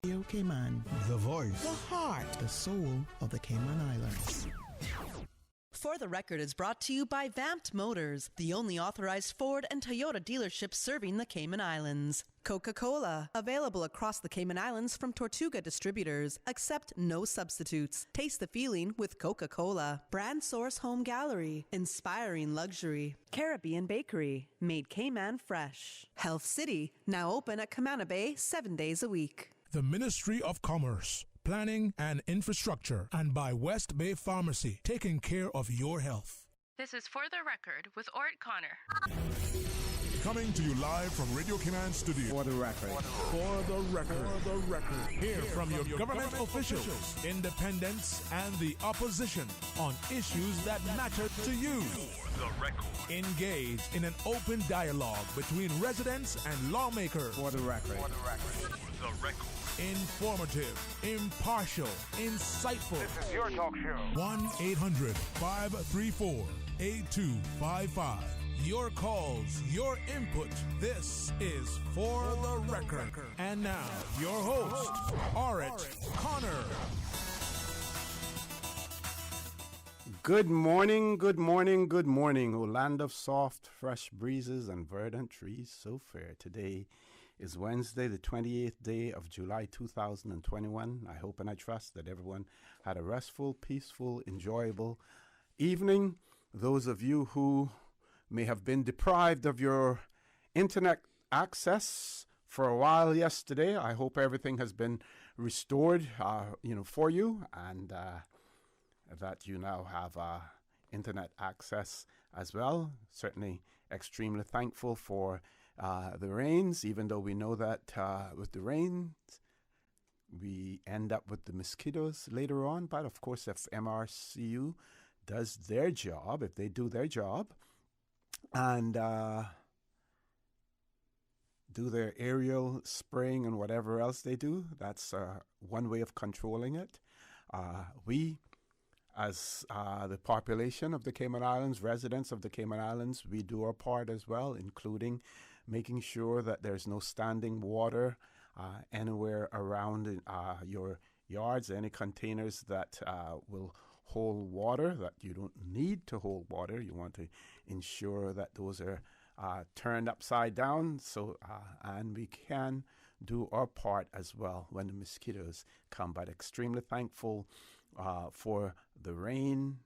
Radio Cayman, the voice, the heart, the soul of the Cayman Islands. For the Record is brought to you by Vamped Motors, the only authorized Ford and Toyota dealership serving the Cayman Islands. Coca-Cola, available across the Cayman Islands from Tortuga Distributors. Accept no substitutes. Taste the feeling with Coca-Cola. Brand Source Home Gallery, inspiring luxury. Caribbean Bakery, made Cayman fresh. Health City, now open at Camana Bay 7 days a week. The Ministry of Commerce, Planning and Infrastructure, and by West Bay Pharmacy, taking care of your health. This is For the Record with Ort Connor. Coming to you live from Radio Cayman Studio. For the record. For the record. For the record. Hear from your government officials, independents, and the opposition on issues that matter to you. For the record. Engage in an open dialogue between residents and lawmakers. For the record. For the record. For the record. Informative, impartial, insightful. This is your talk show. 1-800-534-8255. Your calls, your input. This is For the Record. And now, your host, Ort Connor. Good morning, good morning, good morning, O land of soft, fresh breezes and verdant trees so fair. Today is Wednesday, the 28th day of July 2021. I hope and I trust that everyone had a restful, peaceful, enjoyable evening. Those of you who may have been deprived of your internet access for a while yesterday, I hope everything has been restored, for you, and that you now have internet access as well. Certainly extremely thankful for the rains, even though we know that with the rains, we end up with the mosquitoes later on. But of course, if MRCU does their job, if they do their job, and do their aerial spraying and whatever else they do, that's one way of controlling it. We, as the population of the Cayman Islands, residents of the Cayman Islands, we do our part as well, including making sure that there's no standing water anywhere around your yards, any containers that will hold water, that you don't need to hold water. You want to ensure that those are turned upside down, so and we can do our part as well when the mosquitoes come. But extremely thankful for the rain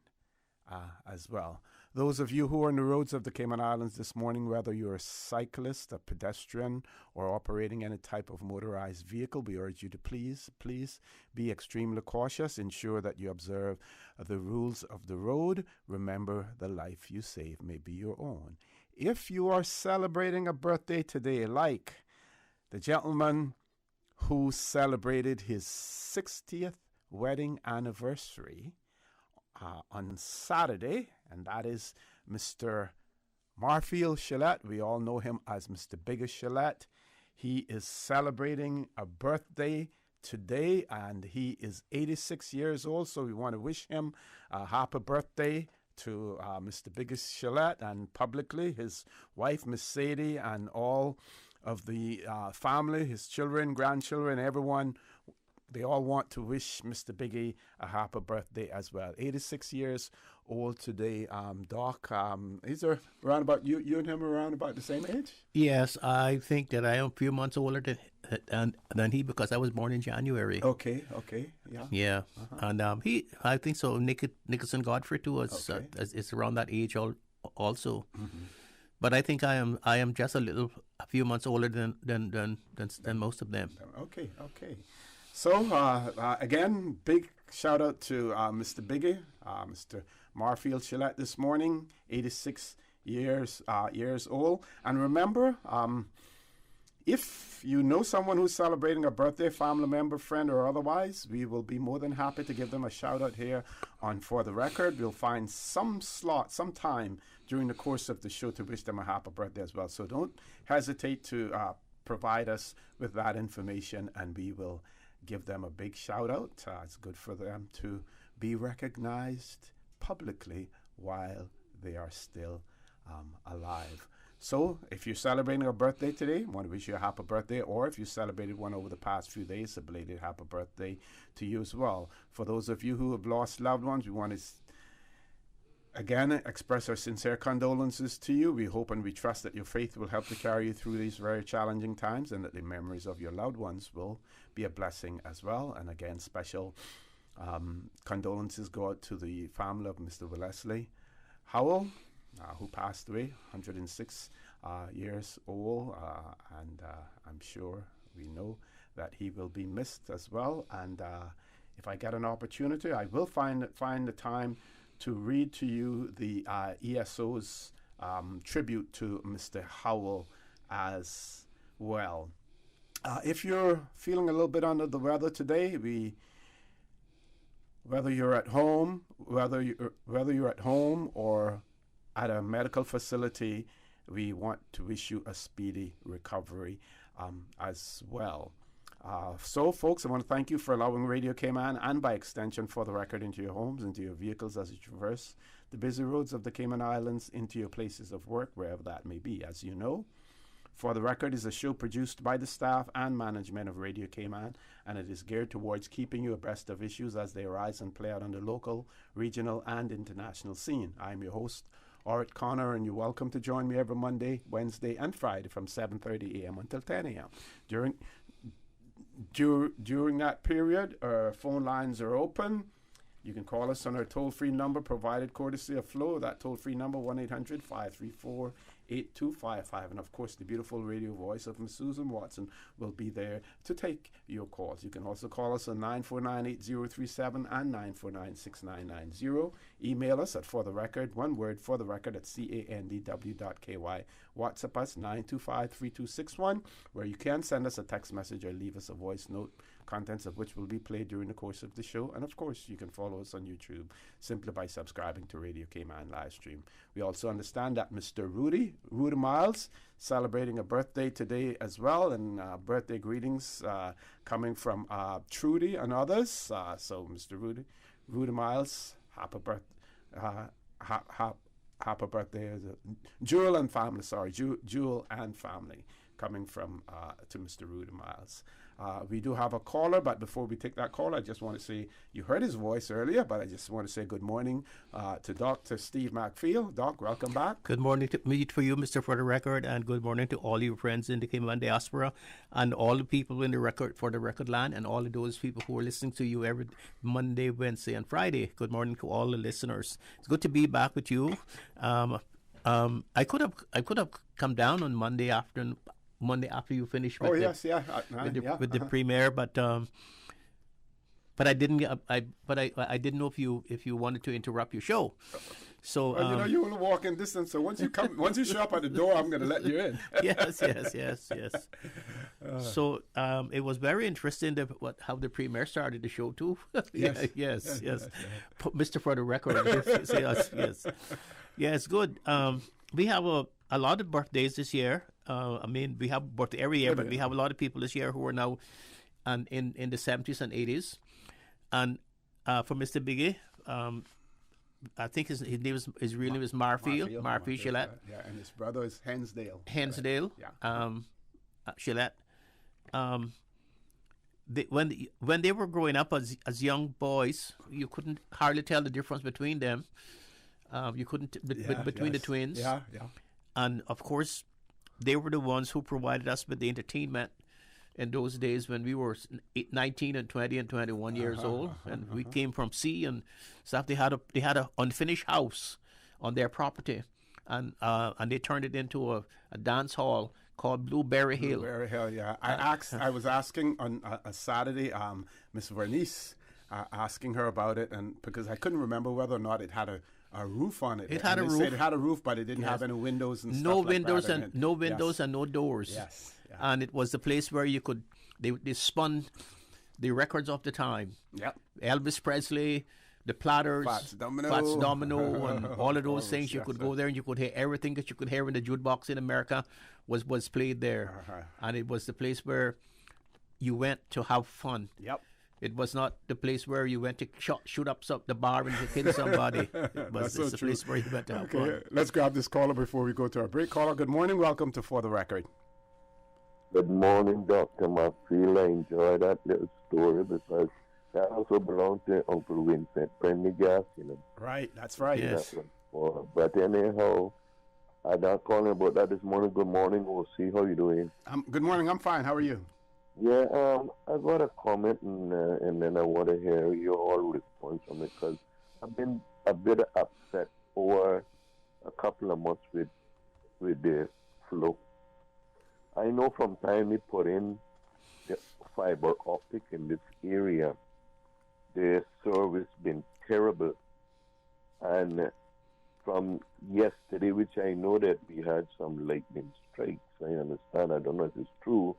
as well. Those of you who are on the roads of the Cayman Islands this morning, whether you're a cyclist, a pedestrian, or operating any type of motorized vehicle, we urge you to please be extremely cautious. Ensure that you observe the rules of the road. Remember, the life you save may be your own. If you are celebrating a birthday today, like the gentleman who celebrated his 60th wedding anniversary on Saturday, and that is Mr. Marfield Shillette. We all know him as Mr. Biggest Shillette. He is celebrating a birthday today, and he is 86 years old, so we want to wish him a happy birthday to Mr. Biggest Shillette, and publicly his wife, Miss Sadie, and all of the family, his children, grandchildren, everyone. They all want to wish Mr. Biggie a happy birthday as well. 86 years old today. Doc, is there around about you and him around about the same age? Yes, I think that I am a few months older than he, because I was born in January. Okay, yeah. Yeah, and I think so. Nicholson Godfrey too is around that age also. Mm-hmm. But I think I am just a few months older than most of them. Okay. So, again, big shout out to Mr. Biggie, Mr. Marfield Shillette this morning, 86 years old. And remember, if you know someone who's celebrating a birthday, family member, friend, or otherwise, we will be more than happy to give them a shout out here on For the Record. We'll find some time during the course of the show to wish them a happy birthday as well. So don't hesitate to provide us with that information, and we will give them a big shout out. It's good for them to be recognized publicly while they are still alive. So if you're celebrating a birthday today, I want to wish you a happy birthday, or if you celebrated one over the past few days, a belated happy birthday to you as well. For those of you who have lost loved ones, we want to again express our sincere condolences to you. We hope and we trust that your faith will help to carry you through these very challenging times, and that the memories of your loved ones will be a blessing as well. And again, special condolences go out to the family of Mr. Wellesley Howell, who passed away, 106 years old, and I'm sure we know that he will be missed as well. And if I get an opportunity, I will find the time to read to you the ESO's tribute to Mr. Howell as well. If you're feeling a little bit under the weather today, whether you're at home or at a medical facility, we want to wish you a speedy recovery as well. So, folks, I want to thank you for allowing Radio Cayman, and by extension For the Record, into your homes, into your vehicles as you traverse the busy roads of the Cayman Islands, into your places of work, wherever that may be. As you know, For the Record is a show produced by the staff and management of Radio Cayman, and it is geared towards keeping you abreast of issues as they arise and play out on the local, regional, and international scene. I'm your host, Art Connor, and you're welcome to join me every Monday, Wednesday, and Friday from 7:30 a.m. until 10 a.m. During that period, our phone lines are open. You can call us on our toll-free number provided courtesy of Flow. That toll-free number, 1-800-534-8255. And, of course, the beautiful radio voice of Ms. Susan Watson will be there to take your calls. You can also call us on 949-8037 and 949-6990. Email us at fortherecord, one word, fortherecord at candw.ky. WhatsApp us 925-3261, where you can send us a text message or leave us a voice note, contents of which will be played during the course of the show. And of course, you can follow us on YouTube simply by subscribing to Radio Cayman live stream. We also understand that Mr. Rudy Miles, celebrating a birthday today as well, and birthday greetings coming from Trudy and others. So Mr. Rudy Miles, happy birthday. Jewel and family, Jewel and family, coming from to Mr. Rudy Miles. We do have a caller, but before we take that call, I just want to say, you heard his voice earlier, but I just want to say good morning to Dr. Steve McPhail. Doc, welcome back. Good morning to for you, Mr. For the Record, and good morning to all your friends in the Cayman diaspora, and all the people in the record for the record land, and all of those people who are listening to you every Monday, Wednesday, and Friday. Good morning to all the listeners. It's good to be back with you. I could have come down on Monday after you finished with with the premiere, but I didn't. I didn't know if you wanted to interrupt your show. So you're in walking distance. So once you show up at the door, I'm going to let you in. Yes. So it was very interesting how the premiere started the show too. Yes. Mr. For the Record, say us. Yes, good. We have a lot of birthdays this year. We have birthday every year, but we have a lot of people this year who are now in the 70s and 80s. And for Mr. Biggie, I think his real name is Marfield Gillette. Yeah, and his brother is Hensdale. Right? Yeah. Gillette. When they were growing up as young boys, you couldn't hardly tell the difference between them. You couldn't between the twins. Yeah. And of course, they were the ones who provided us with the entertainment in those days when we were 19 and 20 and 21 years old, and we came from sea and stuff. They had a unfinished house on their property, and they turned it into a dance hall called Blueberry Hill. Blueberry Hill, yeah. I was asking on a Saturday, Miss Vernice, asking her about it, and because I couldn't remember whether or not it had a roof on it. It had a roof. Said it had a roof, but it didn't have any windows and no stuff windows like that. And no windows and no doors. Yes. Yeah. And it was the place where they spun the records of the time. Yep. Elvis Presley, the Platters, Fats Domino, and all of those things. You could go there and you could hear everything that you could hear in the jukebox in America was played there. And it was the place where you went to have fun. Yep. It was not the place where you went to shoot up the bar and to kill somebody. It's the place where you went to have fun. Let's grab this caller before we go to our break. Caller, good morning. Welcome to For the Record. Good morning, Dr. Mafield. I enjoyed that little story because that also belonged to Uncle Vincent Prendergast, Right, that's right. Yes. But anyhow, I'm not calling about that this morning. Good morning. We'll see how you doing. Good morning. I'm fine. How are you? Yeah, I've got a comment and then I want to hear your all response on it because I've been a bit upset over a couple of months with the flow. I know from time we put in the fiber optic in this area, the service been terrible. And from yesterday, which I know that we had some lightning strikes, I understand, I don't know if it's true,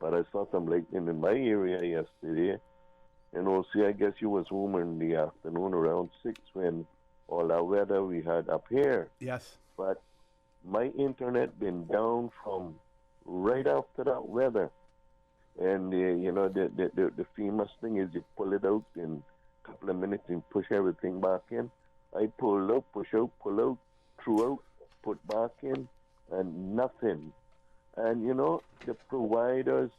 but I saw some lightning in my area yesterday. And also, I guess you was home in the afternoon around 6 when all that weather we had up here. Yes. But my internet been down from right after that weather. And, the famous thing is you pull it out in a couple of minutes and push everything back in. I pulled out, push out, pull out, threw out, put back in, and nothing. And, the providers,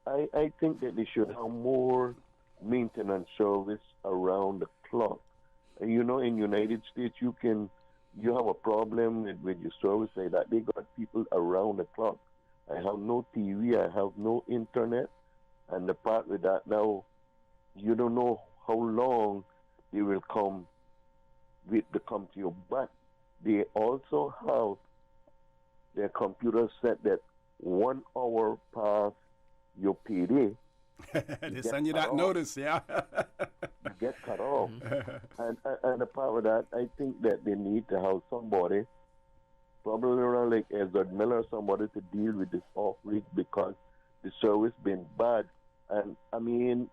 I think that they should have more maintenance service around the clock. And, in United States, you have a problem with your service like that. They got people around the clock. I have no TV, I have no internet. And the part with that now, you don't know how long they will come to you. But they also have their computer set that 1 hour past your PD. They send you that notice, yeah. You get cut off. And a part of that, I think that they need to have somebody, probably around like Ezra Miller, somebody to deal with this off week because the service been bad. And I mean,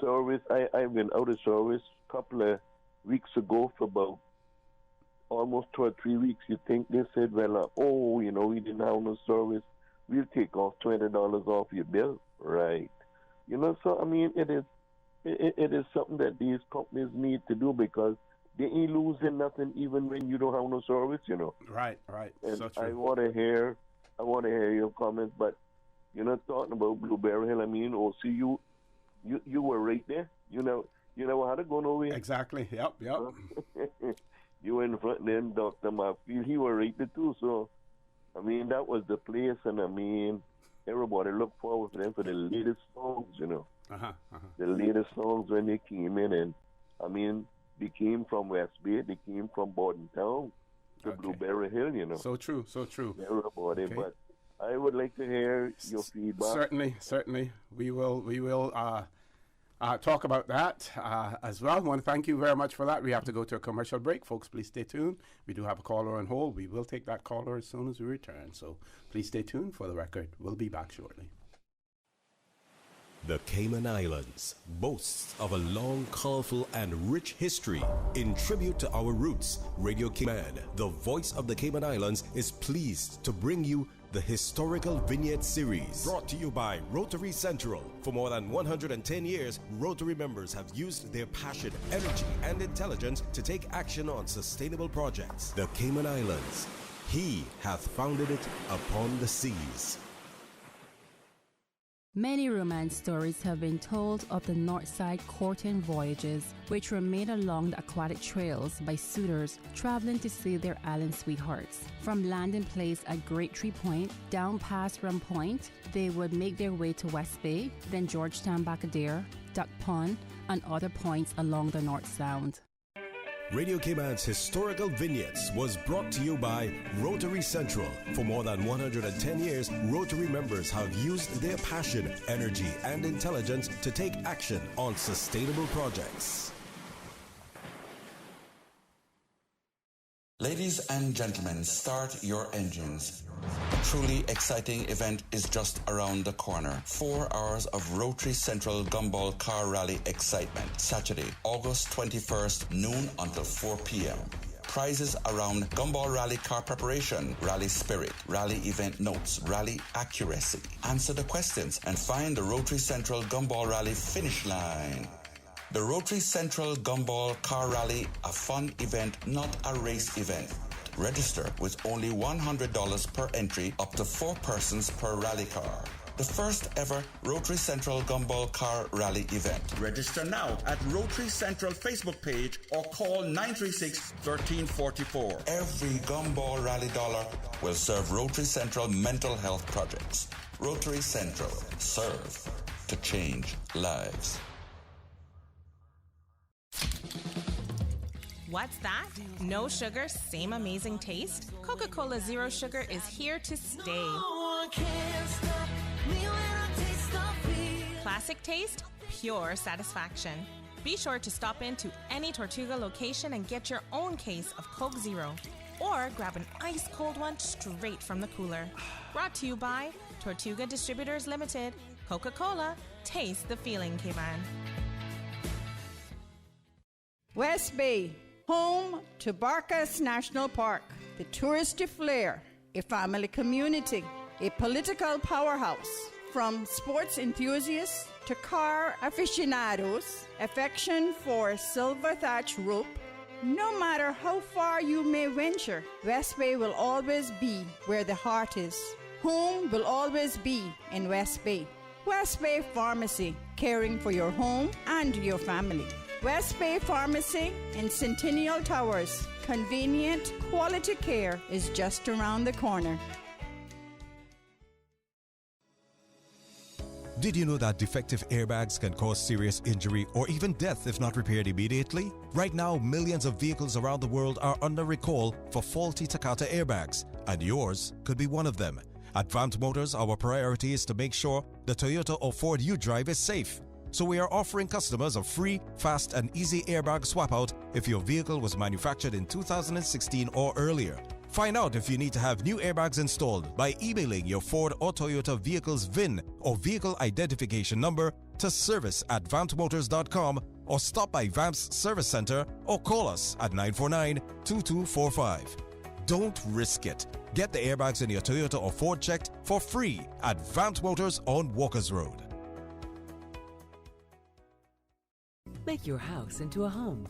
service, I've been out of service a couple of weeks ago for about almost 2 or 3 weeks. You think they said, well, we didn't have no service. We'll take off $20 off your bill. Right. So I mean, it is something that these companies need to do because they ain't losing nothing even when you don't have no service, Right. And So true. I want to hear your comments, but talking about Blueberry Hill, I mean, you were right there. You never had to go nowhere. Exactly. Yep. You were in front then, Dr. Mafield, he was right there too. So, I mean, that was the place, and I mean, everybody looked forward to them for the latest songs, The latest songs when they came in, and I mean, they came from West Bay, they came from Bordentown to Blueberry Hill, So true. Everybody, Okay. but I would like to hear your feedback. Certainly. We will talk about that as well. I want to thank you very much for that. We have to go to a commercial break. Folks, please stay tuned. We do have a caller on hold. We will take that caller as soon as we return. So please stay tuned for the record. We'll be back shortly. The Cayman Islands boasts of a long, colorful, and rich history. In tribute to our roots, Radio Cayman, the voice of the Cayman Islands, is pleased to bring you the Historical Vignette Series. Brought to you by Rotary Central. For more than 110 years, Rotary members have used their passion, energy, and intelligence to take action on sustainable projects. The Cayman Islands, he hath founded it upon the seas. Many romance stories have been told of the Northside courting voyages, which were made along the aquatic trails by suitors traveling to see their island sweethearts. From landing place at Great Tree Point, down past Rum Point, they would make their way to West Bay, then Georgetown Bacadere, Duck Pond, and other points along the North Sound. Radio Cayman's Historical Vignettes was brought to you by Rotary Central. For more than 110 years, Rotary members have used their passion, energy, and intelligence to take action on sustainable projects. Ladies and gentlemen, start your engines. A truly exciting event is just around the corner. 4 hours of Rotary Central Gumball Car Rally excitement. Saturday, August 21st, noon until 4 p.m. prizes around Gumball Rally car preparation, rally spirit, rally event notes, rally accuracy. Answer the questions and find the Rotary Central Gumball Rally finish line. The Rotary Central Gumball Car Rally, a fun event, not a race event. Register with only $100 per entry, up to 4 persons per rally car. The first ever Rotary Central Gumball Car Rally event. Register now at Rotary Central Facebook page or call 936-1344. Every Gumball Rally dollar will serve Rotary Central mental health projects. Rotary Central. Serve to change lives. What's that? No sugar, same amazing taste? Coca-Cola Zero Sugar is here to stay. Classic taste, pure satisfaction. Be sure to stop into any Tortuga location and get your own case of Coke Zero. Or grab an ice-cold one straight from the cooler. Brought to you by Tortuga Distributors Limited. Coca-Cola, taste the feeling, K-Man. West Bay, home to Barkas National Park, the touristy flair, a family community, a political powerhouse. From sports enthusiasts to car aficionados, affection for silver thatch roof. No matter how far you may venture, West Bay will always be where the heart is. Home will always be in West Bay. West Bay Pharmacy, caring for your home and your family. West Bay Pharmacy in Centennial Towers. Convenient, quality care is just around the corner. Did you know that defective airbags can cause serious injury or even death if not repaired immediately? Right now, millions of vehicles around the world are under recall for faulty Takata airbags, and yours could be one of them. At Vamt Motors, our priority is to make sure the Toyota or Ford you drive is safe. So we are offering customers a free, fast, and easy airbag swap out if your vehicle was manufactured in 2016 or earlier. Find out if you need to have new airbags installed by emailing your Ford or Toyota vehicle's VIN or vehicle identification number to service@vamtmotors.com or stop by Vamp's Service Center or call us at 949-2245. Don't risk it. Get the airbags in your Toyota or Ford checked for free at Vamp Motors on Walkers Road. Make your house into a home.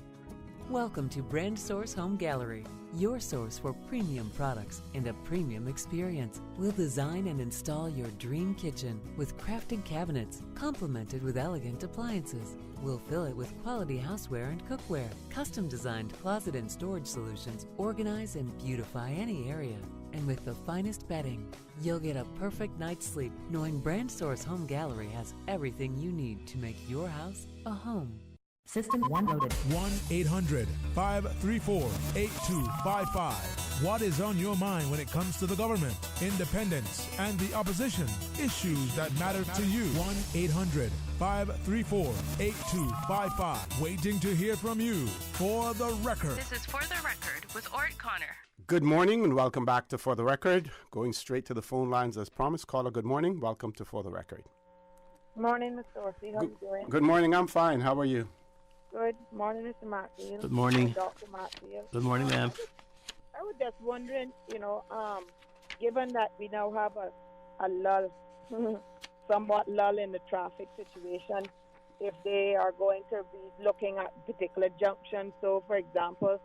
Welcome to Brand Source Home Gallery, your source for premium products and a premium experience. We'll design and install your dream kitchen with crafted cabinets, complemented with elegant appliances. We'll fill it with quality houseware and cookware. Custom-designed closet and storage solutions organize and beautify any area. And with the finest bedding, you'll get a perfect night's sleep knowing Brand Source Home Gallery has everything you need to make your house a home. System 1 loaded. 1-800-534-8255. What is on your mind when it comes to the government, independence, and the opposition? Issues that matter to you. 1-800-534-8255. Waiting to hear from you. For the Record. This is For the Record with Ort Connor. Good morning and welcome back to For the Record. Going straight to the phone lines as promised. Caller, good morning. Welcome to For the Record. Morning, Mr. Orsi. How are you doing? Good morning. I'm fine. How are you? Good morning, Mr. Matfield. Good morning. Dr. Matfield. Good morning, ma'am. I was just wondering, given that we now have a lull, somewhat lull in the traffic situation, if they are going to be looking at particular junctions. So, for example,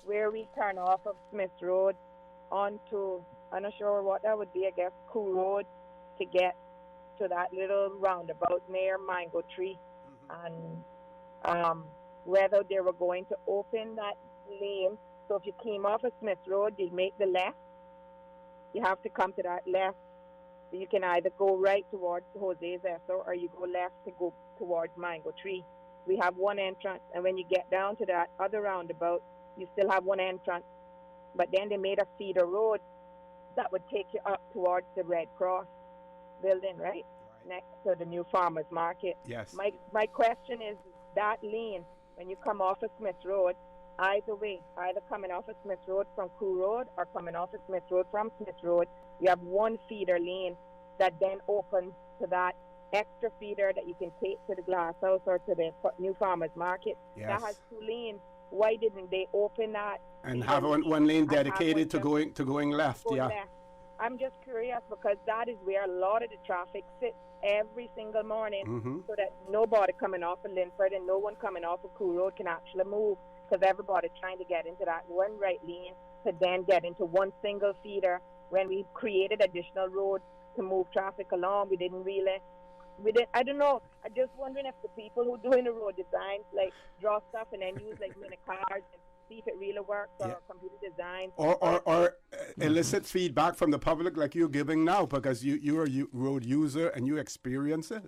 where we turn off of Smith Road onto, I'm not sure what that would be, I guess, Cool Road to get to that little roundabout near Mango Tree. And whether they were going to open that lane. So if you came off of Smith Road, you make the left. You have to come to that left. So you can either go right towards Jose's Esso or you go left to go towards Mango Tree. We have one entrance, and when you get down to that other roundabout, you still have one entrance. But then they made a feeder road that would take you up towards the Red Cross building, right? Next to the new farmers market. Yes. My question is that lane, when you come off of Smith Road, either way, either coming off of Smith Road from Cool Road or coming off of Smith Road from Smith Road, you have one feeder lane that then opens to that extra feeder that you can take to the Glass House or to the new farmers market. Yes. That has two lanes. why didn't they open that and have one lane dedicated to going left? Go Yeah. left. I'm just curious because that is where a lot of the traffic sits every single morning, so that nobody coming off of Linford and no one coming off of Cool Road can actually move, because everybody's trying to get into that one right lane to then get into one single feeder. When we created additional roads to move traffic along, we didn't. I don't know. I'm just wondering if the people who doing the road designs like draw stuff and then use like mini cards and see if it really works, or computer design, or elicit feedback from the public like you're giving now, because you're a road user and you experience it.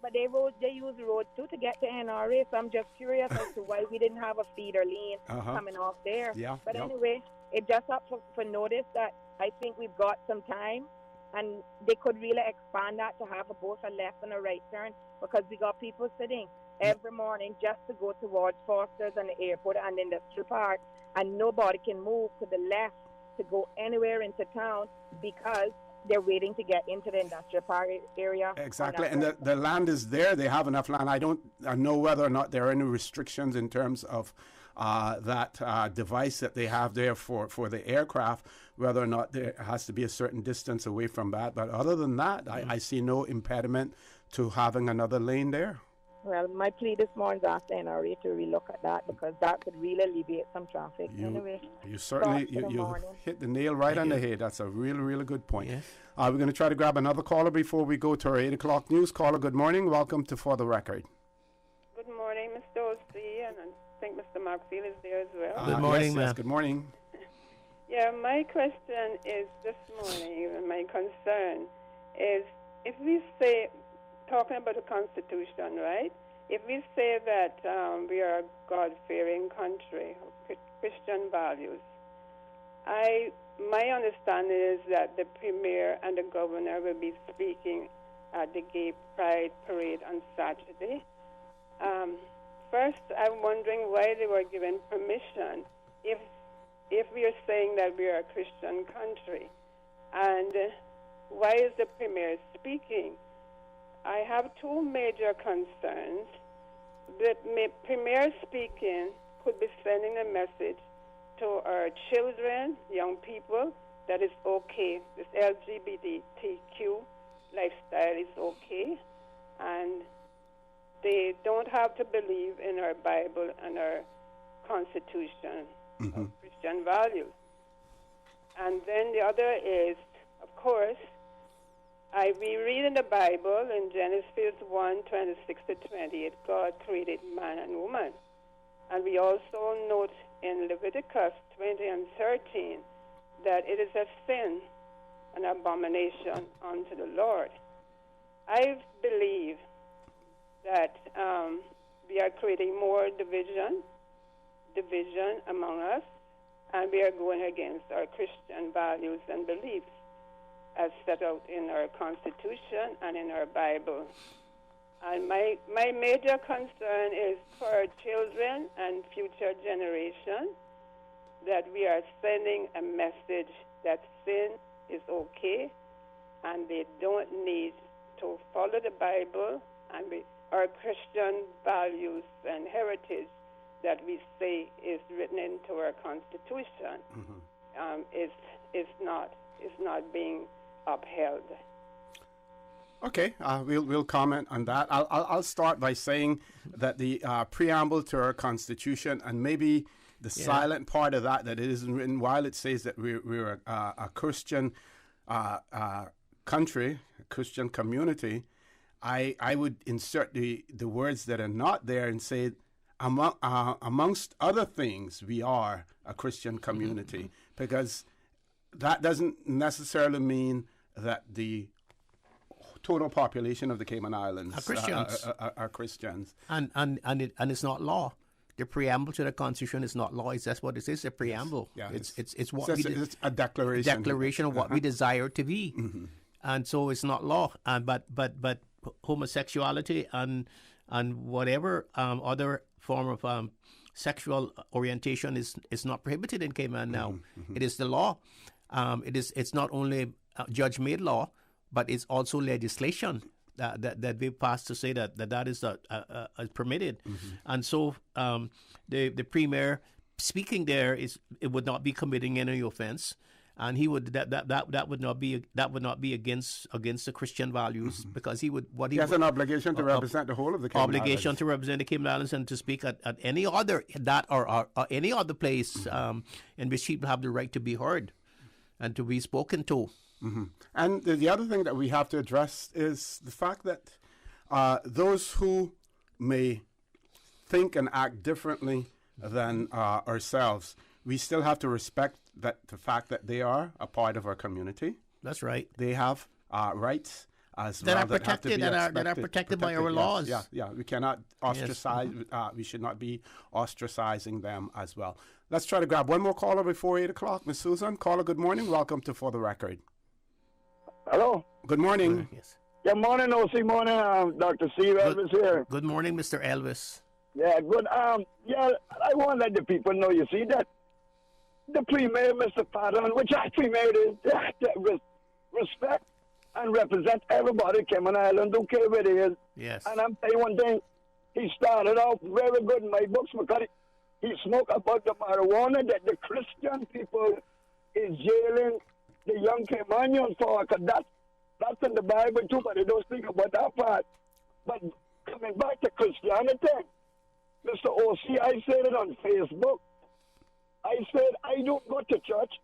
But they use the roads too to get to NRA, so I'm just curious as to why we didn't have a feeder lane coming off there. But anyway, it just up for notice that I think we've got some time, and they could really expand that to have both a left and a right turn, because we got people sitting every morning just to go towards Foster's and the airport and the industrial park, and nobody can move to the left to go anywhere into town because they're waiting to get into the industrial park area. Exactly, and the land is there. They have enough land. I don't know whether or not there are any restrictions in terms of that device that they have there for the aircraft, whether or not there has to be a certain distance away from that. But other than that, I see no impediment to having another lane there. Well, my plea this morning is ask the NRA to relook at that, because that could really alleviate some traffic. Anyway, you certainly you hit the nail right on the head. That's a really, really good point. Yes. We're going to try to grab another caller before we go to our 8 o'clock news. Caller, good morning. Welcome to For the Record. Good morning, Mr. O.C., and I think Mr. Markfield is there as well. Good morning, yes, good morning. Yeah, my question is this morning, and my concern is, if we say, talking about the Constitution, right? If we say that we are a God-fearing country, Christian values, my understanding is that the Premier and the Governor will be speaking at the Gay Pride Parade on Saturday. First, I'm wondering why they were given permission if we are saying that we are a Christian country, and why is the Premier speaking? I have two major concerns. The Premier speaking could be sending a message to our children, young people, that it's okay. This LGBTQ lifestyle is okay, and they don't have to believe in our Bible and our Constitution of Christian values. And then the other is, of course, we read in the Bible in Genesis 1:26-28, God created man and woman. And we also note in Leviticus 20:13 that it is a sin, an abomination unto the Lord. I believe that we are creating more division among us, and we are going against our Christian values and beliefs as set out in our Constitution and in our Bible. And my major concern is for our children and future generations, that we are sending a message that sin is okay and they don't need to follow the Bible and our Christian values and heritage that we say is written into our Constitution is not being upheld. Okay, we'll comment on that. I'll start by saying that the preamble to our Constitution, and maybe the silent part of that it isn't written, while it says that we're a Christian country, a Christian community, I would insert the words that are not there and say, amongst other things, we are a Christian community, because that doesn't necessarily mean that the total population of the Cayman Islands are Christians. And it's not law. The preamble to the Constitution is not law. It's just what it is, a preamble. Yes. It's what it's a declaration. Declaration of what we desire to be. And so it's not law. But homosexuality and whatever other form of sexual orientation is not prohibited in Cayman now. It is the law. It's not only judge-made law, but it's also legislation that we passed to say that is permitted, and so the premier speaking there it would not be committing any offense, and he would that would not be against the Christian values, because he has an obligation to represent the whole of the Cayman Islands. To represent the Cayman Islands and to speak at any other or any other place in which people have the right to be heard and to be spoken to. And the other thing that we have to address is the fact that those who may think and act differently than ourselves, we still have to respect the fact that they are a part of our community. That's right. They have rights as that well are protected, that are protected by our laws. Yeah. We cannot ostracize. We should not be ostracizing them as well. Let's try to grab one more caller before 8 o'clock. Miss Susan, caller, good morning. Welcome to For the Record. Hello. Good morning. Yes. Good morning, O.C. Morning. Dr. Steve Elvis here. Good morning, Mr. Elvis. Yeah, good. I want to let the people know, you see, that the Premier, Mr. Patton, which our Premier is, respect and represent everybody, Cayman Island, don't care where it is. Yes. And I'm telling you one thing, he started off very good in my books because he spoke about the marijuana that the Christian people is jailing the young Caymanians for, because that's in the Bible too, but they don't speak about that part. But coming back to Christianity, Mr. O.C., I said it on Facebook. I said I don't go to church,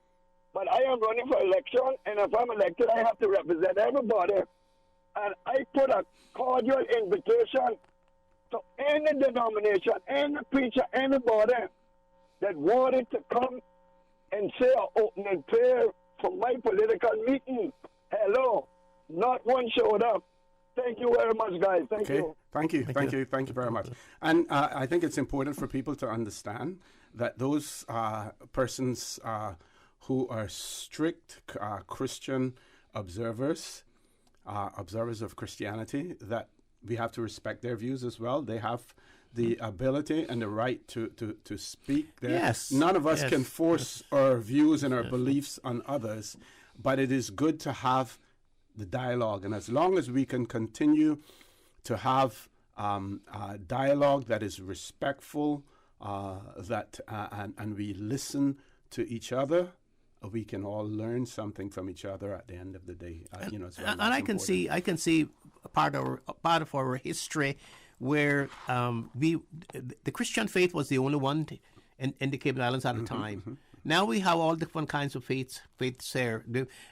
but I am running for election, and if I'm elected, I have to represent everybody. And I put a cordial invitation to any denomination, any preacher, anybody that wanted to come and say an opening prayer for my political meeting. Hello. Not one showed up. Thank you very much, guys. Thank you. Thank you very much. And I think it's important for people to understand that those persons who are strict Christian observers of Christianity, that we have to respect their views as well. They have the ability and the right to speak there. Yes. None of us can force our views and our beliefs on others, but it is good to have the dialogue. And as long as we can continue to have dialogue that is respectful, and we listen to each other, we can all learn something from each other at the end of the day. I can see part of our history where the Christian faith was the only one in the Cayman Islands at the time. Now we have all different kinds of faiths there,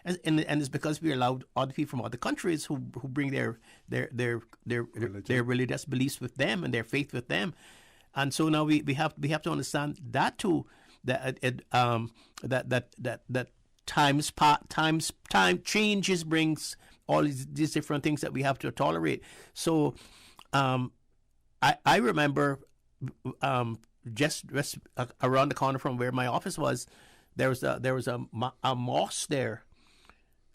and it's because we allowed other people from other countries who bring their religious beliefs with them and their faith with them, and so now we have to understand that too, that time changes brings all these different things that we have to tolerate. So I remember. Just around the corner from where my office was, there was a mosque there,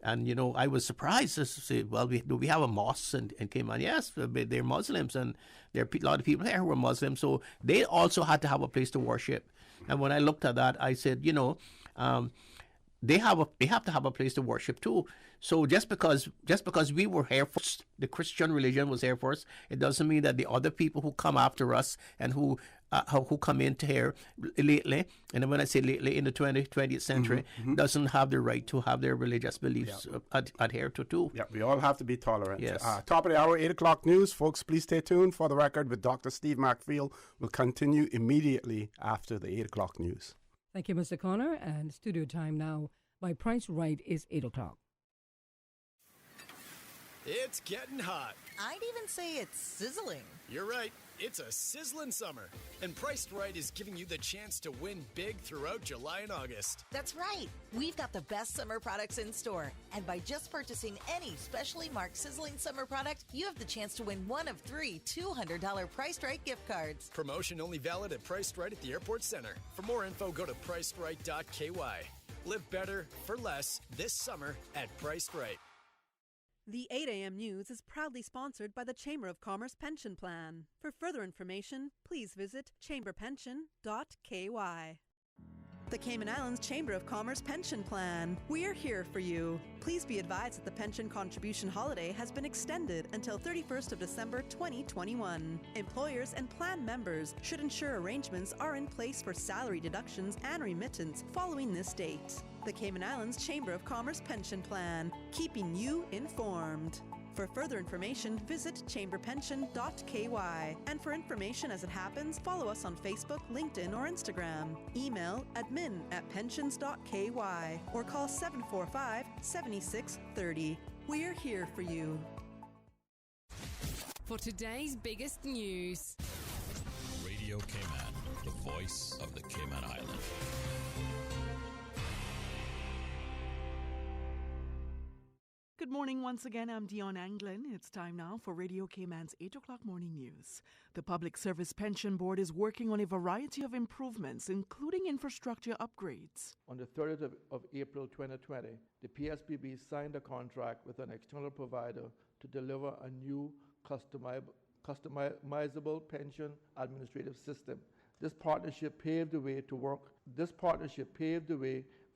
and I was surprised to say, well, we have a mosque in Cayman. Yes, they're Muslims, and there are a lot of people there who are Muslims, so they also had to have a place to worship. And when I looked at that, I said, they have to have a place to worship too. So just because we were here first, the Christian religion was here first, it doesn't mean that the other people who come after us and who come into here lately, and when I say lately, in the 20th century, doesn't have the right to have their religious beliefs adhered to too. Yeah, we all have to be tolerant. Yes. Top of the hour, 8 o'clock news. Folks, please stay tuned. For the Record with Dr. Steve McField will continue immediately after the 8 o'clock news. Thank you, Mr. Connor. And studio time now by Price Right is 8 o'clock. It's getting hot. I'd even say it's sizzling. You're right. It's a sizzling summer. And Priced Right is giving you the chance to win big throughout July and August. That's right. We've got the best summer products in store. And by just purchasing any specially marked sizzling summer product, you have the chance to win one of 3 $200 Priced Right gift cards. Promotion only valid at Priced Right at the Airport Center. For more info, go to pricedright.ky. Live better for less this summer at Priced Right. The 8 a.m. News is proudly sponsored by the Chamber of Commerce Pension Plan. For further information, please visit chamberpension.ky. The Cayman Islands Chamber of Commerce Pension Plan. We're here for you. Please be advised that the pension contribution holiday has been extended until 31st of December 2021. Employers and plan members should ensure arrangements are in place for salary deductions and remittance following this date. The Cayman Islands Chamber of Commerce Pension Plan, keeping you informed. For further information, visit chamberpension.ky. And for information as it happens, follow us on Facebook, LinkedIn, or Instagram. Email admin@pensions.ky or call 745-7630. We're here for you. For today's biggest news. Radio Cayman, the voice of the Cayman Islands. Good morning once again. I'm Dion Anglin. It's time now for Radio Cayman's 8 o'clock morning news. The Public Service Pension Board is working on a variety of improvements, including infrastructure upgrades. On the 30th of April 2020, the PSPB signed a contract with an external provider to deliver a new customizable pension administrative system. This partnership paved the way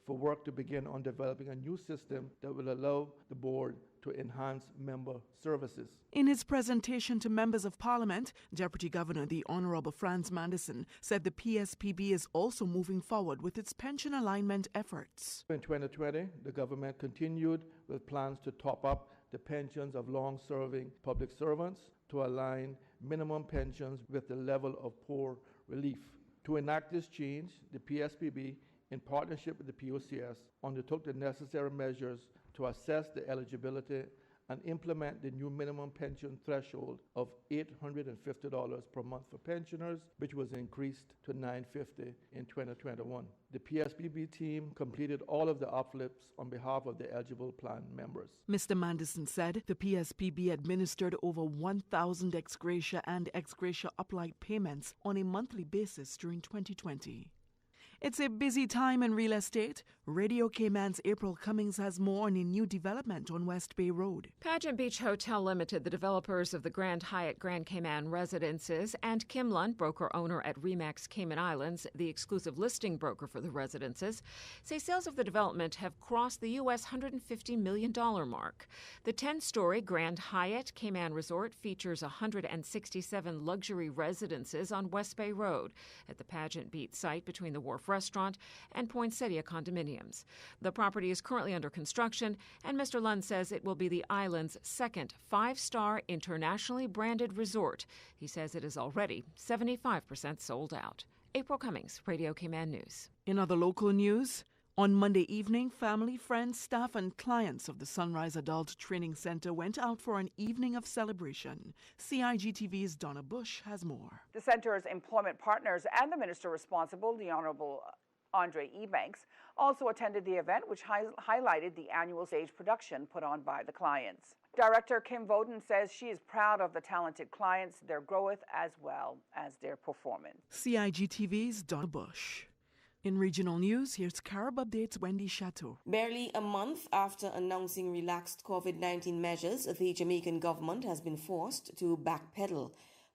for work to begin on developing a new system that will allow the board to enhance member services. In his presentation to members of Parliament, Deputy Governor the Honourable Franz Mandison said the PSPB is also moving forward with its pension alignment efforts. In 2020, the government continued with plans to top up the pensions of long-serving public servants to align minimum pensions with the level of poor relief. To enact this change, the PSPB, in partnership with the POCS, undertook the necessary measures to assess the eligibility and implement the new minimum pension threshold of $850 per month for pensioners, which was increased to $950 in 2021. The PSPB team completed all of the uplifts on behalf of the eligible plan members. Mr. Mandison said the PSPB administered over 1,000 ex gratia and ex gratia uplight payments on a monthly basis during 2020. It's a busy time in real estate. Radio Cayman's April Cummings has more on a new development on West Bay Road. Pageant Beach Hotel Limited, the developers of the Grand Hyatt Grand Cayman Residences, and Kim Lund, broker-owner at RE/MAX Cayman Islands, the exclusive listing broker for the residences, say sales of the development have crossed the U.S. $150 million mark. The 10-story Grand Hyatt Cayman Resort features 167 luxury residences on West Bay Road at the Pageant Beach site between the Wharf Restaurant and Poinsettia condominiums. The property is currently under construction, and Mr. Lund says it will be the island's second 5-star internationally branded resort. He says it is already 75% sold out. April Cummings, Radio Cayman News. In other local news, on Monday evening, family, friends, staff, and clients of the Sunrise Adult Training Center went out for an evening of celebration. CIGTV's Donna Bush has more. The center's employment partners and the minister responsible, the Honorable Andre Ebanks, also attended the event, which highlighted the annual stage production put on by the clients. Director Kim Voden says she is proud of the talented clients, their growth, as well as their performance. CIGTV's Donna Bush. In regional news, here's Carib Update's Wendy Chateau. Barely a month after announcing relaxed COVID-19 measures, the Jamaican government has been forced to backpedal,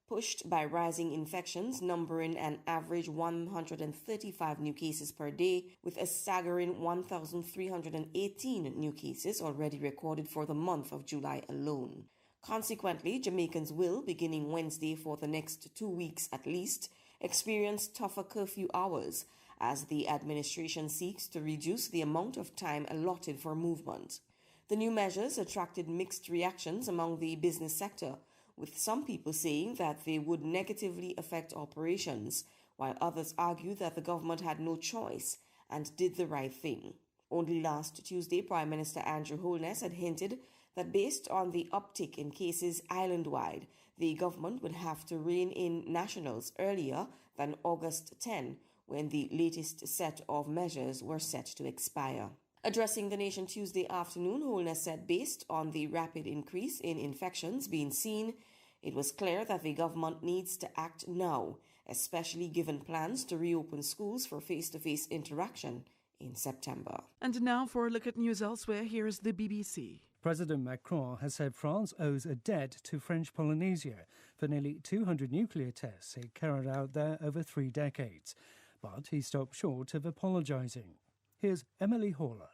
pushed by rising infections numbering an average 135 new cases per day, with a staggering 1,318 new cases already recorded for the month of July alone. Consequently, Jamaicans will, beginning Wednesday for the next 2 weeks at least, experience tougher curfew hours, as the administration seeks to reduce the amount of time allotted for movement. The new measures attracted mixed reactions among the business sector, with some people saying that they would negatively affect operations, while others argue that the government had no choice and did the right thing. Only last Tuesday, Prime Minister Andrew Holness had hinted that based on the uptick in cases island-wide, the government would have to rein in nationals earlier than August 10, when the latest set of measures were set to expire. Addressing the nation Tuesday afternoon, Holness said based on the rapid increase in infections being seen, it was clear that the government needs to act now, especially given plans to reopen schools for face-to-face interaction in September. And now for a look at news elsewhere, here is the BBC. President Macron has said France owes a debt to French Polynesia for nearly 200 nuclear tests it carried out there over 3 decades. but he stopped short of apologising. Here's Emily Horler.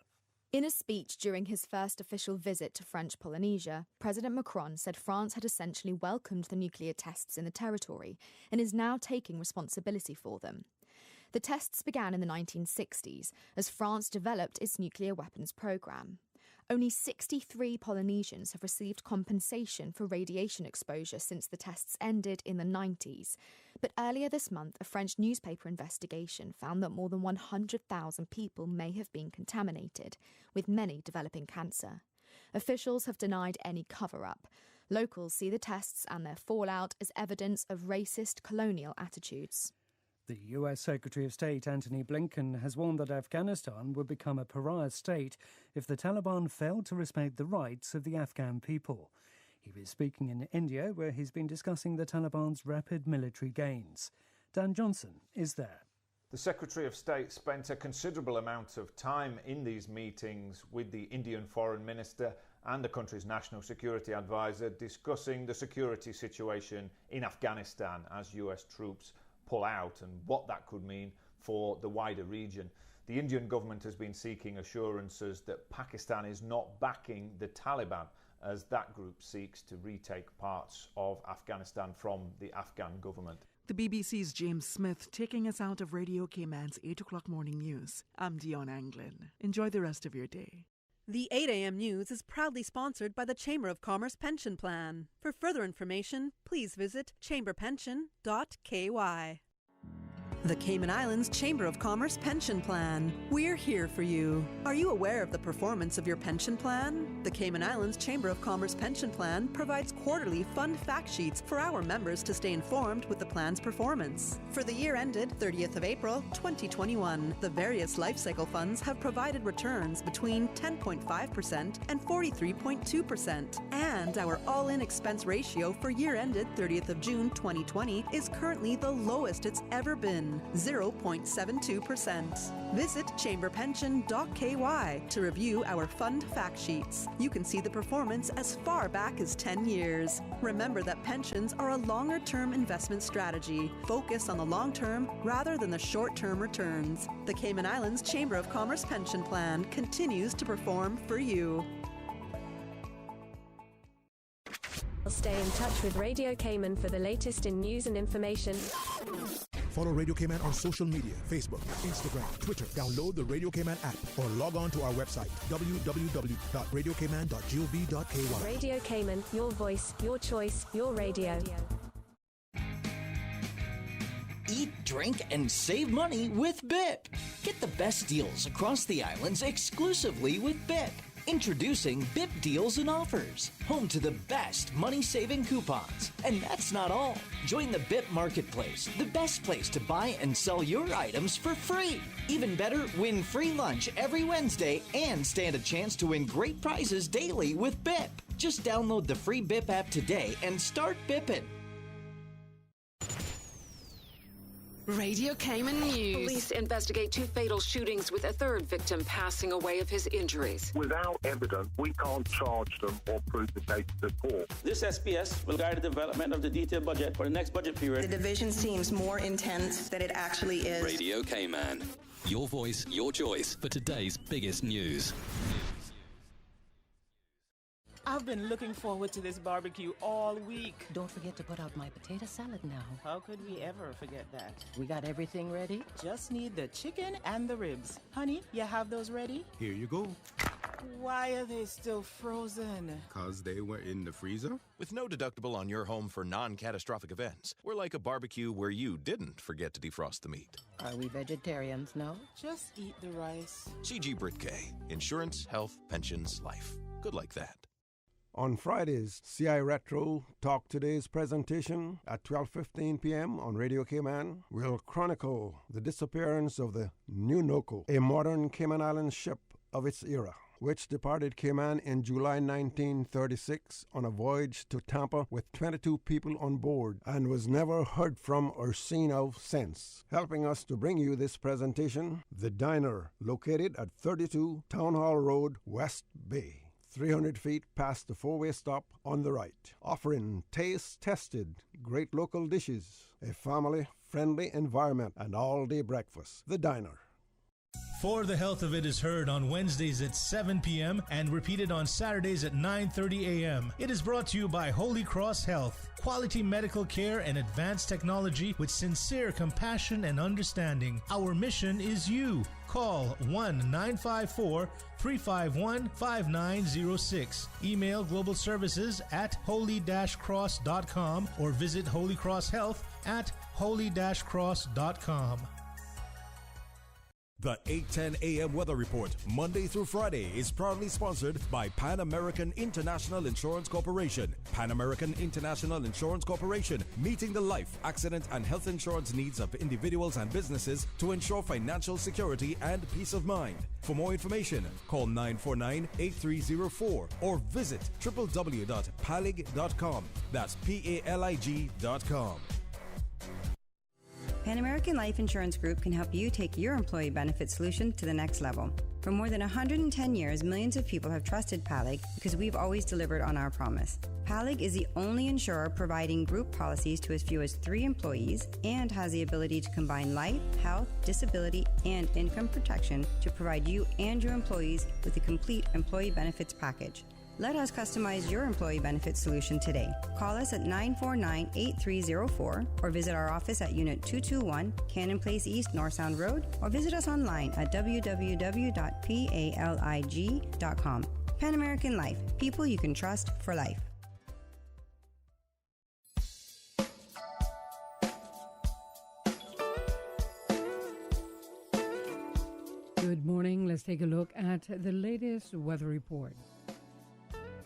In a speech during his first official visit to French Polynesia, President Macron said France had essentially welcomed the nuclear tests in the territory and is now taking responsibility for them. The tests began in the 1960s as France developed its nuclear weapons program. Only 63 Polynesians have received compensation for radiation exposure since the tests ended in the 90s. But earlier this month, a French newspaper investigation found that more than 100,000 people may have been contaminated, with many developing cancer. Officials have denied any cover-up. Locals see the tests and their fallout as evidence of racist colonial attitudes. The US Secretary of State Antony Blinken has warned that Afghanistan would become a pariah state if the Taliban failed to respect the rights of the Afghan people. He was speaking in India, where he's been discussing the Taliban's rapid military gains. Dan Johnson is there. The Secretary of State spent a considerable amount of time in these meetings with the Indian Foreign Minister and the country's National Security Advisor, discussing the security situation in Afghanistan as US troops pull out and what that could mean for the wider region. The Indian government has been seeking assurances that Pakistan is not backing the Taliban as that group seeks to retake parts of Afghanistan from the Afghan government. The BBC's James Smith taking us out of Radio Cayman's 8 o'clock morning news. I'm Dion Anglin. Enjoy the rest of your day. The 8 a.m. news is proudly sponsored by the Chamber of Commerce Pension Plan. For further information, please visit chamberpension.ky. The Cayman Islands Chamber of Commerce Pension Plan. We're here for you. Are you aware of the performance of your pension plan? The Cayman Islands Chamber of Commerce Pension Plan provides quarterly fund fact sheets for our members to stay informed with the plan's performance. For the year ended 30th of April, 2021, the various life cycle funds have provided returns between 10.5% and 43.2%. And our all-in expense ratio for year ended 30th of June, 2020 is currently the lowest it's ever been. 0.72%. Visit chamberpension.ky to review our fund fact sheets. You can see the performance as far back as 10 years. Remember that pensions are a longer-term investment strategy. Focus on the long term rather than the short-term returns. The Cayman Islands Chamber of Commerce Pension Plan continues to perform for you. Stay in touch with Radio Cayman for the latest in news and information. Follow Radio Cayman on social media, Facebook, Instagram, Twitter. Download the Radio Cayman app or log on to our website, www.radiocayman.gov.ky. Radio Cayman, your voice, your choice, your radio. Eat, drink, and save money with BIP. Get the best deals across the islands exclusively with BIP. Introducing BIP Deals and Offers, home to the best money-saving coupons. And that's not all. Join the BIP Marketplace, the best place to buy and sell your items for free. Even better, win free lunch every Wednesday and stand a chance to win great prizes daily with BIP. Just download the free BIP app today and start BIPing. Radio Cayman News. Police investigate 2 fatal shootings with a third victim passing away of his injuries. Without evidence, we can't charge them or prove the case to court. This SPS will guide the development of the detailed budget for the next budget period. The division seems more intense than it actually is. Radio Cayman. Your voice, your choice for today's biggest news. I've been looking forward to this barbecue all week. Don't forget to put out my potato salad now. How could we ever forget that? We got everything ready. Just need the chicken and the ribs. Honey, you have those ready? Here you go. Why are they still frozen? 'Cause they were in the freezer. With no deductible on your home for non-catastrophic events, we're like a barbecue where you didn't forget to defrost the meat. Are we vegetarians now? Just eat the rice. CG Britke. Insurance, health, pensions, life. Good like that. On Fridays, CI Retro Talk Today's presentation at 12:15 p.m. on Radio Cayman will chronicle the disappearance of the Nunoko, a modern Cayman Islands ship of its era, which departed Cayman in July 1936 on a voyage to Tampa with 22 people on board and was never heard from or seen of since. Helping us to bring you this presentation, The Diner, located at 32 Town Hall Road, West Bay. 300 feet past the four-way stop on the right, offering taste-tested, great local dishes, a family friendly environment, and all-day breakfast. The Diner. For the Health of It is heard on Wednesdays at 7 p.m. and repeated on Saturdays at 9:30 a.m. It is brought to you by Holy Cross Health. Quality medical care and advanced technology with sincere compassion and understanding. Our mission is you. Call 1-954-351-5906. Email global services at holy-cross.com or visit Holy Cross Health at holy-cross.com. The 8:10 a.m. Weather Report, Monday through Friday, is proudly sponsored by Pan American International Insurance Corporation. Pan American International Insurance Corporation, meeting the life, accident, and health insurance needs of individuals and businesses to ensure financial security and peace of mind. For more information, call 949-8304 or visit www.palig.com. That's PALIG.com. Pan American Life Insurance Group can help you take your employee benefit solution to the next level. For more than 110 years, millions of people have trusted PALIG because we've always delivered on our promise. PALIG is the only insurer providing group policies to as few as 3 employees and has the ability to combine life, health, disability, and income protection to provide you and your employees with a complete employee benefits package. Let us customize your employee benefit solution today. Call us at 949-8304 or visit our office at Unit 221, Cannon Place East, North Sound Road, or visit us online at www.palig.com. Pan American Life, people you can trust for life. Good morning. Let's take a look at the latest weather report.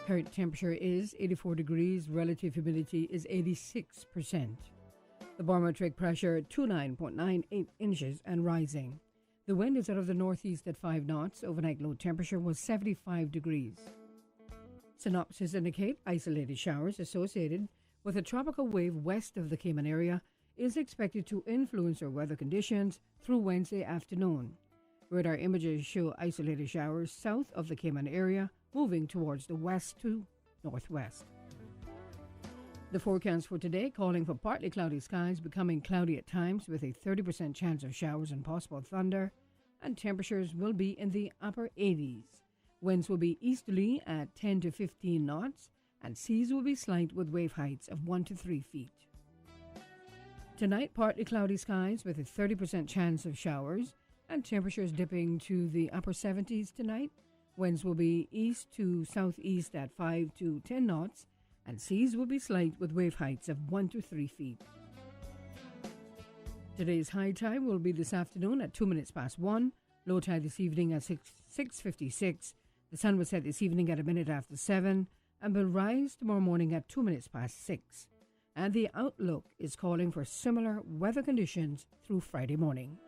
Current temperature is 84 degrees. Relative humidity is 86%. The barometric pressure 29.98 inches and rising. The wind is out of the northeast at 5 knots. Overnight low temperature was 75 degrees. Synopsis indicate isolated showers associated with a tropical wave west of the Cayman area is expected to influence our weather conditions through Wednesday afternoon. Radar images show isolated showers south of the Cayman area moving towards the west to northwest. The forecast for today calling for partly cloudy skies becoming cloudy at times with a 30% chance of showers and possible thunder, and temperatures will be in the upper 80s. Winds will be easterly at 10 to 15 knots, and seas will be slight with wave heights of 1 to 3 feet. Tonight, partly cloudy skies with a 30% chance of showers, and temperatures dipping to the upper 70s tonight. Winds will be east to southeast at 5 to 10 knots, and seas will be slight with wave heights of 1 to 3 feet. Today's high tide will be this afternoon at 2 minutes past 1, low tide this evening at 6:56. The sun will set this evening at 1 minute after 7, and will rise tomorrow morning at 2 minutes past 6. And the outlook is calling for similar weather conditions through Friday morning.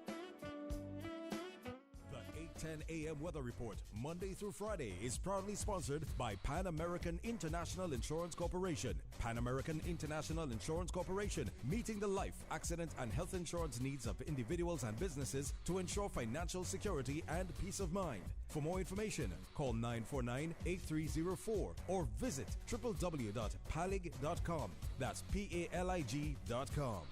10 a.m. Weather Report, Monday through Friday, is proudly sponsored by Pan American International Insurance Corporation. Pan American International Insurance Corporation, meeting the life, accident, and health insurance needs of individuals and businesses to ensure financial security and peace of mind. For more information, call 949-8304 or visit www.palig.com. That's PALIG.com.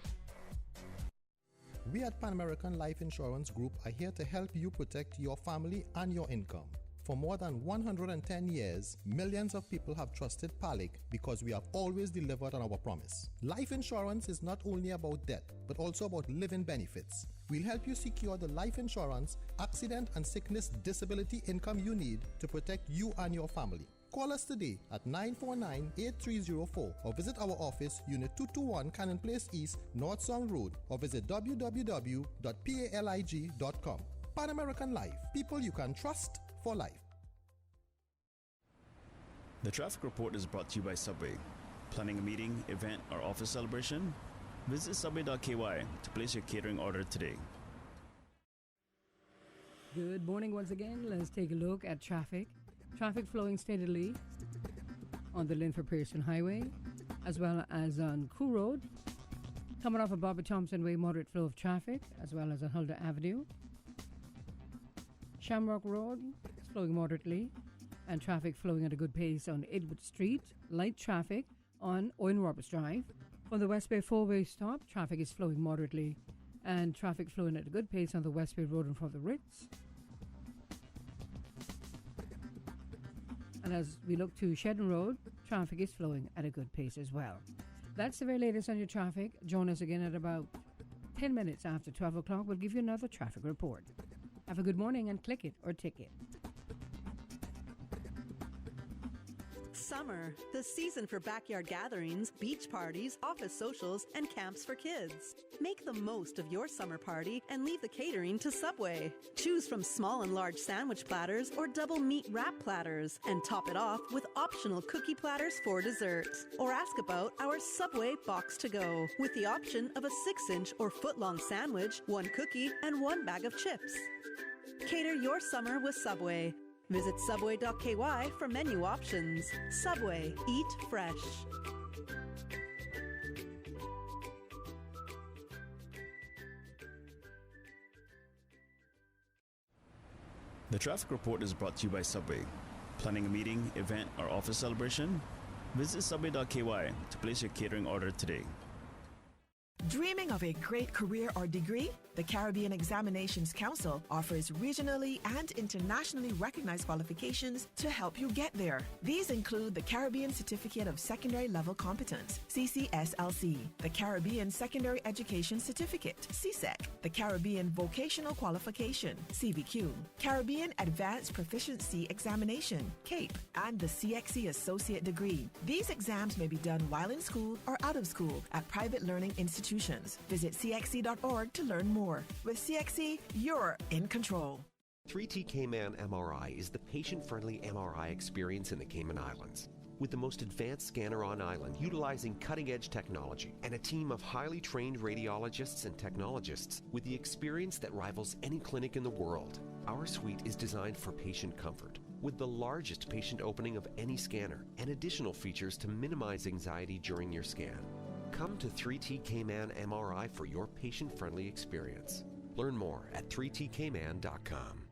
We at Pan American Life Insurance Group are here to help you protect your family and your income. For more than 110 years, millions of people have trusted PALIG because we have always delivered on our promise. Life insurance is not only about death, but also about living benefits. We'll help you secure the life insurance, accident and sickness disability income you need to protect you and your family. Call us today at 949-8304 or visit our office, Unit 221, Cannon Place East, North Sound Road, or visit www.palig.com. Pan American Life, people you can trust for life. The traffic report is brought to you by Subway. Planning a meeting, event, or office celebration? Visit subway.ky to place your catering order today. Good morning once again. Let's take a look at traffic. Traffic flowing steadily on the Linford Pearson Highway, as well as on Koo Road. Coming off of Bobby Thompson Way, moderate flow of traffic, as well as on Huldah Avenue. Shamrock Road is flowing moderately, and traffic flowing at a good pace on Edward Street. Light traffic on Owen Roberts Drive. For the West Bay four-way stop, traffic is flowing moderately, and traffic flowing at a good pace on the West Bay Road in front of the Ritz. And as we look to Shedden Road, traffic is flowing at a good pace as well. That's the very latest on your traffic. Join us again at about 10 minutes after 12 o'clock. We'll give you another traffic report. Have a good morning and click it or tick it. Summer, the season for backyard gatherings, beach parties, office socials, and camps for kids. Make the most of your summer party and leave the catering to Subway. Choose from small and large sandwich platters or double meat wrap platters, and top it off with optional cookie platters for dessert. Or ask about our Subway Box to Go, with the option of a 6-inch or foot-long sandwich, 1 cookie, and 1 bag of chips. Cater your summer with Subway. Visit Subway.ky for menu options. Subway. Eat fresh. The traffic report is brought to you by Subway. Planning a meeting, event, or office celebration? Visit Subway.ky to place your catering order today. Dreaming of a great career or degree? The Caribbean Examinations Council offers regionally and internationally recognized qualifications to help you get there. These include the Caribbean Certificate of Secondary Level Competence, CCSLC, the Caribbean Secondary Education Certificate, CSEC, the Caribbean Vocational Qualification, CVQ, Caribbean Advanced Proficiency Examination, CAPE, and the CXC Associate Degree. These exams may be done while in school or out of school at private learning institutions. Visit cxc.org to learn more. With CXC, you're in control. 3T Cayman MRI is the patient-friendly MRI experience in the Cayman Islands. With the most advanced scanner on island, utilizing cutting-edge technology, and a team of highly trained radiologists and technologists with the experience that rivals any clinic in the world. Our suite is designed for patient comfort, with the largest patient opening of any scanner, and additional features to minimize anxiety during your scan. Come to 3T Cayman MRI for your patient-friendly experience. Learn more at 3tcayman.com.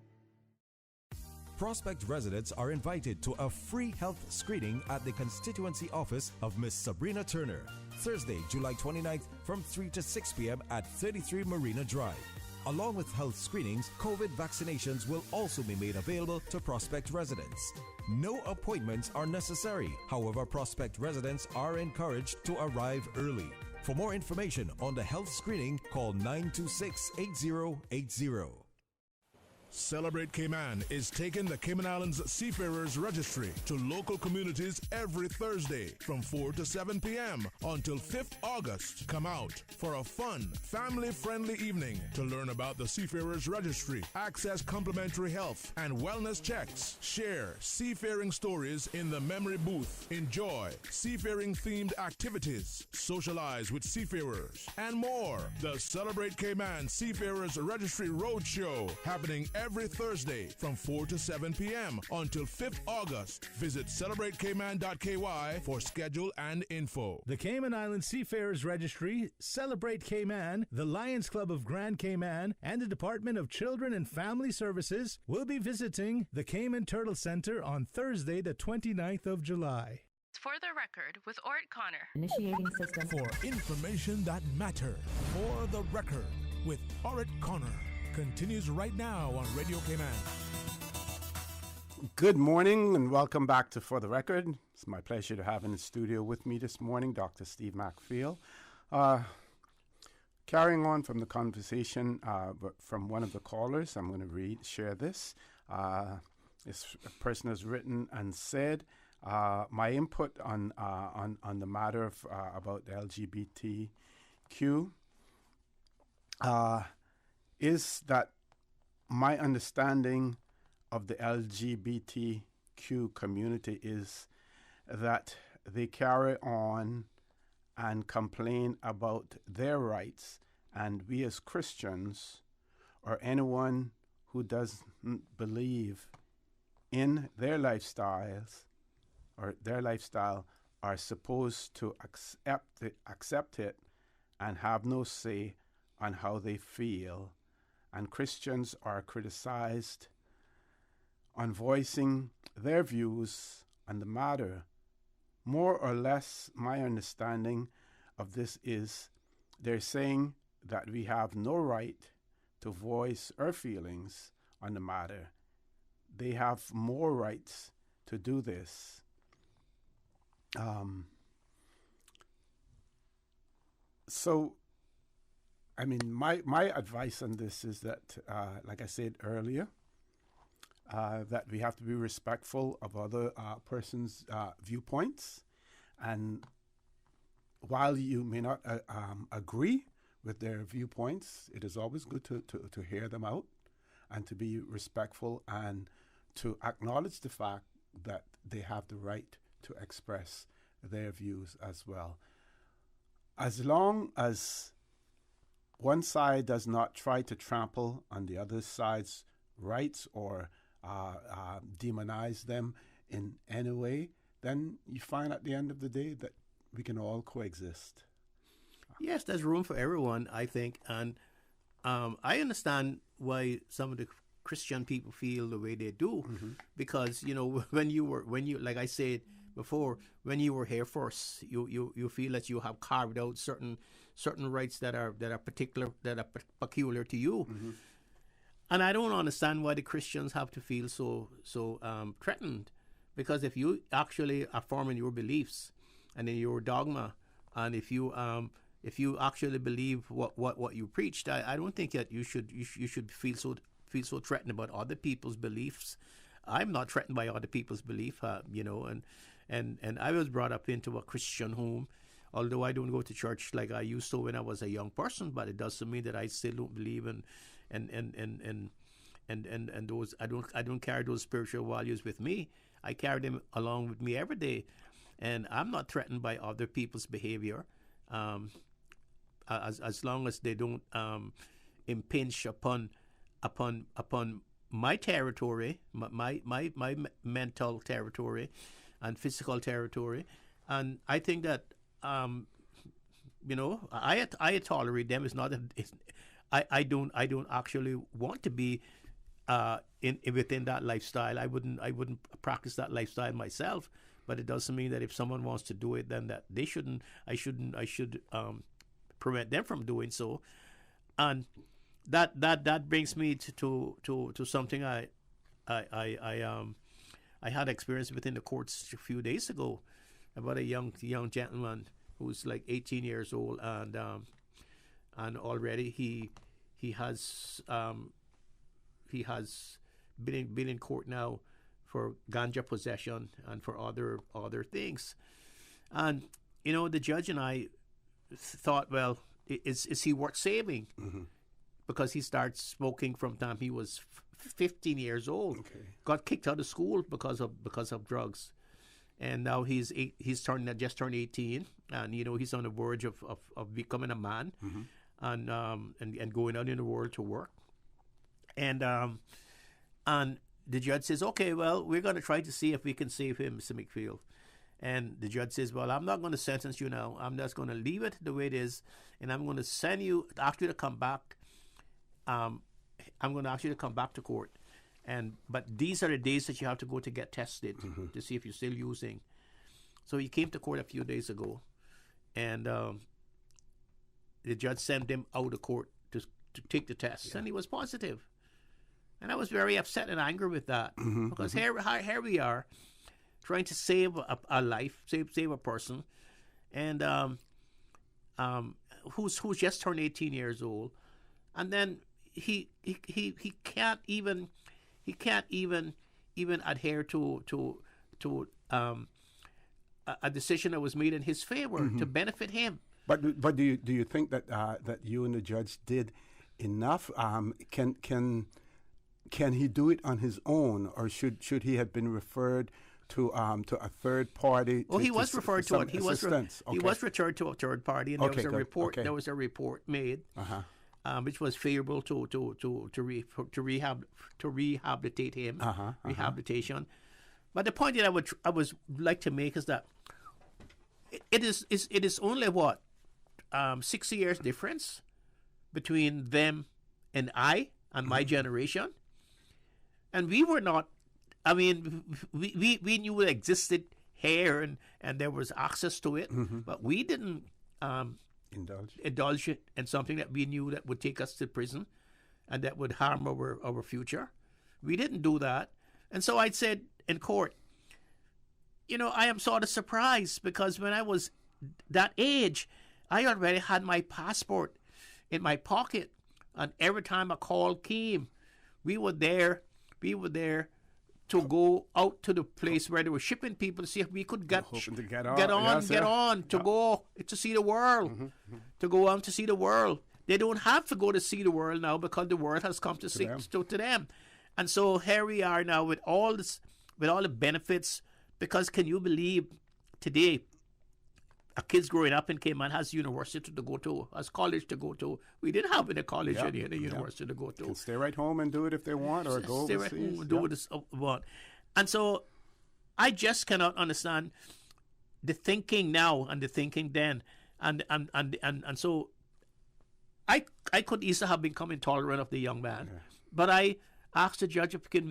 Prospect residents are invited to a free health screening at the constituency office of Miss Sabrina Turner, Thursday, July 29th from 3 to 6 p.m. at 33 Marina Drive. Along with health screenings, COVID vaccinations will also be made available to Prospect residents. No appointments are necessary. However, Prospect residents are encouraged to arrive early. For more information on the health screening, call 926-8080. Celebrate Cayman is taking the Cayman Islands Seafarers Registry to local communities every Thursday from 4 to 7 p.m. until 5th August. Come out for a fun, family-friendly evening to learn about the Seafarers Registry, access complimentary health and wellness checks, share seafaring stories in the memory booth, enjoy seafaring-themed activities, socialize with seafarers, and more. The Celebrate Cayman Seafarers Registry Roadshow happening every Thursday from 4 to 7 p.m. until 5th August. Visit CelebrateCayman.ky for schedule and info. The Cayman Islands Seafarers Registry, Celebrate Cayman, the Lions Club of Grand Cayman, and the Department of Children and Family Services will be visiting the Cayman Turtle Center on Thursday, the 29th of July. For the record, with Ort Connor. Initiating system. For information that matters. For the record, with Ort Connor. Continues right now on Radio Cayman. Good morning and welcome back to For the Record. It's my pleasure to have in the studio with me this morning Dr. Steve MacPhail. Carrying on from the conversation from one of the callers, I'm going to share this. This person has written and said, my input on the matter of, about the LGBTQ is that my understanding of the LGBTQ community is that they carry on and complain about their rights, and we as Christians or anyone who doesn't believe in their lifestyles or their lifestyle are supposed to accept it and have no say on how they feel. And Christians are criticized on voicing their views on the matter. More or less, my understanding of this is they're saying that we have no right to voice our feelings on the matter. They have more rights to do this. So, I mean, my advice on this is that, like I said earlier, that we have to be respectful of other persons' viewpoints. And while you may not agree with their viewpoints, it is always good to hear them out and to be respectful and to acknowledge the fact that they have the right to express their views as well. As long as one side does not try to trample on the other side's rights or demonize them in any way, then you find at the end of the day that we can all coexist. Yes, there's room for everyone, I think. And I understand why some of the Christian people feel the way they do, because, you know, when you like I said before, when you were here first, you feel that you have carved out certain rights that are peculiar to you. And I don't understand why the Christians have to feel so threatened, because if you actually are forming your beliefs and in your dogma, and if you actually believe what you preached, I don't think that you should feel so threatened about other people's beliefs. I'm not threatened by other people's belief, you know, and I was brought up into a Christian home, although I don't go to church like I used to when I was a young person, but it doesn't mean that I still don't believe in and those I don't carry those spiritual values with me. I carry them along with me every day, and I'm not threatened by other people's behavior, as long as they don't impinge upon my territory, my mental territory, and physical territory. And I think that you know, I tolerate them. It's not. I don't actually want to be within that lifestyle. I wouldn't practice that lifestyle myself. But it doesn't mean that if someone wants to do it, then that they shouldn't. I should prevent them from doing so. And that brings me to something I had experience within the courts a few days ago about a young gentleman who's like 18 years old, and already he has been in court now for ganja possession and for other things. And you know, the judge and I thought, well, is he worth saving? Because he started smoking from the time he was 15 years old. Got kicked out of school because of drugs, and now he's just turned 18, and you know, he's on the verge of becoming a man, and going out in the world to work, and the judge says, okay, well, we're going to try to see if we can save him, Mr. McPhail. And the judge says, well, I'm not going to sentence you now. I'm just going to leave it the way it is, and I'm going to ask you to come back. I'm going to ask you to come back to court, but these are the days that you have to go to get tested to see if you're still using. So he came to court a few days ago, and the judge sent him out of court to take the test, and he was positive. And I was very upset and angry with that, because here we are trying to save a life, save a person, and who's just turned 18 years old, and then he can't even adhere to a decision that was made in his favor to benefit him. But do you think that you and the judge did enough? Can he do it on his own, or should he have been referred to a third party? Well, he was referred to it. He was referred to a third party, and there was a report. There was a report made, which was favorable to rehabilitate him, rehabilitation. But the point that I would like to make is that it is only 6 years difference between them and I and my generation, and we were not. I mean, we knew it existed here, and there was access to it, but we didn't indulge in something that we knew that would take us to prison and that would harm our future. We didn't do that. And so I said in court, I am sort of surprised because when I was that age, I already had my passport in my pocket. And every time a call came, we were there to go out to the place where they were shipping people to see if we could get on to go to see the world, to go on to see the world. They don't have to go to see the world now because the world has come to them. And so here we are now with all the benefits. Because can you believe today, a kid's growing up in Cayman has university to go to, has college to go to. We didn't have any college and a university to go to. Can stay right home and do it if they want, or go overseas. Stay right home and do what they want. And so I just cannot understand the thinking now and the thinking then. And so I could easily have become intolerant of the young man. Yeah. But I asked the judge, can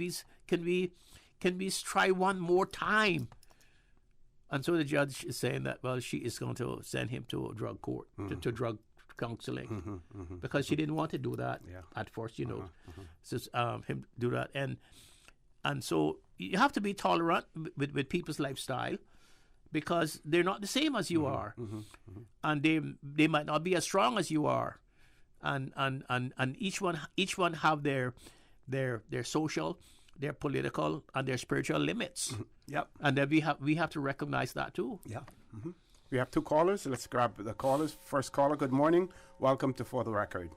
we try one more time? And so the judge is saying that, well, she is going to send him to a drug court, to drug counseling, because she didn't want to do that at first, him do that. And so you have to be tolerant with people's lifestyle because they're not the same as you are. And they might not be as strong as you are. And each one have their social, their political, and their spiritual limits. Yep. And then we have to recognize that too. Yeah. We have two callers. Let's grab the callers. First caller, good morning. Welcome to For the Record.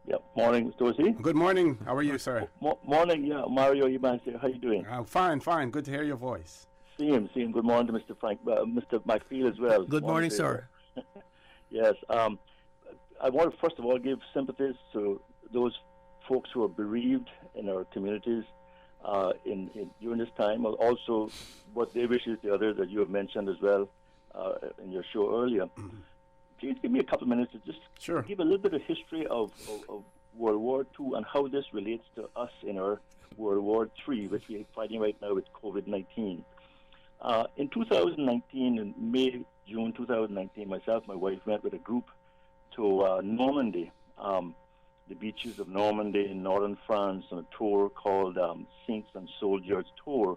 Yep. Morning, Mr. Dorsey. Good morning. How are you, sir? Morning. Yeah, Mario Eubanks here. How you doing? Fine. Good to hear your voice. Same. Good morning to Mr. Frank, Mr. McFeel as well. Good morning, sir. Yes. I want to first of all give sympathies to those folks who are bereaved in our communities during this time. Also, what they wish is the others that you have mentioned as well in your show earlier. Please give me a couple of minutes to just give a little bit of history of World War II and how this relates to us in our World War III, which we are fighting right now with COVID-19. In 2019, in May, June 2019, myself and my wife went with a group to Normandy, the beaches of Normandy in northern France, on a tour called Saints and Soldiers Tour.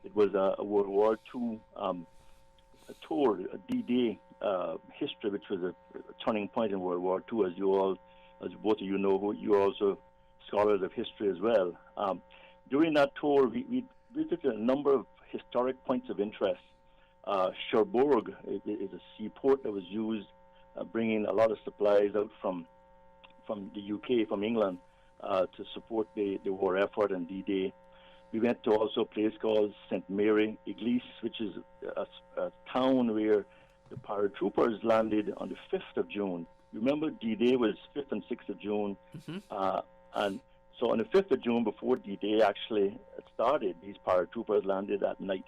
It was a World War II a tour, a D-Day history, which was a turning point in World War II, as both of you know, you're also scholars of history as well. During that tour, we visited a number of historic points of interest. Cherbourg is a seaport that was used, bringing a lot of supplies out from the UK, from England, to support the war effort and D-Day. We went to also a place called St. Mary Église, which is a town where the paratroopers landed on the 5th of June. Remember, D-Day was 5th and 6th of June. And so on the 5th of June, before D-Day actually started, these paratroopers landed at night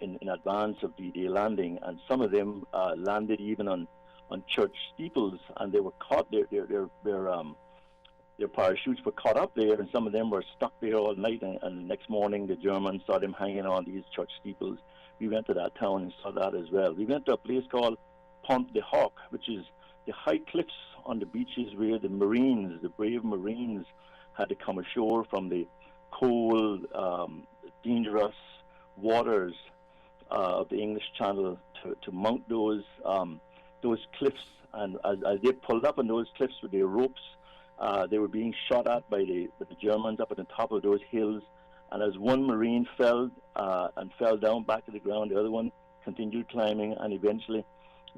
in advance of D-Day landing. And some of them landed even on church steeples, and they were caught. Their parachutes were caught up there, and some of them were stuck there all night. And the next morning, the Germans saw them hanging on these church steeples. We went to that town and saw that as well. We went to a place called Pont de Hoc, which is the high cliffs on the beaches where the Marines, the brave Marines, had to come ashore from the cold, dangerous waters of the English Channel to mount those cliffs. And as they pulled up on those cliffs with their ropes, they were being shot at by the Germans up at the top of those hills. And as one Marine fell down back to the ground, the other one continued climbing, and eventually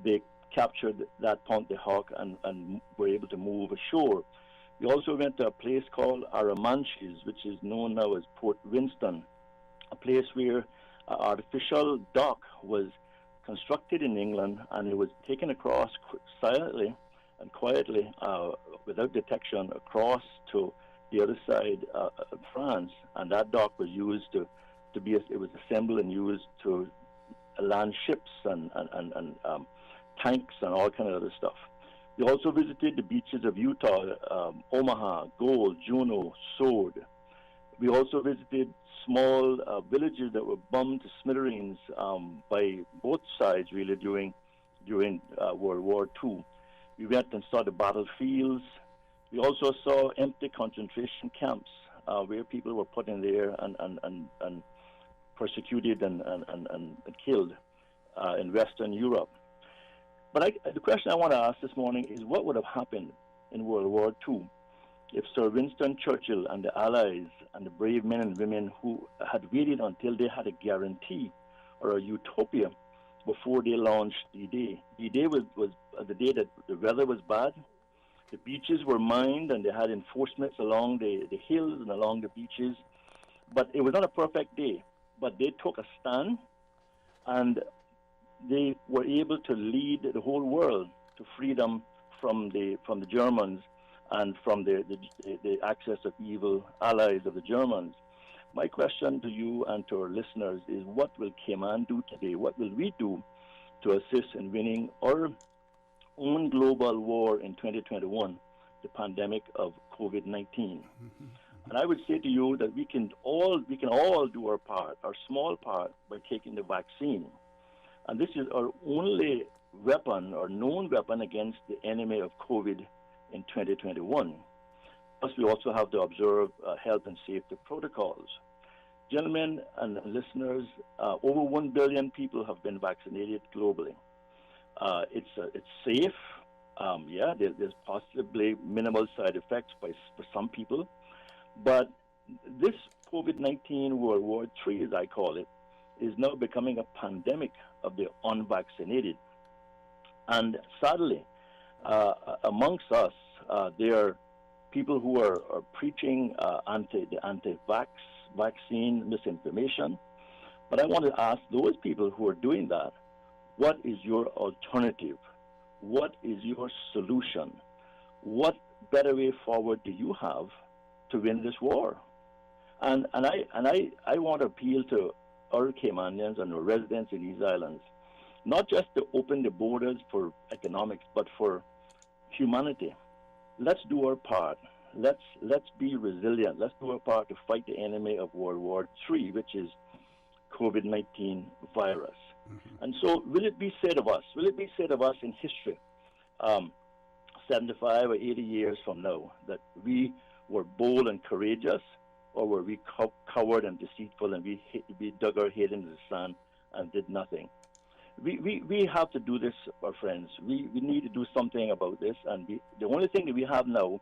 they captured that Pont de Hoc and were able to move ashore. We also went to a place called Arromanches, which is known now as Port Winston, a place where an artificial dock was constructed in England, and it was taken across silently and quietly, without detection, across to the other side of France. And that dock was used it was assembled and used to land ships and tanks and all kind of other stuff. We also visited the beaches of Utah, Omaha, Gold, Juneau, Sword. We also visited small villages that were bombed to smithereens by both sides, really, during during World War II. We went and saw the battlefields. We also saw empty concentration camps where people were put in there and persecuted and killed in Western Europe. But the question I want to ask this morning is, what would have happened in World War II if Sir Winston Churchill and the Allies and the brave men and women who had waited until they had a guarantee or a utopia before they launched D-Day? D-Day was the day that the weather was bad. The beaches were mined and they had enforcements along the hills and along the beaches. But it was not a perfect day. But they took a stand and they were able to lead the whole world to freedom from the Germans and from the access of evil allies of the Germans. My question to you and to our listeners is, what will Cayman do today? What will we do to assist in winning our own global war in 2021, the pandemic of COVID-19? Mm-hmm. And I would say to you that we can all do our part, our small part, by taking the vaccine. And this is our only weapon, or known weapon, against the enemy of COVID in 2021. Plus, we also have to observe health and safety protocols. Gentlemen and listeners, over 1 billion people have been vaccinated globally. It's safe. There's possibly minimal side effects for some people. But this COVID-19 World War III, as I call it, is now becoming a pandemic of the unvaccinated. And sadly, amongst us, there are people who are preaching anti-vax vaccine misinformation. But I want to ask those people who are doing that, what is your alternative? What is your solution? What better way forward do you have to win this war? And I want to appeal to our Caymanians and our residents in these islands, not just to open the borders for economics, but for humanity. Let's do our part. Let's be resilient. Let's do our part to fight the enemy of World War III, which is COVID-19 virus. Mm-hmm. And so, will it be said of us? Will it be said of us in history, 75 or 80 years from now, that we were bold and courageous, or were we coward and deceitful, and we dug our head into the sand and did nothing? We have to do this, our friends. We need to do something about this, and the only thing that we have now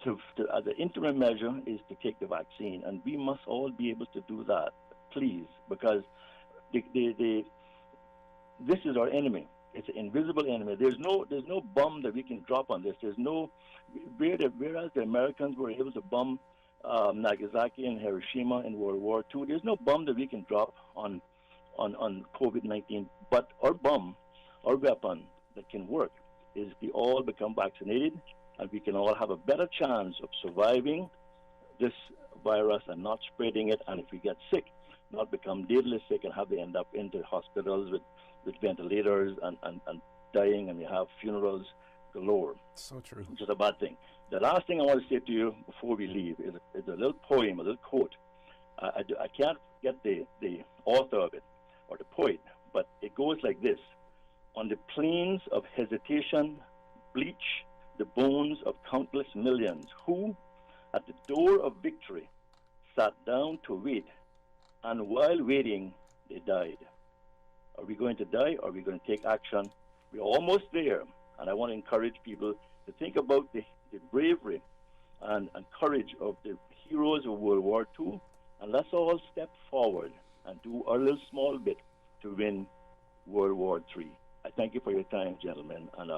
to as an interim measure is to take the vaccine, and we must all be able to do that, please, because this is our enemy. It's an invisible enemy. There's no bomb that we can drop on this. There's no, whereas the Americans were able to bomb Nagasaki and Hiroshima in World War II, there's no bomb that we can drop on COVID-19. But our bomb, our weapon that can work, is we all become vaccinated, and we can all have a better chance of surviving this virus and not spreading it. And if we get sick, not become deadly sick and have to end up into hospitals with ventilators and dying, and we have funerals galore. So true. Which is a bad thing. The last thing I want to say to you before we leave is a little poem, a little quote. I can't get the author of it or the poet, but it goes like this. On the plains of hesitation bleach the bones of countless millions who, at the door of victory, sat down to wait, and while waiting, they died. Are we going to die, or are we going to take action? We're almost there, and I want to encourage people to think about the bravery and courage of the heroes of World War II, and let's all step forward and do our little small bit to win World War III. I thank you for your time, gentlemen, and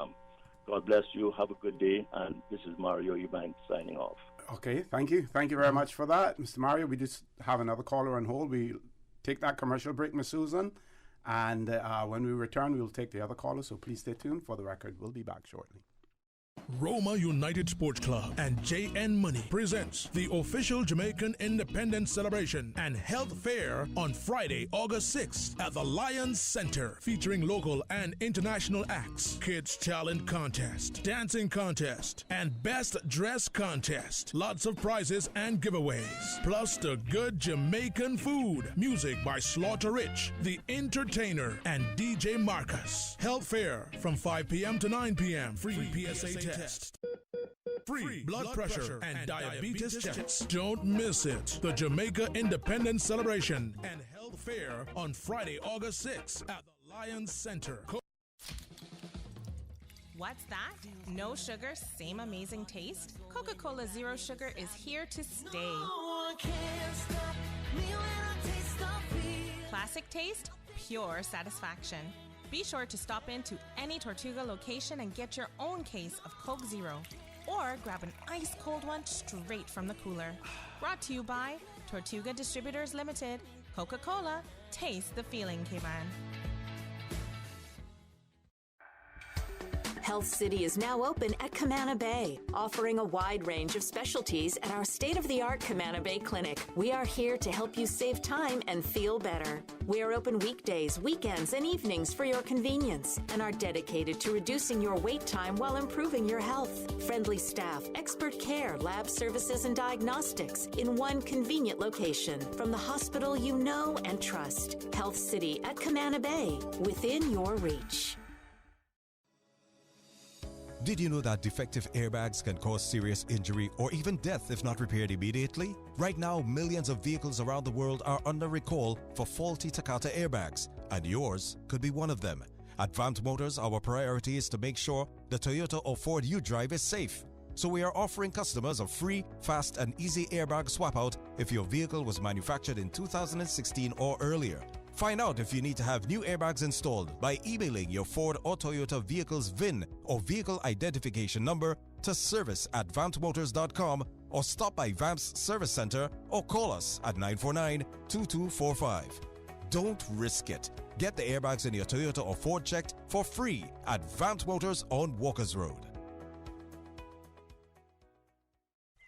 God bless you. Have a good day, and this is Mario Eubanks signing off. Okay, thank you. Thank you very much for that, Mr. Mario. We just have another caller on hold. We take that commercial break, Ms. Susan, and when we return, we'll take the other caller, so please stay tuned. For the record, we'll be back shortly. Roma United Sports Club and JN Money presents the official Jamaican Independence Celebration and Health Fair on Friday, August 6th at the Lions Center, featuring local and international acts, kids talent contest, dancing contest, and best dress contest. Lots of prizes and giveaways, plus the good Jamaican food, music by Slaughter Rich, The Entertainer, and DJ Marcus. Health Fair from 5 p.m. to 9 p.m. Free PSA test. Free blood pressure and diabetes checks. Don't miss it. The Jamaica Independence Celebration and Health Fair on Friday, August 6th at the Lions Center. What's that? No sugar, same amazing taste? Coca-Cola Zero Sugar is here to stay. Classic taste, pure satisfaction. Be sure to stop into any Tortuga location and get your own case of Coke Zero. Or grab an ice-cold one straight from the cooler. Brought to you by Tortuga Distributors Limited. Coca-Cola, taste the feeling, K-Man. Health City is now open at Camana Bay, offering a wide range of specialties at our state-of-the-art Camana Bay Clinic. We are here to help you save time and feel better. We are open weekdays, weekends, and evenings for your convenience and are dedicated to reducing your wait time while improving your health. Friendly staff, expert care, lab services, and diagnostics in one convenient location from the hospital you know and trust. Health City at Camana Bay, within your reach. Did you know that defective airbags can cause serious injury or even death if not repaired immediately? Right now, millions of vehicles around the world are under recall for faulty Takata airbags, and yours could be one of them. At Vamt Motors, our priority is to make sure the Toyota or Ford you drive is safe. So we are offering customers a free, fast, and easy airbag swap out if your vehicle was manufactured in 2016 or earlier. Find out if you need to have new airbags installed by emailing your Ford or Toyota vehicle's VIN or vehicle identification number to service@vampmotors.com or stop by Vamp's Service Center or call us at 949-2245. Don't risk it. Get the airbags in your Toyota or Ford checked for free at Vamp Motors on Walkers Road.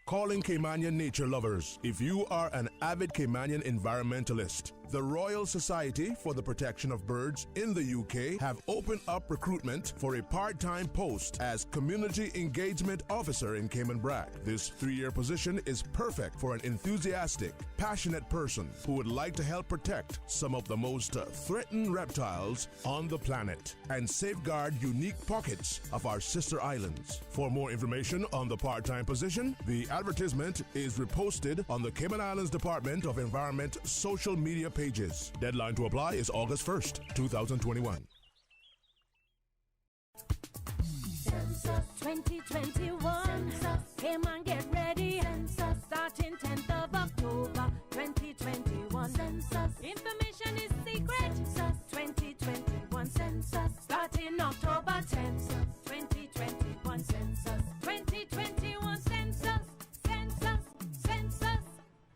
Calling Caymanian nature lovers. If you are an avid Caymanian environmentalist, the Royal Society for the Protection of Birds in the UK have opened up recruitment for a part-time post as Community Engagement Officer in Cayman Brac. This 3-year position is perfect for an enthusiastic, passionate person who would like to help protect some of the most threatened reptiles on the planet and safeguard unique pockets of our sister islands. For more information on the part-time position, the advertisement is reposted on the Cayman Islands Department of Environment social media pages. Deadline to apply is August 1st, 2021. Census 2021. Came on, get ready. Census starting 10th of October 2021. Census information is secret. Census 2021. Census starting October 10th. 2021. Census 2021. Census. Census. Census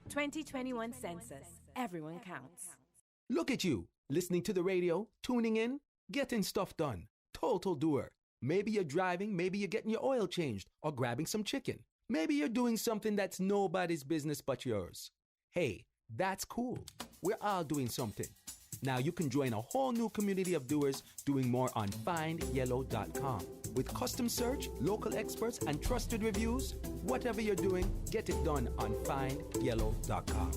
2021 Census. Everyone counts. Look at you, listening to the radio, tuning in, getting stuff done. Total doer. Maybe you're driving, maybe you're getting your oil changed, or grabbing some chicken. Maybe you're doing something that's nobody's business but yours. Hey, that's cool. We're all doing something. Now you can join a whole new community of doers doing more on findyellow.com. With custom search, local experts, and trusted reviews, whatever you're doing, get it done on findyellow.com.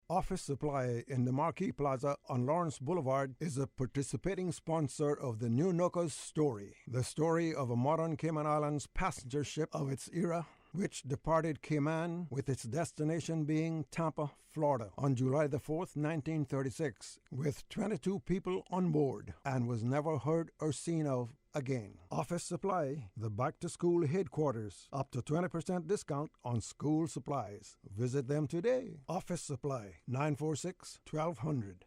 Office Supply in the Marquee Plaza on Lawrence Boulevard is a participating sponsor of the New Nocos story, the story of a modern Cayman Islands passenger ship of its era, which departed Cayman with its destination being Tampa, Florida, on July the 4th, 1936, with 22 people on board, and was never heard or seen of again. Office Supply, the back-to-school headquarters. Up to 20% discount on school supplies. Visit them today. Office Supply, 946-1200.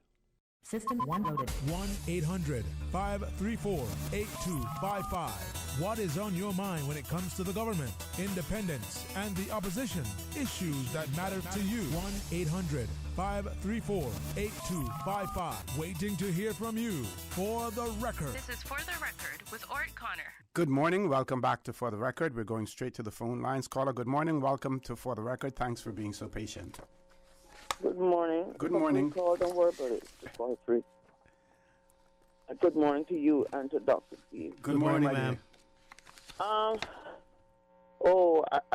System 1 loaded. 1-800-534-8255. What is on your mind when it comes to the government, independence, and the opposition? Issues that matter to you. 1-800-534-8255. Waiting to hear from you. For the Record. This is For the Record with Ort Connor. Good morning. Welcome back to For the Record. We're going straight to the phone lines. Caller, good morning. Welcome to For the Record. Thanks for being so patient. Good morning. Good morning. Call, don't worry about it. It's 23. Good morning to you and to Dr. Steve. Good morning, ma'am. I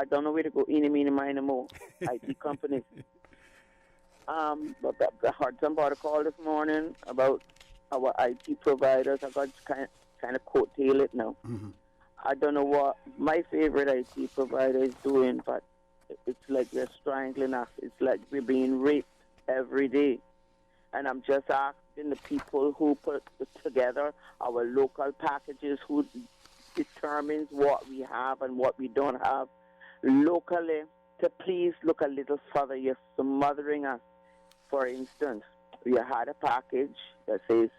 don't know where to go. Eeny, meeny, miny, mo. IT companies. But I heard somebody call this morning about our IT providers. I got kind of coattail it now. Mm-hmm. I don't know what my favorite IT provider is doing, but it's like they're strangling us. It's like we're being raped every day. And I'm just asking the people who put together our local packages, who determines what we have and what we don't have locally, to please look a little further. You're smothering us. For instance, we had a package that says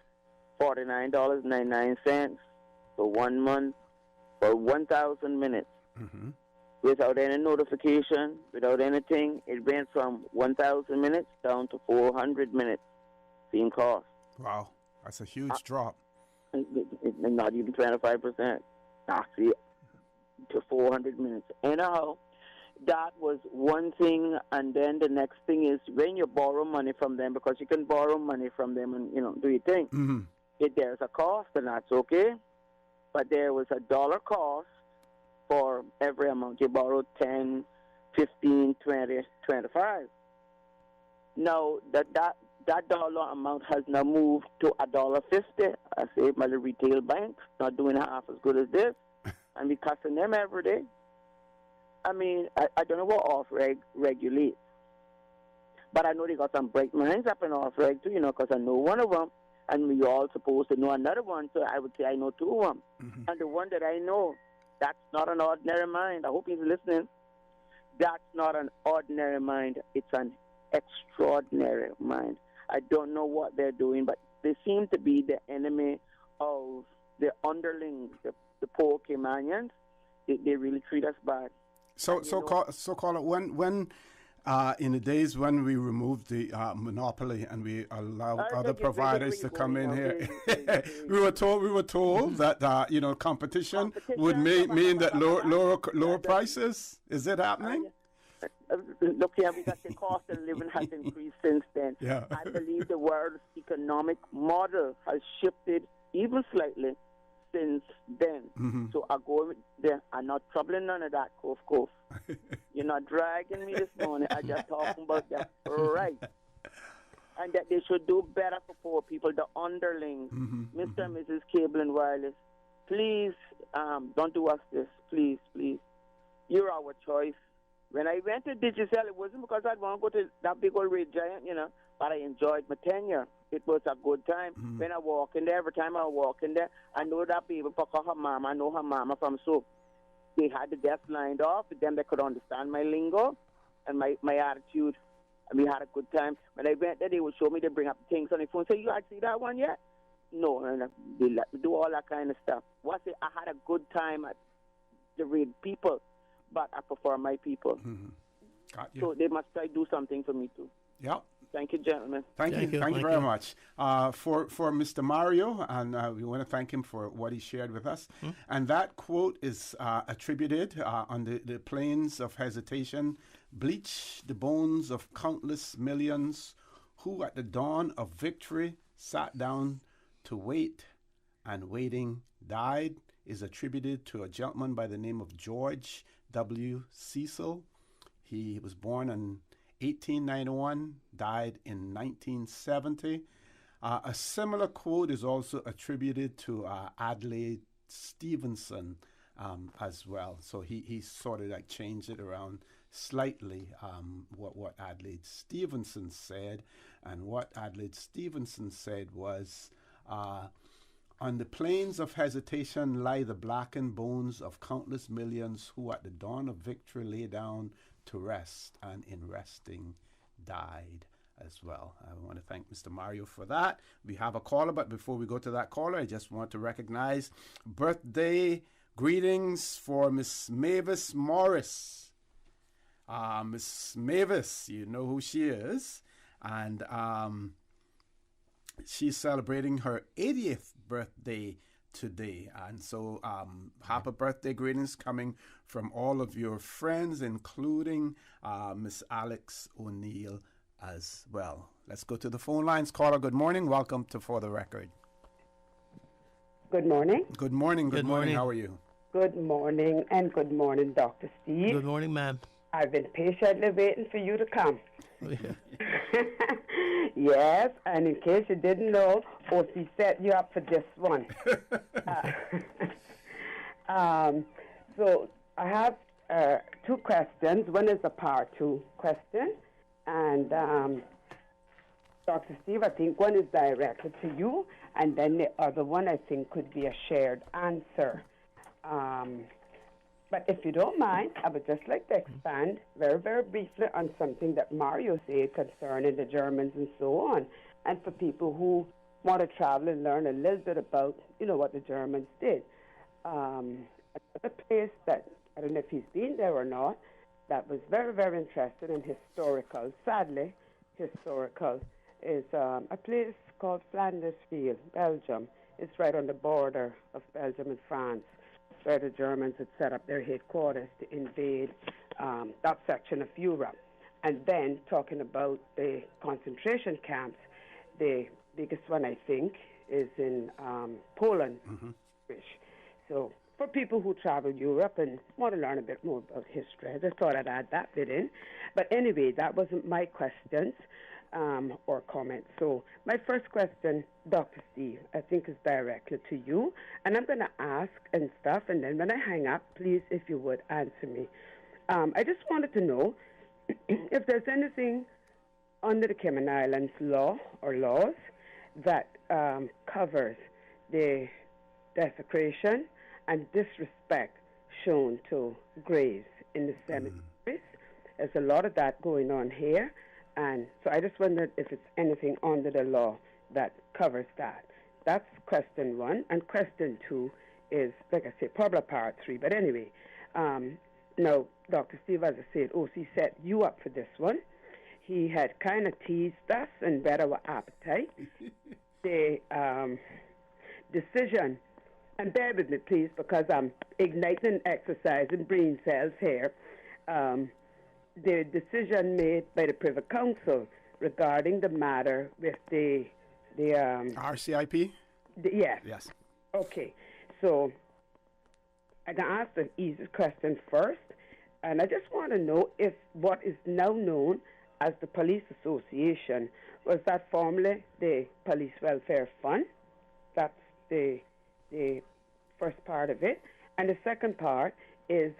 $49.99 for 1 month for 1,000 minutes. Mm-hmm. Without any notification, without anything, it went from 1,000 minutes down to 400 minutes. Same cost. Wow, that's a huge drop. Not even 25%. Actually, to 400 minutes. Anyhow, that was one thing, and then the next thing is when you borrow money from them, because you can borrow money from them and, do your thing. Mm-hmm. There's a cost, and that's okay. But there was a dollar cost for every amount you borrowed, 10, 15, 20, 25. Now, that dollar amount has now moved to $1.50. I say my little retail banks not doing half as good as this, and we cussing them every day. I mean, I don't know what off-reg regulates, but I know they got some bright minds up in off-reg too, because I know one of them, and we all supposed to know another one, so I would say I know two of them. Mm-hmm. And the one that I know, that's not an ordinary mind. I hope he's listening. That's not an ordinary mind. It's an extraordinary mind. I don't know what they're doing, but they seem to be the enemy of the underlings, the poor Caymanians. They really treat us bad. So caller, when in the days when we removed the monopoly and we allowed other providers to come in here, we were told that competition would mean that lower prices. Is it happening? Look here, we got the cost of living has increased since then. Yeah. I believe the world's economic model has shifted even slightly since then. Mm-hmm. So I go there. I'm not troubling none of that, cough. You're not dragging me this morning. I'm just talking about that right. And that they should do better for poor people, the underlings. Mm-hmm. Mr. and Mrs. Cable and Wireless, please don't do us this. Please. You're our choice. When I went to Digicel, it wasn't because I'd want to go to that big old red giant, but I enjoyed my tenure. It was a good time. Mm-hmm. When I walk in there, every time I walk in there, I know that people for her mama. I know her mama from so. They had the desk lined off. With them, they could understand my lingo and my attitude. And we had a good time. When I went there, they would show me, they bring up things on the phone. Say, you had see that one yet? No. And they let me do all that kind of stuff. I had a good time at the red people. But I prefer my people. Mm-hmm. Got you. So they must try to do something for me too. Yep. Thank you, gentlemen. Thank you very much. For Mr. Mario, and we want to thank him for what he shared with us. Mm-hmm. And that quote is attributed on the plains of hesitation, bleach the bones of countless millions who at the dawn of victory sat down to wait and waiting died, is attributed to a gentleman by the name of George W. Cecil. He was born in 1891, died in 1970. A similar quote is also attributed to Adlai Stevenson as well. So he sort of like changed it around slightly, what Adlai Stevenson said. And what Adlai Stevenson said was, on the plains of hesitation lie the blackened bones of countless millions who at the dawn of victory lay down to rest and in resting died as well. I want to thank Mr. Mario for that. We have a caller, but before we go to that caller, I just want to recognize birthday Greetings for Miss Mavis Morris. Miss Mavis, you know who she is. And she's celebrating her 80th birthday today. And so happy birthday greetings coming from all of your friends, including Miss Alex O'Neill as well. Let's go to the phone lines. Caller, good morning. Welcome to For the Record. Good morning. Good morning. Good morning. How are you? Good morning, and good morning, Dr. Steve. Good morning, ma'am. I've been patiently waiting for you to come. Yes, and in case you didn't know, OC set you up for this one. So I have two questions. One is a part 2 question, and Dr. Steve, I think one is directed to you, and then the other one I think could be a shared answer. But if you don't mind, I would just like to expand very, very briefly on something that Mario said concerning the Germans and so on. And for people who want to travel and learn a little bit about, what the Germans did. Another place that, I don't know if he's been there or not, that was very, very interesting and historical, sadly historical, is a place called Flanders Field, Belgium. It's right on the border of Belgium and France, where the Germans had set up their headquarters to invade that section of Europe. And then talking about the concentration camps, the biggest one, I think, is in Poland. So for people who travel Europe and want to learn a bit more about history, I just thought I'd add that bit in. But anyway, that wasn't my questions or comments. So my first question, Dr. Steve, I think is directly to you. And I'm going to ask and stuff, and then when I hang up, please, if you would, answer me. I just wanted to know if there's anything under the Cayman Islands law or laws that covers the desecration and disrespect shown to graves in the cemeteries. There's a lot of that going on here. And so I just wondered if it's anything under the law that covers that. That's question 1. And question 2 is, like I said, probably part 3. But anyway, now, Dr. Steve, as I said, OC set you up for this one. He had kind of teased us and bet our appetite. The decision, and bear with me, please, because I'm igniting exercising brain cells here. The decision made by the Privy Council regarding the matter with the RCIP? Yes. Yes. Okay. So I can ask the easiest question first, and I just want to know if what is now known as the Police Association, was that formerly the Police Welfare Fund? That's the first part of it. And the second part is,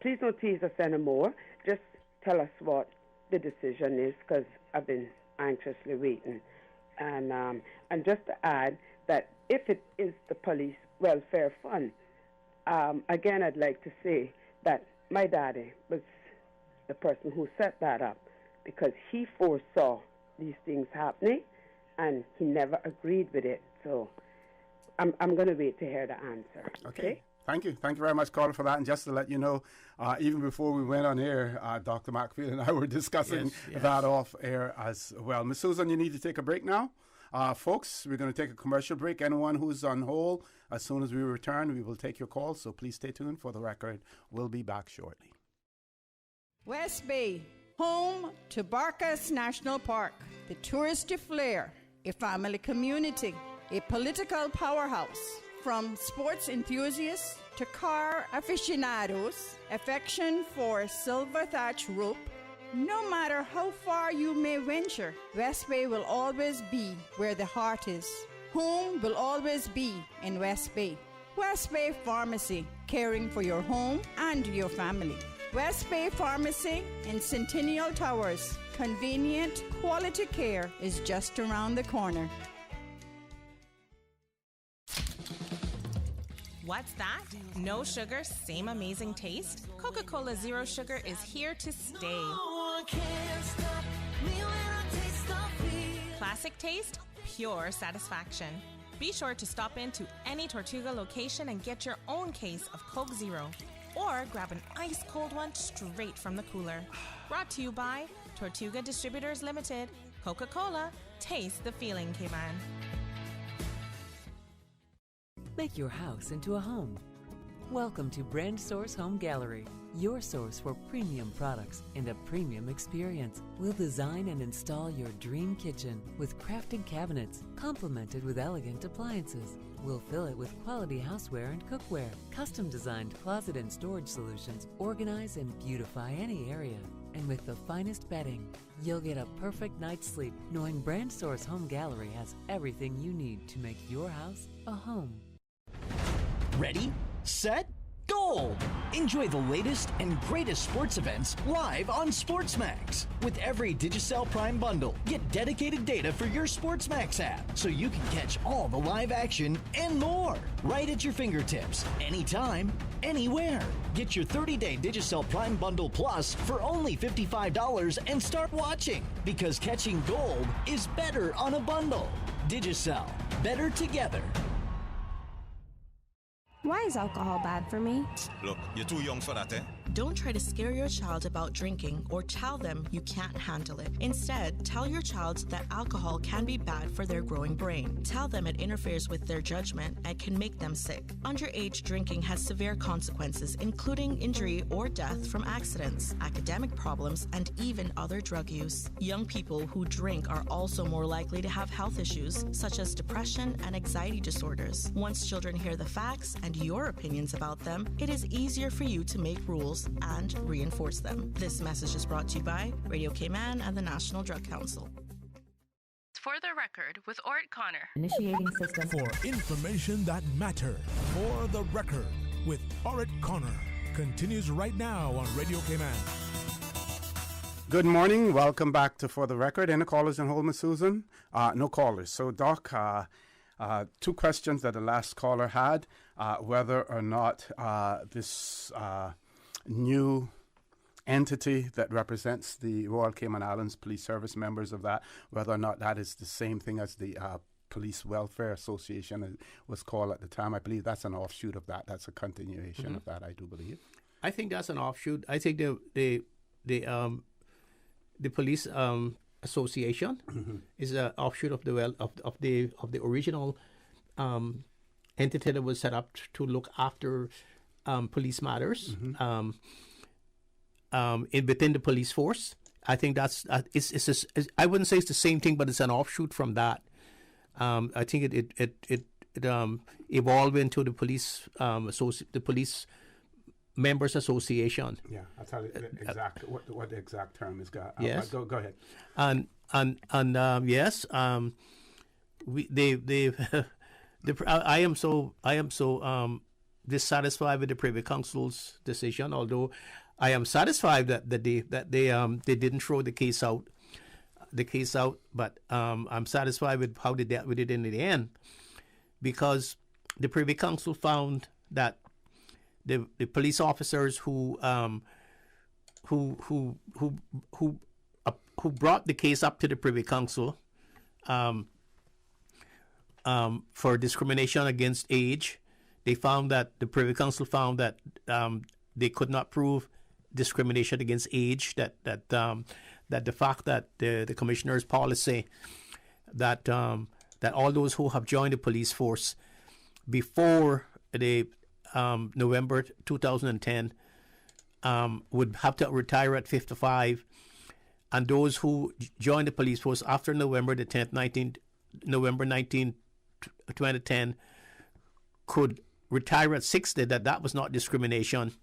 please don't tease us anymore. Just tell us what the decision is, because I've been anxiously waiting. And just to add that if it is the Police Welfare Fund, again, I'd like to say that my daddy was the person who set that up, because he foresaw these things happening, and he never agreed with it. So I'm going to wait to hear the answer. Okay? Thank you. Thank you very much, Caller, for that. And just to let you know, even before we went on air, Dr. Macfield and I were discussing that off air as well. Ms. Susan, you need to take a break now. Folks, we're going to take a commercial break. Anyone who's on hold, as soon as we return, we will take your calls. So please stay tuned for the record. We'll be back shortly. West Bay, home to Barkas National Park, the touristy flair, a family community, a political powerhouse. From sports enthusiasts to car aficionados, affection for silver thatch rope, no matter how far you may venture, West Bay will always be where the heart is. Home will always be in West Bay. West Bay Pharmacy, caring for your home and your family. West Bay Pharmacy in Centennial Towers. Convenient, quality care is just around the corner. What's that? No sugar, same amazing taste? Coca-Cola Zero Sugar is here to stay. Classic taste, pure satisfaction. Be sure to stop into any Tortuga location and get your own case of Coke Zero. Or grab an ice cold one straight from the cooler. Brought to you by Tortuga Distributors Limited. Coca-Cola, taste the feeling, Cayman. Make your house into a home. Welcome to Brand Source Home Gallery, your source for premium products and a premium experience. We'll design and install your dream kitchen with crafted cabinets, complemented with elegant appliances. We'll fill it with quality houseware and cookware. Custom-designed closet and storage solutions organize and beautify any area. And with the finest bedding, you'll get a perfect night's sleep knowing Brand Source Home Gallery has everything you need to make your house a home. Ready, set, goal! Enjoy the latest and greatest sports events live on SportsMax. With every Digicel Prime bundle, get dedicated data for your SportsMax app so you can catch all the live action and more right at your fingertips, anytime, anywhere. Get your 30-day Digicel Prime Bundle Plus for only $55 and start watching, because catching gold is better on a bundle. Digicel, better together. Why is alcohol bad for me? Look, you're too young for that, eh? Don't try to scare your child about drinking or tell them you can't handle it. Instead, tell your child that alcohol can be bad for their growing brain. Tell them it interferes with their judgment and can make them sick. Underage drinking has severe consequences, including injury or death from accidents, academic problems, and even other drug use. Young people who drink are also more likely to have health issues, such as depression and anxiety disorders. Once children hear the facts and your opinions about them, it is easier for you to make rules and reinforce them. This message is brought to you by Radio Cayman and the National Drug Council. For the record, with Ort Connor. Initiating system. For information that matters. For the record, with Ort Connor. Continues right now on Radio Cayman. Good morning. Welcome back to For the Record. Any callers in Holman, Susan? No callers. So, Doc, two questions that the last caller had, whether or not this new entity that represents the Royal Cayman Islands Police Service, members of that, whether or not that is the same thing as the Police Welfare Association, it was called at the time. I believe that's an offshoot of that. That's a continuation of that, I do believe. I think that's an offshoot. I think the Police Association is an offshoot of the original entity that was set up to look after police matters within the police force. I think that's it's I wouldn't say it's the same thing, but it's an offshoot from that. I think it evolved into the police the police members association. Yeah, I'll tell you what the exact term is. Yes, go ahead. And yes, I am so dissatisfied with the Privy Council's decision. Although I am satisfied that they didn't throw the case out, but I'm satisfied with how they dealt with it in the end, because the Privy Council found that the police officers who brought the case up to the Privy Council for discrimination against age, they found that the Privy Council found that they could not prove discrimination against age. That the fact that the commissioner's policy that all those who have joined the police force before the November 2010 would have to retire at 55, and those who joined the police force after November 19, 2010 could retire at 60. That was not discrimination.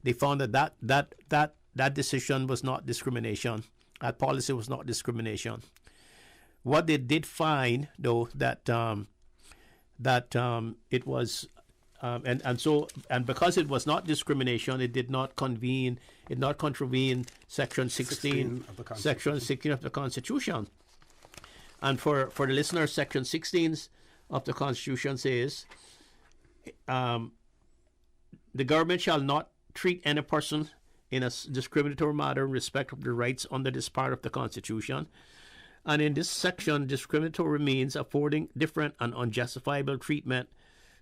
They found that decision was not discrimination. That policy was not discrimination. What they did find, though, that it was. And because it was not discrimination, it did not contravene Section 16 of the Constitution. And for the listeners, Section 16 of the Constitution says, the government shall not treat any person in a discriminatory manner in respect of the rights under this part of the Constitution. And in this section, discriminatory means affording different and unjustifiable treatment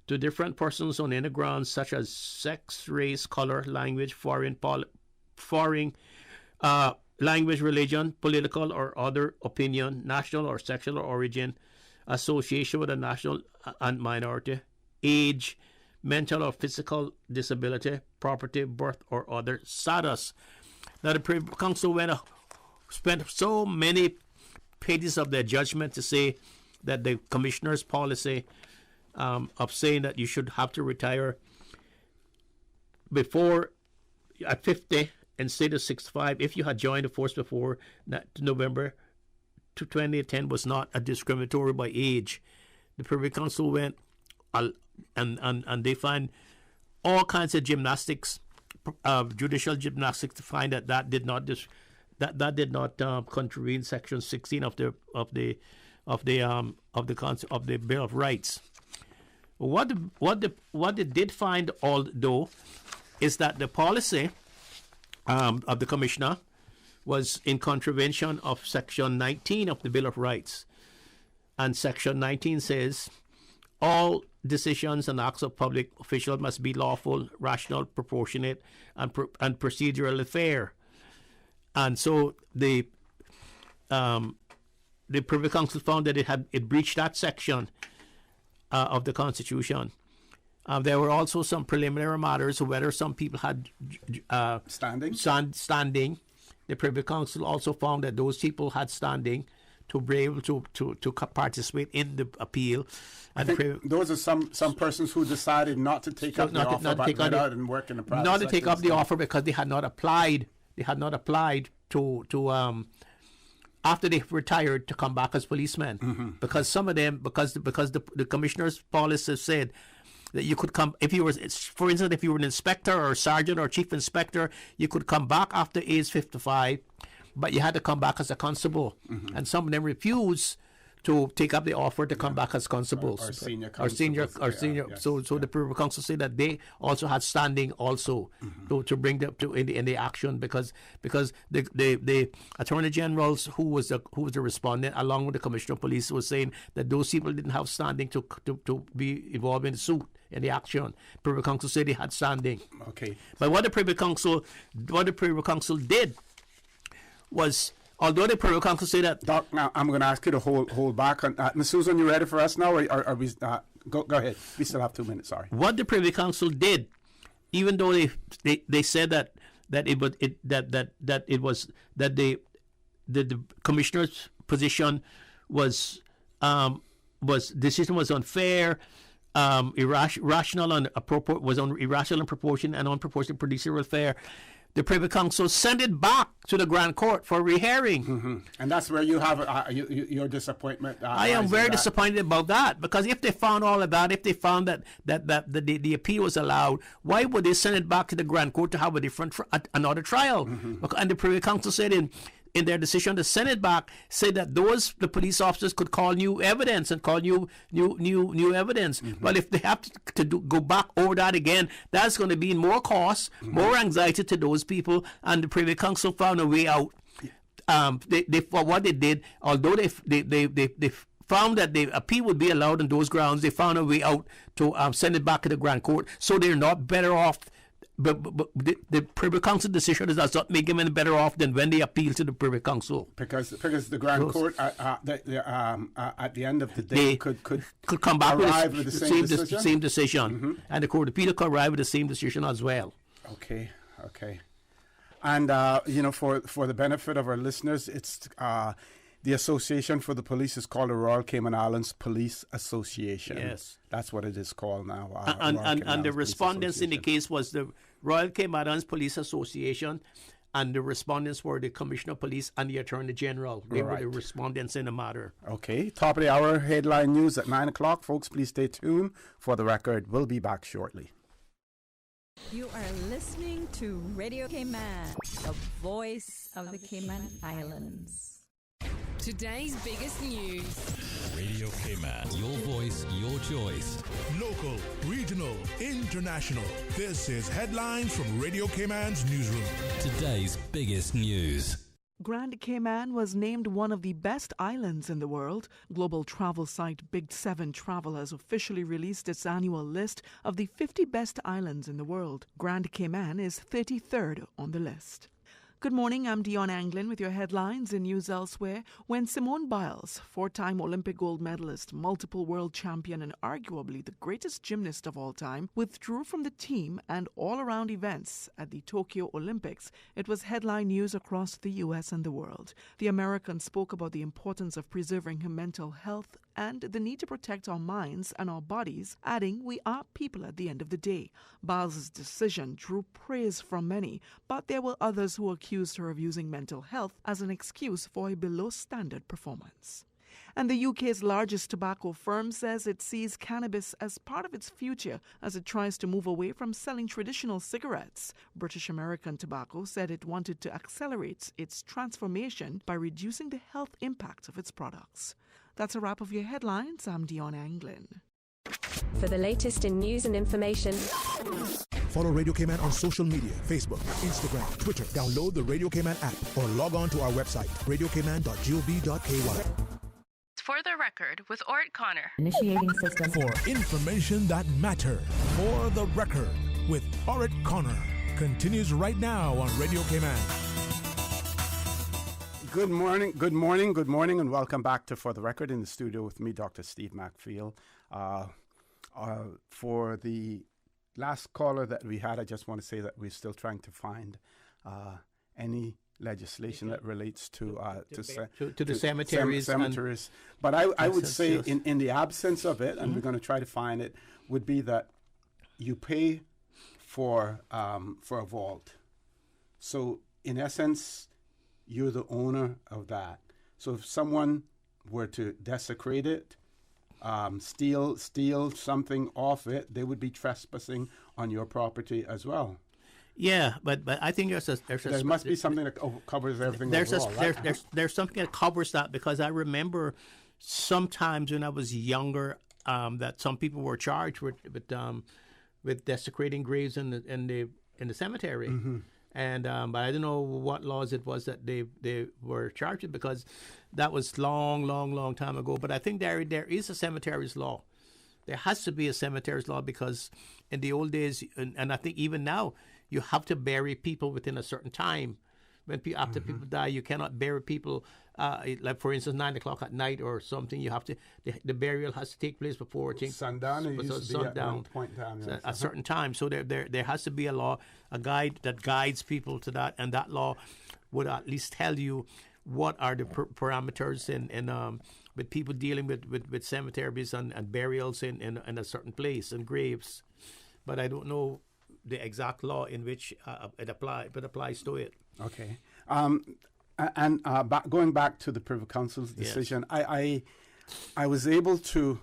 to different persons on any grounds such as sex, race, color, language, foreign language, religion, political or other opinion, national or sexual origin, association with a national and minority, age, mental or physical disability, property, birth, or other status. Now, the Privy Council spent so many pages of their judgment to say that the commissioner's policy of saying that you should have to retire before at 50 instead of 65 if you had joined the force before November 2010 was not a discriminatory by age. The Privy Council went and they find all kinds of gymnastics, judicial gymnastics, to find that did not contravene Section 16 of the Bill of Rights. What they did find, although, is that the policy of the commissioner was in contravention of Section 19 of the Bill of Rights, and Section 19 says all decisions and acts of public officials must be lawful, rational, proportionate, and procedurally fair. And so the Privy Council found that it breached that section of the Constitution. There were also some preliminary matters of whether some people had standing. The Privy Council also found that those people had standing to be able to participate in the appeal. And I think those are some persons who decided not to take up the offer, but went out and work in the private sector. Not to take up the offer because they had not applied. They had not applied to after they retired to come back as policemen. Mm-hmm. Because some of them, because the commissioner's policy said that you could come, if you were, for instance, if you were an inspector or sergeant or chief inspector, you could come back after age 55, but you had to come back as a constable. Mm-hmm. And some of them refused to take up the offer to come back as constables. Or senior constables. So the Privy Council said that they also had standing also to bring them in the action because the Attorney Generals who was the respondent along with the Commissioner of Police was saying that those people didn't have standing to be involved in the suit, in the action. Privy Council said they had standing. Okay. But what the Privy Council did was, although the Privy Council say that... Doc, now I'm going to ask you to hold back. Ms. Susan, you ready for us now? Or are we... Go ahead. We still have 2 minutes, sorry. What the Privy Council did, even though they said that the commissioner's position was decision was unfair, irrational and appropriate, was irrational and proportionate and unproportionate procedural fair, the Privy Council sent it back to the Grand Court for rehearing. Mm-hmm. And that's where you have your disappointment. I am very disappointed about that, because if they found all of that, if they found that the appeal was allowed, why would they send it back to the Grand Court to have another trial? Mm-hmm. And the Privy Council said in their decision to send it back, said that the police officers could call new evidence and call new evidence. Mm-hmm. Well, if they have to go back over that again, that's going to be more cost, more anxiety to those people, and the Privy Council found a way out. What they did, although they found that the appeal would be allowed on those grounds, they found a way out to send it back to the Grand Court, so they're not better off. But the Privy Council decision does not make them any better off than when they appeal to the Privy Council. Because the Grand Court at the end of the day could come back arrive with the same decision. Mm-hmm. And the Court of Appeal could arrive with the same decision as well. Okay. And for the benefit of our listeners, it's the association for the police is called the Royal Cayman Islands Police Association. Yes, that's what it is called now. And the respondents in the case was the Royal Cayman Islands Police Association, and the respondents were the Commissioner of Police and the Attorney General. They were the respondents in the matter. Okay, top of the hour headline news at 9 o'clock. Folks, please stay tuned. For the record, we'll be back shortly. You are listening to Radio Cayman, the voice of the Cayman Islands. Today's biggest news. Radio Cayman, your voice, your choice. Local, regional, international. This is Headlines from Radio Cayman's newsroom. Today's biggest news. Grand Cayman was named one of the best islands in the world. Global travel site Big 7 Travel has officially released its annual list of the 50 best islands in the world. Grand Cayman is 33rd on the list. Good morning, I'm Dion Anglin with your headlines and news elsewhere. When Simone Biles, four-time Olympic gold medalist, multiple world champion and arguably the greatest gymnast of all time, withdrew from the team and all-around events at the Tokyo Olympics, it was headline news across the U.S. and the world. The American spoke about the importance of preserving her mental health and the need to protect our minds and our bodies, adding, "We are people at the end of the day." Biles' decision drew praise from many, but there were others who accused her of using mental health as an excuse for a below-standard performance. And the UK's largest tobacco firm says it sees cannabis as part of its future as it tries to move away from selling traditional cigarettes. British American Tobacco said it wanted to accelerate its transformation by reducing the health impact of its products. That's a wrap of your headlines. I'm Dion Anglin. For the latest in news and information, follow Radio Cayman on social media, Facebook, Instagram, Twitter. Download the Radio Cayman app or log on to our website, radiocayman.gov.ky. For the record with Ort Connor. Initiating system. For information that matter. For the record with Ort Connor. Continues right now on Radio Cayman. Good morning, and welcome back to For the Record. In the studio with me, Dr. Steve Macfield. For the last caller that we had, I just want to say that we're still trying to find any legislation that relates to the cemeteries. But I would say in the absence of it, and we're going to try to find it, would be that you pay for a vault. So in essence, you're the owner of that. So if someone were to desecrate it, steal something off it, they would be trespassing on your property as well. Yeah, but I think there must be something that covers everything. There's something that covers that, because I remember sometimes when I was younger that some people were charged with desecrating graves in the cemetery. Mm-hmm. And but I don't know what laws it was that they were charged with, because that was long time ago. But I think there is a cemeteries law. There has to be a cemeteries law, because in the old days, and I think even now, you have to bury people within a certain time. When after people die, you cannot bury people, like for instance, 9 o'clock at night or something. You have to the burial has to take place before sundown. It used to be at one point down, yes. A certain time. So there has to be a law, a guide that guides people to that, and that law would at least tell you what are the parameters in with people dealing with cemeteries and burials in a certain place and graves. But I don't know the exact law in which it applies to it. Okay. Going back to the Privy Council's decision, yes. I was able to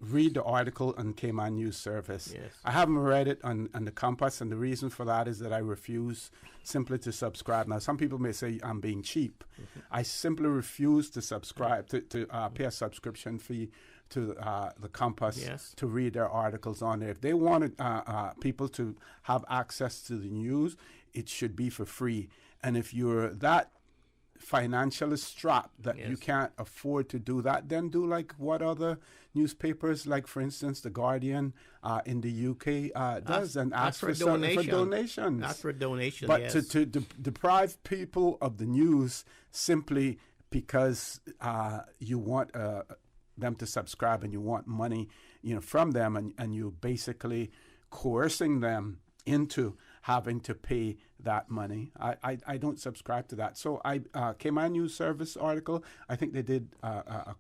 read the article on Cayman News Service. Yes. I haven't read it on the Compass, and the reason for that is that I refuse simply to subscribe. Now, some people may say I'm being cheap. Mm-hmm. I simply refuse to subscribe, to pay a subscription fee to the Compass, yes, to read their articles on there. If they wanted people to have access to the news, it should be for free. And if you're that financially strapped that yes, you can't afford to do that, then do like what other newspapers, like for instance The Guardian in the UK does, and ask for donation. Ask for a donation. But yes, to deprive people of the news simply because you want them to subscribe and you want money, from them, and you basically coercing them into having to pay that money. I don't subscribe to that. So Cayman News Service article, I think they did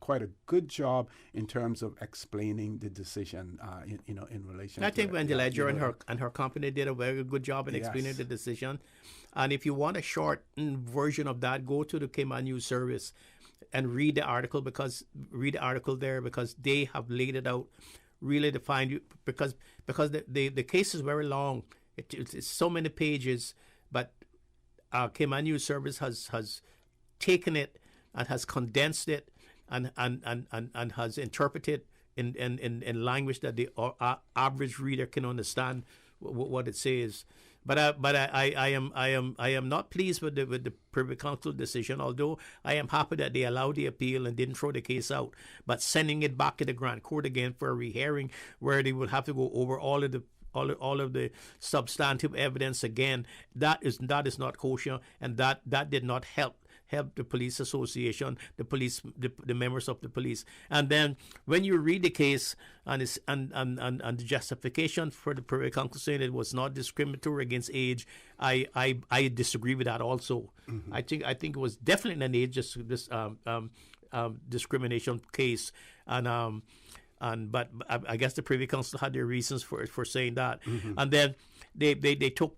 quite a good job in terms of explaining the decision, in relation to I think Wendy Ledger and her company did a very good job in explaining the decision. And if you want a shortened version of that, go to the Cayman News Service and read the article there, because they have laid it out really defined, because the case is very long. It's so many pages, but Cayman News Service has taken it and has condensed it and has interpreted in language that the average reader can understand what it says. But I am not pleased with the Privy Council decision. Although I am happy that they allowed the appeal and didn't throw the case out, but sending it back to the Grand Court again for a rehearing, where they will have to go over all of the substantive evidence again. That is not kosher, and that did not help the police association, the members of the police. And then when you read the case and the justification for the Privy Council saying it was not discriminatory against age, I disagree with that also. Mm-hmm. I think it was definitely an age discrimination case, but I guess the Privy Council had their reasons for saying that. Mm-hmm. And then they took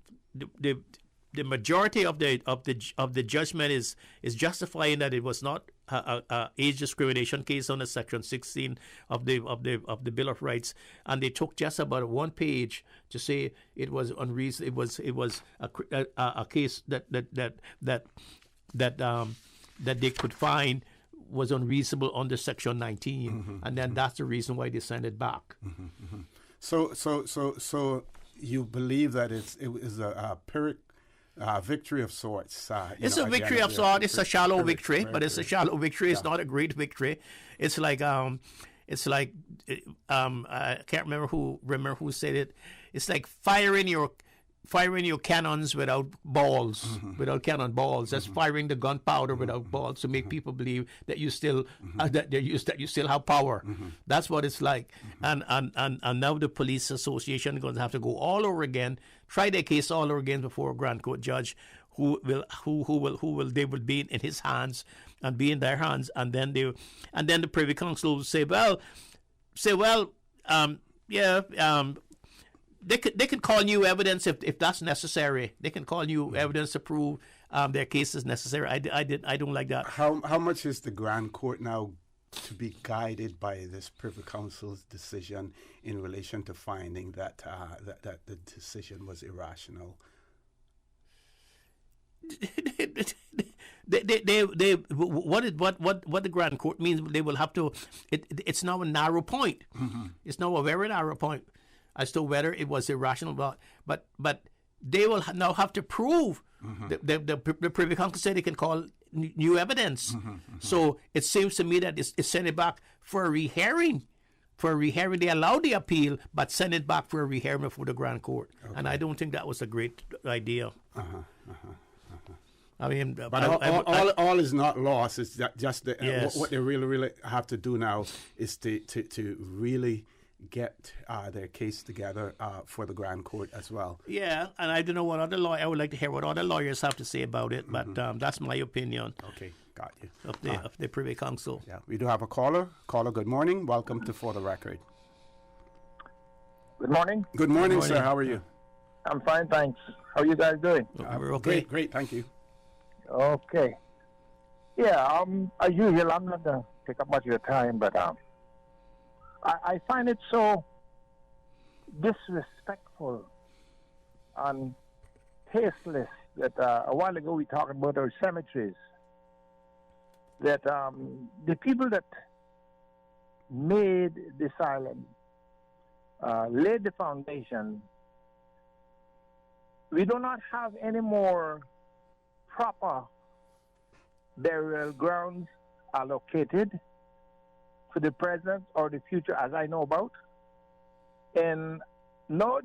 the majority of the judgment is justifying that it was not a age discrimination case under Section 16 of the Bill of Rights, and they took just about one page to say it was unreasonable. It was a case that they could find was unreasonable under Section 19, mm-hmm, and then that's the reason why they sent it back. Mm-hmm, mm-hmm. So you believe that it is a Pyrrhic victory of sorts. It's a victory of sorts. It's a shallow victory, but it's a shallow victory. It's not a great victory. It's like I can't remember who said it. It's like firing your cannons without balls, mm-hmm, without cannon balls. That's, mm-hmm, firing the gunpowder, mm-hmm, without balls to make, mm-hmm, people believe that you still, mm-hmm, that you still have power. Mm-hmm. That's what it's like. Mm-hmm. And now the police association is going to have to go all over again, try their case all over again before a Grand Court judge, who will be in his hands and be in their hands, and then the Privy Council will say, They could call new evidence if that's necessary. They can call new, mm-hmm, evidence to prove their case is necessary. I don't like that. How much is the Grand Court now to be guided by this Privy Council's decision in relation to finding that the decision was irrational? What the Grand Court means, they will have to. It's now a narrow point. Mm-hmm. It's now a very narrow point as to whether it was irrational, but they will now have to prove. Mm-hmm. The Privy Council said they can call new evidence. Mm-hmm, mm-hmm. So it seems to me that it's sent it back for a rehearing. They allowed the appeal, but send it back for a rehearing before the Grand Court. Okay. And I don't think that was a great idea. I mean, but all is not lost. It's just yes. What they really have to do now is to really get their case together for the Grand Court as well. Yeah, and I don't know what I would like to hear what other lawyers have to say about it, but that's my opinion. Okay, got you. Of the Privy Council. Yeah, we do have a caller. Caller, good morning. Welcome to For the Record. Good morning. Good morning, sir. How are you? I'm fine, thanks. How are you guys doing? We're okay. Great, thank you. Okay. Yeah, as usual, I'm not going to take up much of your time, but I find it so disrespectful and tasteless that a while ago we talked about our cemeteries, that the people that made this island, laid the foundation, we do not have any more proper burial grounds allocated for the present or the future, as I know about. And no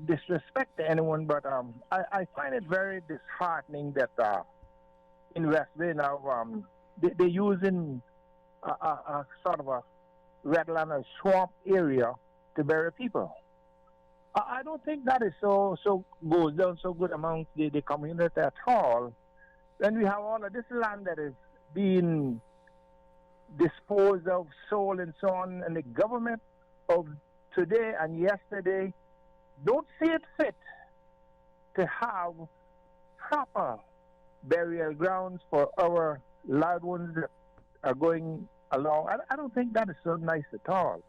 disrespect to anyone, but I find it very disheartening that in West Bay now they're using a sort of a wetland or swamp area to bury people. I don't think that is so goes down so good amongst the community at all. When we have all of this land that is being disposed of, sold, and so on, and the government of today and yesterday don't see it fit to have proper burial grounds for our loved ones that are going along. I don't think that is so nice at all.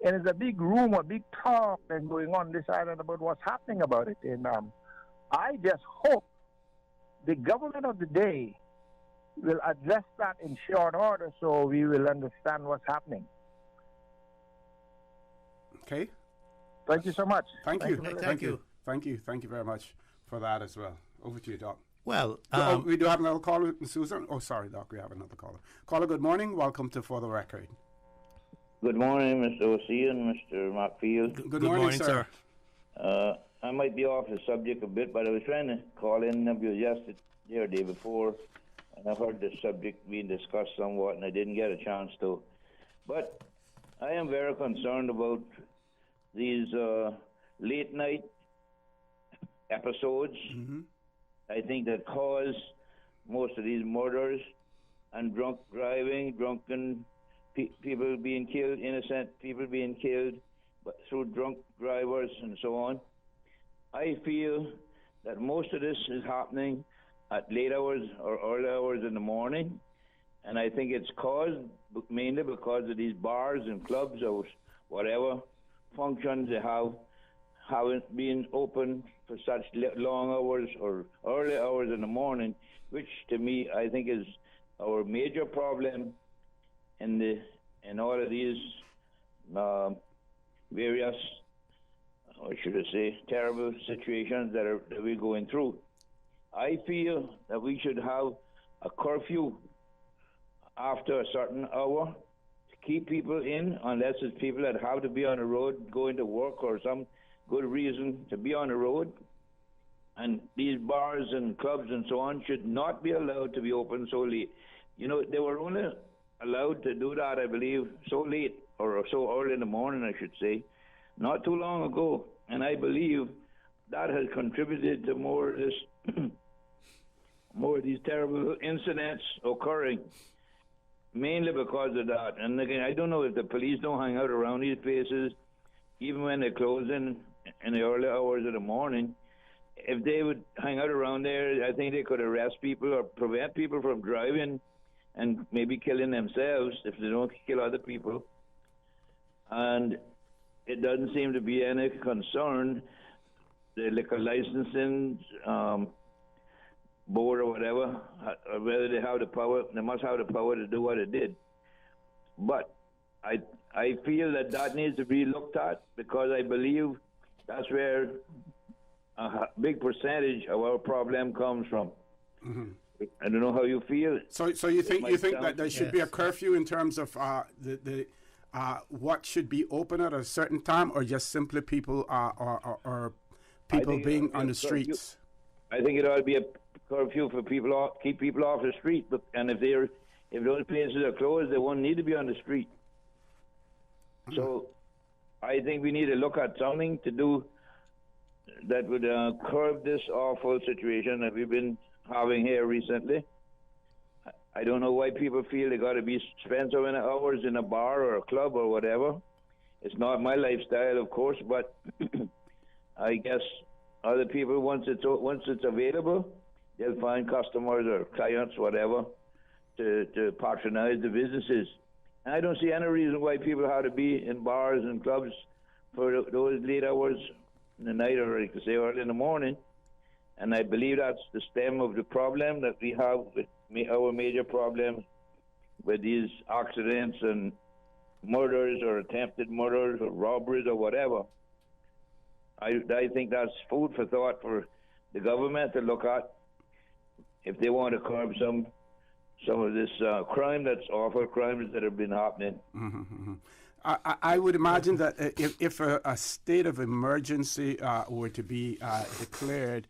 And there's a big rumor, big talk that's going on this island about what's happening about it. And I just hope the government of the day will address that in short order so we will understand what's happening. Okay. Thank you so much. Thank you. Thank you very much for that as well. Over to you, Doc. Well, we do have another caller, Susan. Oh, sorry, Doc, we have another caller. Caller, good morning. Welcome to For the Record. Good morning, Mr. O.C. and Mr. Mockfield. Good morning, sir. I might be off the subject a bit, but I was trying to call in yesterday or day before, and I've heard the subject being discussed somewhat, and I didn't get a chance to. But I am very concerned about these late-night episodes. Mm-hmm. I think that cause most of these murders and drunk driving, drunken people being killed, innocent people being killed but through drunk drivers and so on. I feel that most of this is happening at late hours or early hours in the morning, and I think it's caused mainly because of these bars and clubs or whatever functions they have haven't been open for such long hours or early hours in the morning, which to me I think is our major problem in all of these various, or should I say, terrible situations that we're going through. I feel that we should have a curfew after a certain hour to keep people in, unless it's people that have to be on the road going to work or some good reason to be on the road. And these bars and clubs and so on should not be allowed to be open so late. You know, they were only allowed to do that, I believe, so late or so early in the morning, I should say, not too long ago. And I believe that has contributed to more of this, more of these terrible incidents occurring, mainly because of that. And again, I don't know if the police don't hang out around these places, even when they close in the early hours of the morning. If they would hang out around there, I think they could arrest people or prevent people from driving and maybe killing themselves if they don't kill other people. And it doesn't seem to be any concern, the liquor licensing board or whatever, whether they have the power. They must have the power to do what it did. But I feel that needs to be looked at, because I believe that's where a big percentage of our problem comes from. Mm-hmm. I don't know how you feel. So you think that there should be a curfew in terms of what should be open at a certain time, or just simply people or people being on the streets? I think it ought to be a curfew for people, keep people off the street. And if those places are closed, they won't need to be on the street. Mm-hmm. So I think we need to look at something to do that would curb this awful situation that we've been having here recently. I don't know why people feel they got to spend so many hours in a bar or a club or whatever. It's not my lifestyle, of course, but I guess other people, once it's available, they'll find customers or clients, whatever, to patronize the businesses. And I don't see any reason why people have to be in bars and clubs for those late hours in the night, or I could say early in the morning. And I believe that's the stem of the problem that we have with our major problem with these accidents and murders or attempted murders or robberies or whatever. I think that's food for thought for the government to look at if they want to curb some of this crime, that's awful crimes that have been happening. Mm-hmm, mm-hmm. I would imagine that if a state of emergency were to be declared,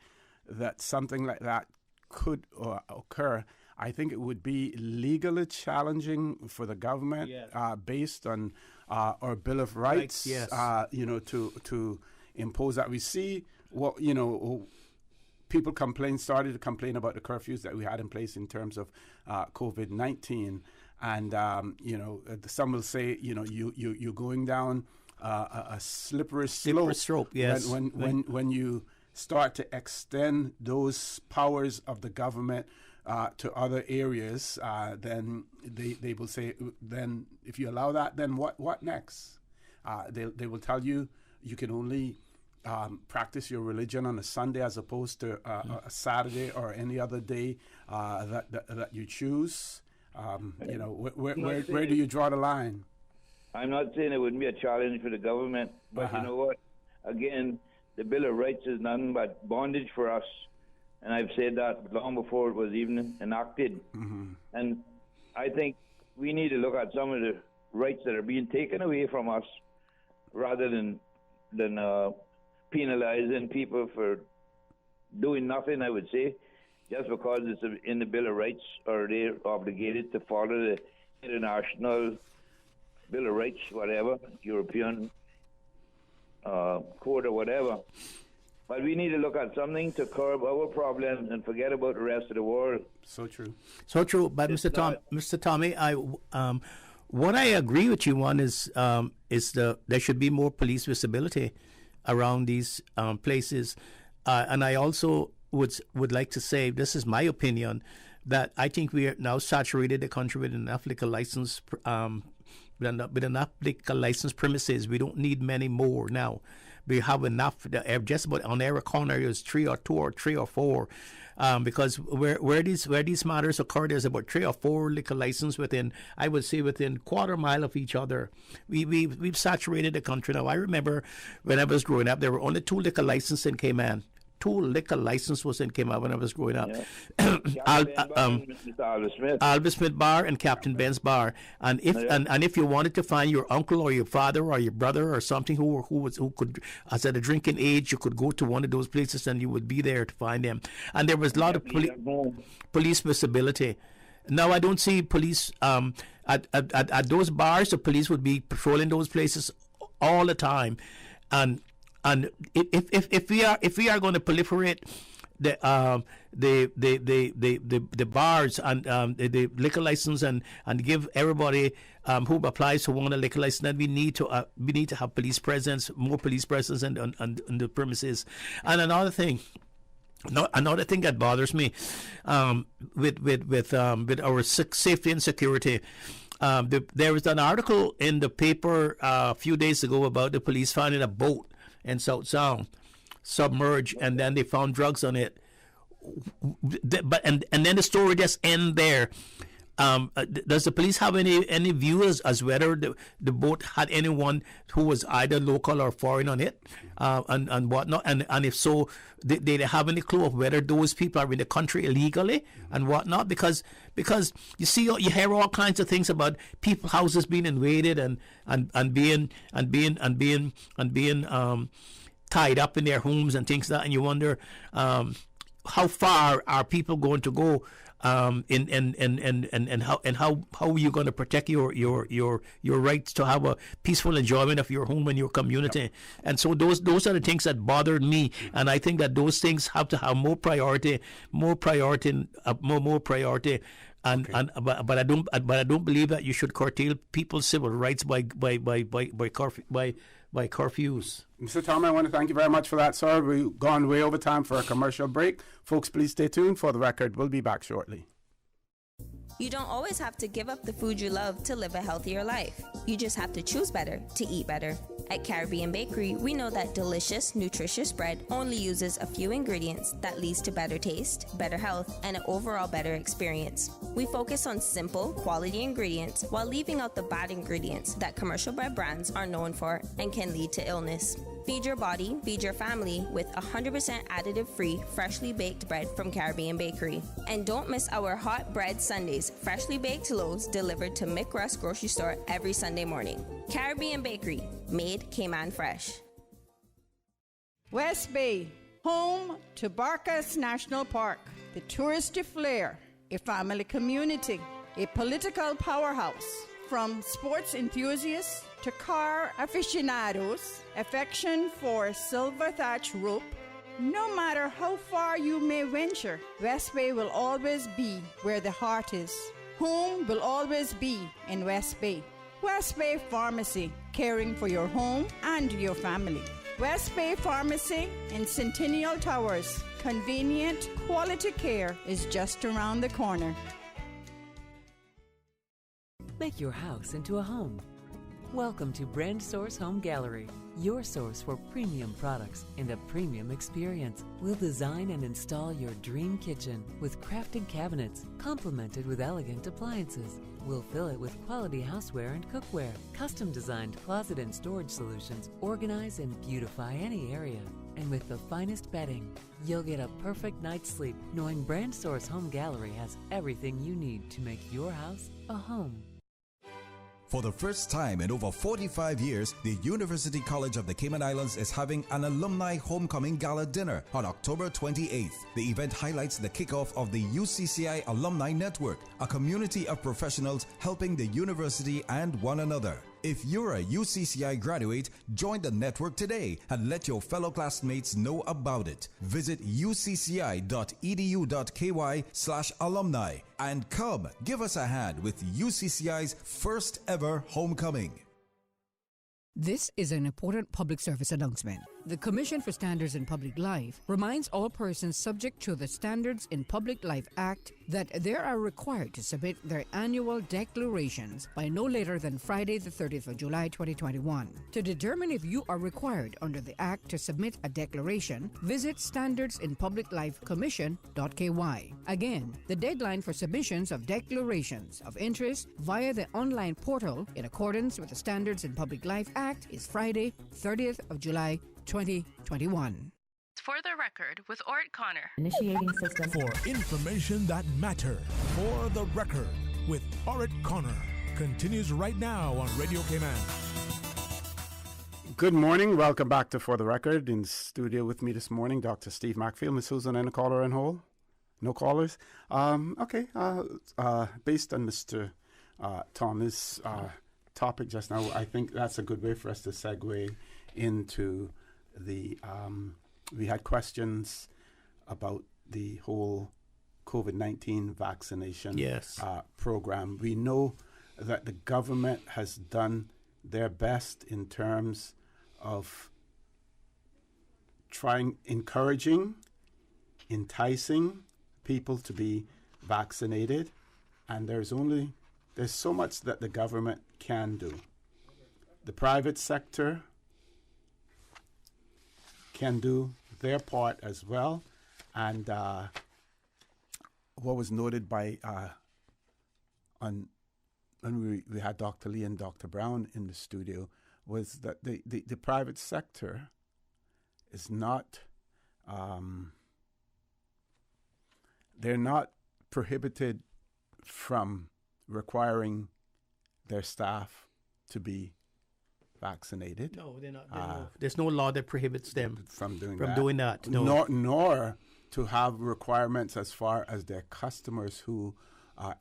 that something like that could occur, I think it would be legally challenging for the government, based on our Bill of Rights, to impose that. We see what, people started to complain about the curfews that we had in place in terms of COVID-19. And, some will say, you're going down a slippery slope. Yes. When you start to extend those powers of the government to other areas, then they will say, then if you allow that, then what next? They will tell you can only practice your religion on a Sunday as opposed to a Saturday or any other day that you choose. Where do you draw the line? I'm not saying it wouldn't be a challenge for the government, but you know what? Again, the Bill of Rights is nothing but bondage for us. And I've said that long before it was even enacted. And I think we need to look at some of the rights that are being taken away from us rather than penalizing people for doing nothing, I would say, just because it's in the Bill of Rights, or they're obligated to follow the international Bill of Rights, whatever, European Code or whatever. But we need to look at something to curb our problems and forget about the rest of the world. So true. So true. But Mr. Tommy, what I agree with you on is there should be more police visibility around these places, and I also would like to say, this is my opinion, that I think we are now saturated the country with enough liquor license premises. We don't need many more now. We have enough. Just about on every corner is 3 or 2 or 3 or 4, because where these matters occur, there's about 3 or 4 liquor licenses within quarter mile of each other. We've saturated the country now. I remember when I was growing up, there were only 2 liquor licenses in Cayman. 2 liquor licenses was in Cayman when I was growing up. Yeah. Albert Smith Bar and Captain Ben's Bar. And if you wanted to find your uncle or your father or your brother or something who could, as at a drinking age, you could go to one of those places and you would be there to find them. And there was a lot of police visibility. Now I don't see police at those bars. The police would be patrolling those places all the time, and if we are going to proliferate the bars and the liquor license and give everybody who applies to want a liquor license, then we need to have police presence, more police presence on the premises. And another thing that bothers me with our safety and security. There was an article in the paper a few days ago about the police finding a boat in South Sound submerged, and then they found drugs on it. But and then the story just ends there. Does the police have any view as whether the boat had anyone who was either local or foreign on it, and whatnot? And if so, they have any clue of whether those people are in the country illegally and whatnot? Because you see, you hear all kinds of things about people's houses being invaded and being tied up in their homes and things like that, and you wonder how far are people going to go, and how are you going to protect your rights to have a peaceful enjoyment of your home and your community? And so those are the things that bothered me, and I think that those things have to have more priority. And but I don't believe that you should curtail people's civil rights by curfews. Mr. Tom, I want to thank you very much for that, sir. We've gone way over time for a commercial break. Folks, please stay tuned for the record. We'll be back shortly. You don't always have to give up the food you love to live a healthier life. You just have to choose better to eat better. At Caribbean Bakery, we know that delicious, nutritious bread only uses a few ingredients that leads to better taste, better health, and an overall better experience. We focus on simple, quality ingredients while leaving out the bad ingredients that commercial bread brands are known for and can lead to illness. Feed your body, feed your family with 100% additive-free, freshly baked bread from Caribbean Bakery. And don't miss our hot bread Sundays, freshly baked loaves delivered to Mick Russ grocery store every Sunday morning. Caribbean Bakery, made Cayman fresh. West Bay, home to Barkas National Park, the touristy flair, a family community, a political powerhouse. From sports enthusiasts to car aficionados, affection for silver thatch rope. No matter how far you may venture, West Bay will always be where the heart is. Home will always be in West Bay. West Bay Pharmacy, caring for your home and your family. West Bay Pharmacy in Centennial Towers. Convenient, quality care is just around the corner. Make your house into a home. Welcome to Brand Source Home Gallery, your source for premium products and a premium experience. We'll design and install your dream kitchen with crafted cabinets, complemented with elegant appliances. We'll fill it with quality houseware and cookware. Custom designed closet and storage solutions organize and beautify any area. And with the finest bedding, you'll get a perfect night's sleep knowing Brand Source Home Gallery has everything you need to make your house a home. For the first time in over 45 years, the University College of the Cayman Islands is having an alumni homecoming gala dinner on October 28th. The event highlights the kickoff of the UCCI Alumni Network, a community of professionals helping the university and one another. If you're a UCCI graduate, join the network today and let your fellow classmates know about it. Visit ucci.edu.ky/alumni and come give us a hand with UCCI's first ever homecoming. This is an important public service announcement. The Commission for Standards in Public Life reminds all persons subject to the Standards in Public Life Act that they are required to submit their annual declarations by no later than Friday, the 30th of July, 2021. To determine if you are required under the Act to submit a declaration, visit standardsinpubliclifecommission.ky. Again, the deadline for submissions of declarations of interest via the online portal in accordance with the Standards in Public Life Act is Friday, 30th of July, 2021. For the record, with Ort Connor. Initiating system. For information that matters. For the record, with Ort Connor. Continues right now on Radio Cayman. Good morning. Welcome back to For the Record. In studio with me this morning, Dr. Steve Macfield. Miss Susan, any caller in hold? No callers? Okay. Based on Mr. Thomas' topic just now, I think that's a good way for us to segue into the we had questions about the whole COVID-19 vaccination program. We know that the government has done their best in terms of encouraging, enticing people to be vaccinated, and there's so much that the government can do. The private sector can do their part as well. And what was noted by when we had Dr. Lee and Dr. Brown in the studio was that the private sector is not they're not prohibited from requiring their staff to be vaccinated. No, they're not. There's no law that prohibits them from doing that. No. Nor to have requirements as far as their customers who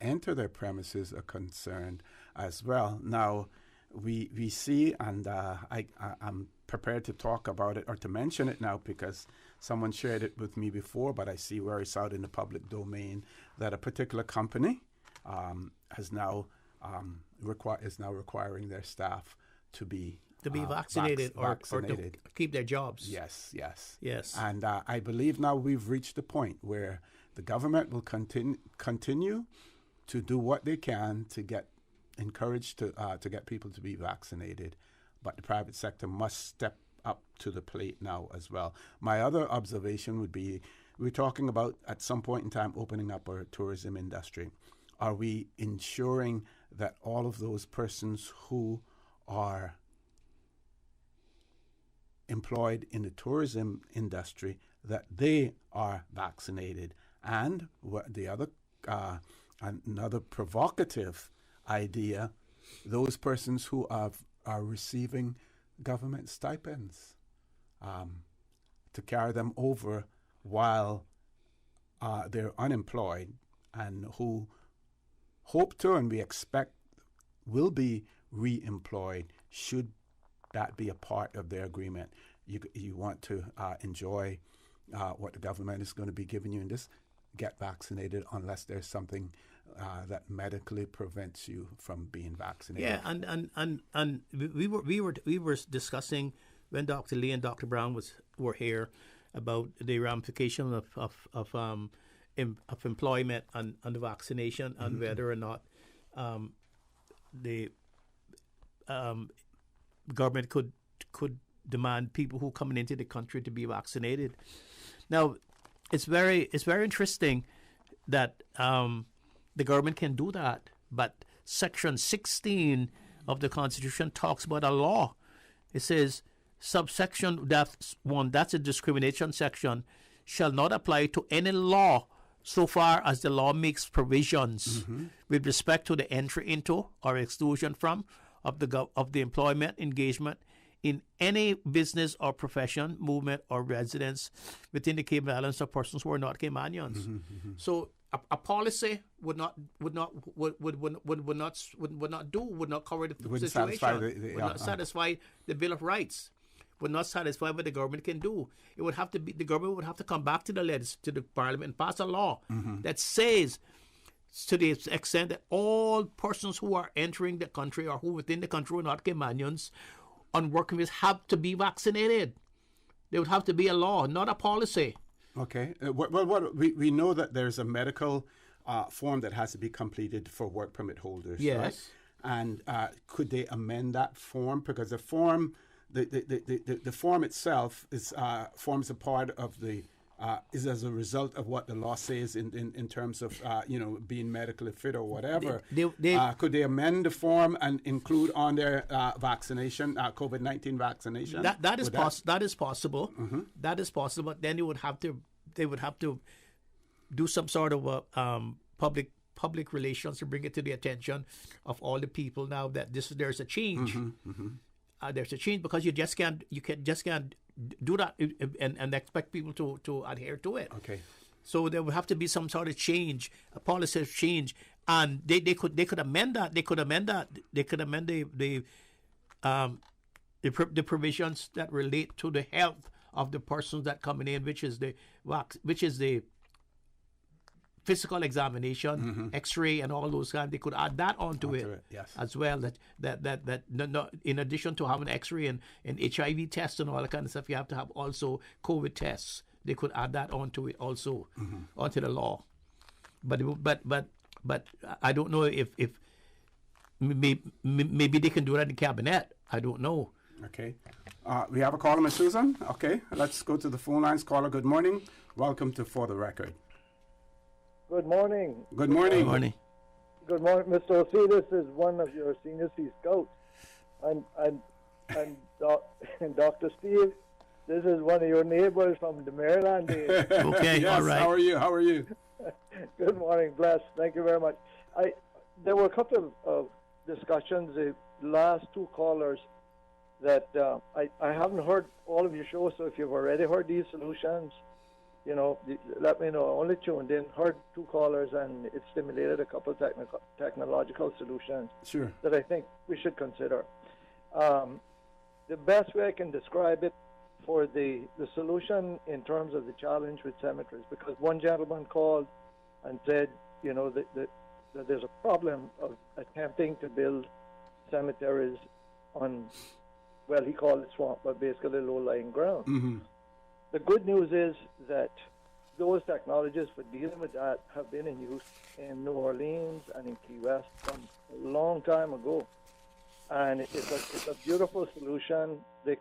enter their premises are concerned as well. Now, we see, and I'm prepared to talk about it or to mention it now because someone shared it with me before, but I see where it's out in the public domain that a particular company is now requiring their staff to be vaccinated or to keep their jobs. Yes. And I believe now we've reached a point where the government will continue to do what they can to get encouraged to get people to be vaccinated, but the private sector must step up to the plate now as well. My other observation would be, we're talking about at some point in time opening up our tourism industry. Are we ensuring that all of those persons who are employed in the tourism industry, that they are vaccinated? And the other, another provocative idea, those persons who are receiving government stipends to carry them over while they're unemployed, and who hope to and we expect will be re-employed, should that be a part of their agreement? You want to enjoy what the government is going to be giving you in this, get vaccinated unless there's something that medically prevents you from being vaccinated. Yeah, and we were discussing when Dr. Lee and Dr. Brown were here about the ramification of employment and the vaccination, and whether or not the government could demand people who coming into the country to be vaccinated. Now, it's very interesting that the government can do that, but Section 16 of the Constitution talks about a law. It says subsection that's a discrimination section, shall not apply to any law so far as the law makes provisions with respect to the entry into or exclusion from of the employment engagement in any business or profession, movement or residence within the Cayman Islands of persons who are not Caymanians. So a policy would not cover the situation. Would not satisfy the Bill of Rights. Would not satisfy what the government can do. It would have to be, the government would have to come back to the Parliament and pass a law that says, to the extent that all persons who are entering the country or who within the country are not Caymanians on working visas have to be vaccinated. There would have to be a law, not a policy. Okay. We know that there's a medical form that has to be completed for work permit holders. Yes. Right? And could they amend that form? Because the form, the form itself is forms a part of the is as a result of what the law says in terms of being medically fit or whatever. Could they amend the form and include on their vaccination, COVID-19 vaccination? That is possible. That is possible. But then they would have to do some sort of public relations to bring it to the attention of all the people now that there's a change. There's a change because you just can't do that and expect people to adhere to it. Okay. So there would have to be some sort of change, a policy change, and they could amend that. They could amend the provisions that relate to the health of the persons that coming in, which is the physical examination, X-ray, and all those kinds. They could add that onto it yes. as well. That no, in addition to having X-ray and HIV tests and all that kind of stuff, you have to have also COVID tests. They could add that onto it also, onto the law. But I don't know if maybe they can do that in the cabinet. I don't know. Okay. We have a caller, Ms. Susan. Okay, let's go to the phone lines. Caller, good morning. Welcome to For the Record. Good morning. Good morning. Good morning. Good morning, Mr. O.C. This is one of your senior Sea Scouts. And Dr. Steve, this is one of your neighbors from the Maryland days. Okay, yes, all right. How are you? Good morning, bless. Thank you very much. There were a couple of discussions, the last two callers, that I haven't heard all of your shows, so if you've already heard these solutions, let me know. I only tuned in, heard two callers, and it stimulated a couple technological solutions that I think we should consider. The best way I can describe it for the solution in terms of the challenge with cemeteries, because one gentleman called and said, that there's a problem of attempting to build cemeteries on, well, he called it swamp, but basically low-lying ground. The good news is that those technologies for dealing with that have been in use in New Orleans and in Key West from a long time ago. And it's a beautiful solution. I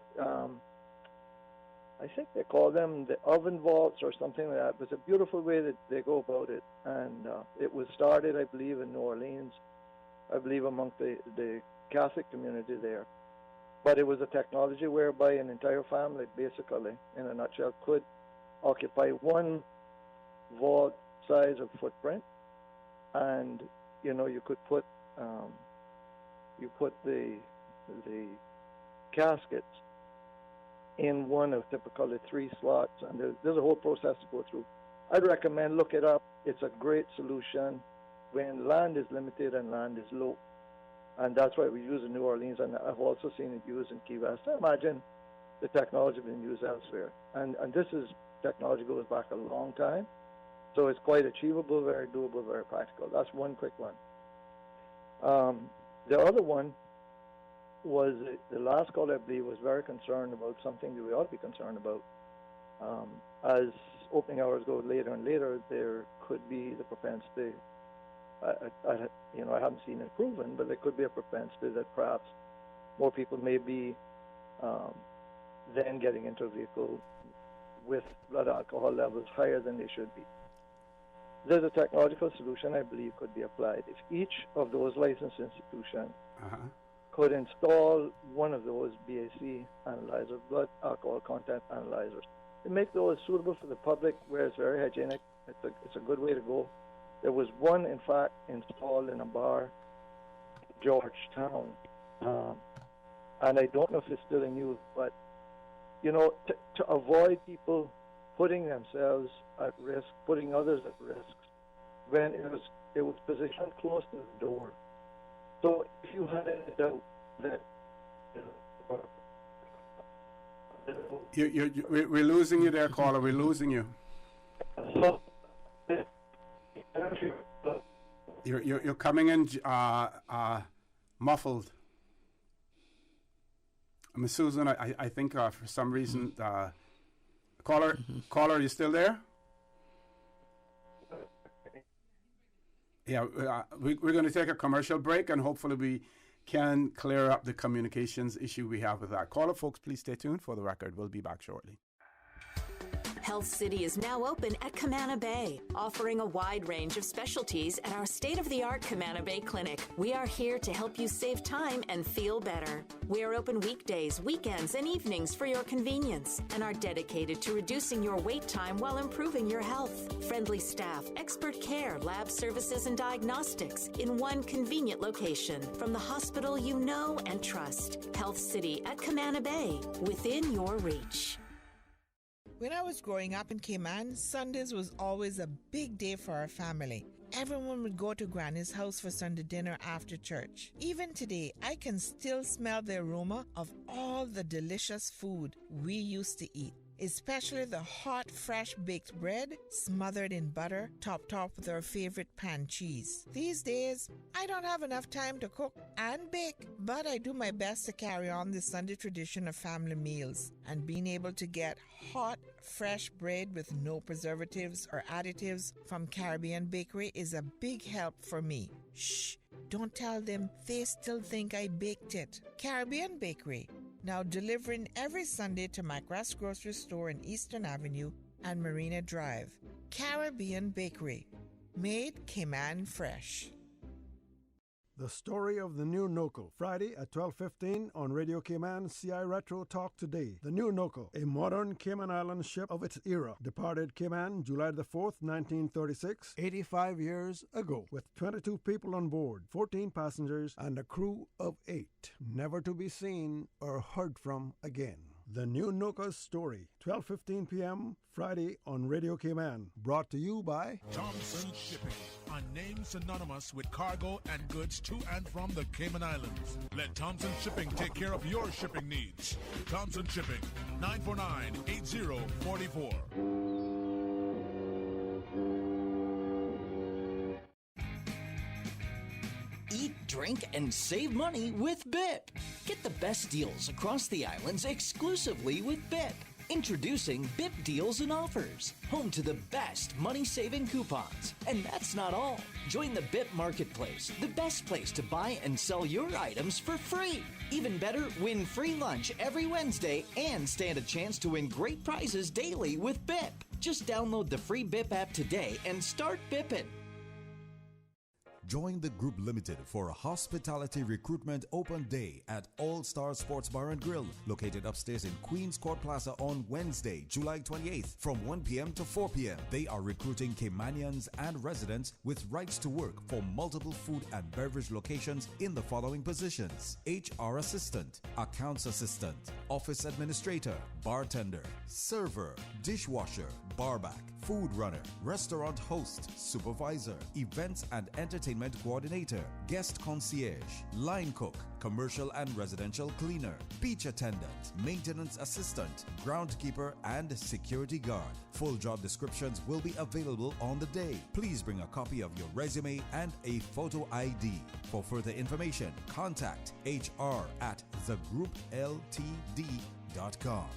think they call them the oven vaults or something like that. But it's a beautiful way that they go about it. And it was started, I believe, in New Orleans, I believe amongst the Catholic community there. But it was a technology whereby an entire family, basically, in a nutshell, could occupy one vault size of footprint, and you could put the caskets in one of typically 3 slots, and there's a whole process to go through. I'd recommend look it up. It's a great solution when land is limited and land is low. And that's why we use it in New Orleans, and I've also seen it used in Key West. I imagine the technology being used elsewhere. And this technology goes back a long time, so it's quite achievable, very doable, very practical. That's one quick one. The other one was the last call, I believe, was very concerned about something that we ought to be concerned about. As opening hours go later and later, there could be the propensity, I haven't seen it proven, but there could be a propensity that perhaps more people may be then getting into a vehicle with blood alcohol levels higher than they should be. There's a technological solution I believe could be applied. If each of those licensed institutions could install one of those BAC analyzers, blood alcohol content analyzers. They make those suitable for the public where it's very hygienic. It's a good way to go. There was one, in fact, installed in a bar in Georgetown. And I don't know if it's still in use, but, you know, to avoid people putting themselves at risk, putting others at risk, when it was positioned close to the door. So if you had any doubt that... We're losing you there, caller. We're losing you. You're coming in muffled. Ms. Susan, I think for some reason, caller, are you still there? Yeah, we're going to take a commercial break, and hopefully we can clear up the communications issue we have with that. Caller, folks, please stay tuned for the record. We'll be back shortly. Health City is now open at Camana Bay, offering a wide range of specialties at our state-of-the-art Camana Bay Clinic. We are here to help you save time and feel better. We are open weekdays, weekends, and evenings for your convenience and are dedicated to reducing your wait time while improving your health. Friendly staff, expert care, lab services, and diagnostics in one convenient location from the hospital you know and trust. Health City at Camana Bay, within your reach. When I was growing up in Cayman, Sundays was always a big day for our family. Everyone would go to Granny's house for Sunday dinner after church. Even today, I can still smell the aroma of all the delicious food we used to eat, especially the hot, fresh baked bread smothered in butter, topped with our favorite pan cheese. These days, I don't have enough time to cook and bake, but I do my best to carry on the Sunday tradition of family meals, and being able to get hot, fresh bread with no preservatives or additives from Caribbean Bakery is a big help for me. Shh, don't tell them, they still think I baked it. Caribbean Bakery, now delivering every Sunday to Macgrass Grocery Store in Eastern Avenue and Marina Drive. Caribbean Bakery, made Cayman fresh. The story of the new NOCO, Friday at 12:15 on Radio Cayman CI Retro Talk Today. The new NOCO, a modern Cayman Island ship of its era, departed Cayman July the 4th, 1936, 85 years ago, with 22 people on board, 14 passengers, and a crew of 8, never to be seen or heard from again. The new NOCO's story, 12:15 p.m. Friday on Radio Cayman. Brought to you by Thompson Shipping, a name synonymous with cargo and goods to and from the Cayman Islands. Let Thompson Shipping take care of your shipping needs. Thompson Shipping, 949-8044. Eat, drink, and save money with BIP. Get the best deals across the islands exclusively with BIP. Introducing BIP Deals and Offers, home to the best money-saving coupons. And that's not all. Join the BIP Marketplace, the best place to buy and sell your items for free. Even better, win free lunch every Wednesday and stand a chance to win great prizes daily with BIP. Just download the free BIP app today and start BIPing. Join the Group Limited for a hospitality recruitment open day at All Star Sports Bar and Grill, located upstairs in Queens Court Plaza on Wednesday, July 28th from 1 p.m. to 4 p.m. They are recruiting Caymanians and residents with rights to work for multiple food and beverage locations in the following positions: HR assistant, accounts assistant, office administrator, bartender, server, dishwasher, barback, food runner, restaurant host, supervisor, events and entertainment coordinator, guest concierge, line cook, commercial and residential cleaner, beach attendant, maintenance assistant, groundkeeper, and security guard. Full job descriptions will be available on the day. Please bring a copy of your resume and a photo ID. For further information, contact HR@thegroupltd.com.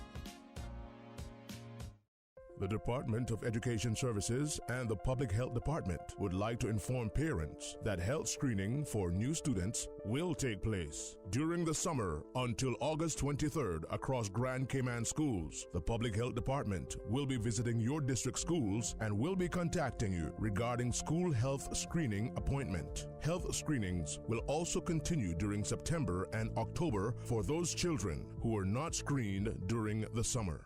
The Department of Education Services and the Public Health Department would like to inform parents that health screening for new students will take place during the summer until August 23rd across Grand Cayman schools. The Public Health Department will be visiting your district schools and will be contacting you regarding school health screening appointment. Health screenings will also continue during September and October for those children who are not screened during the summer.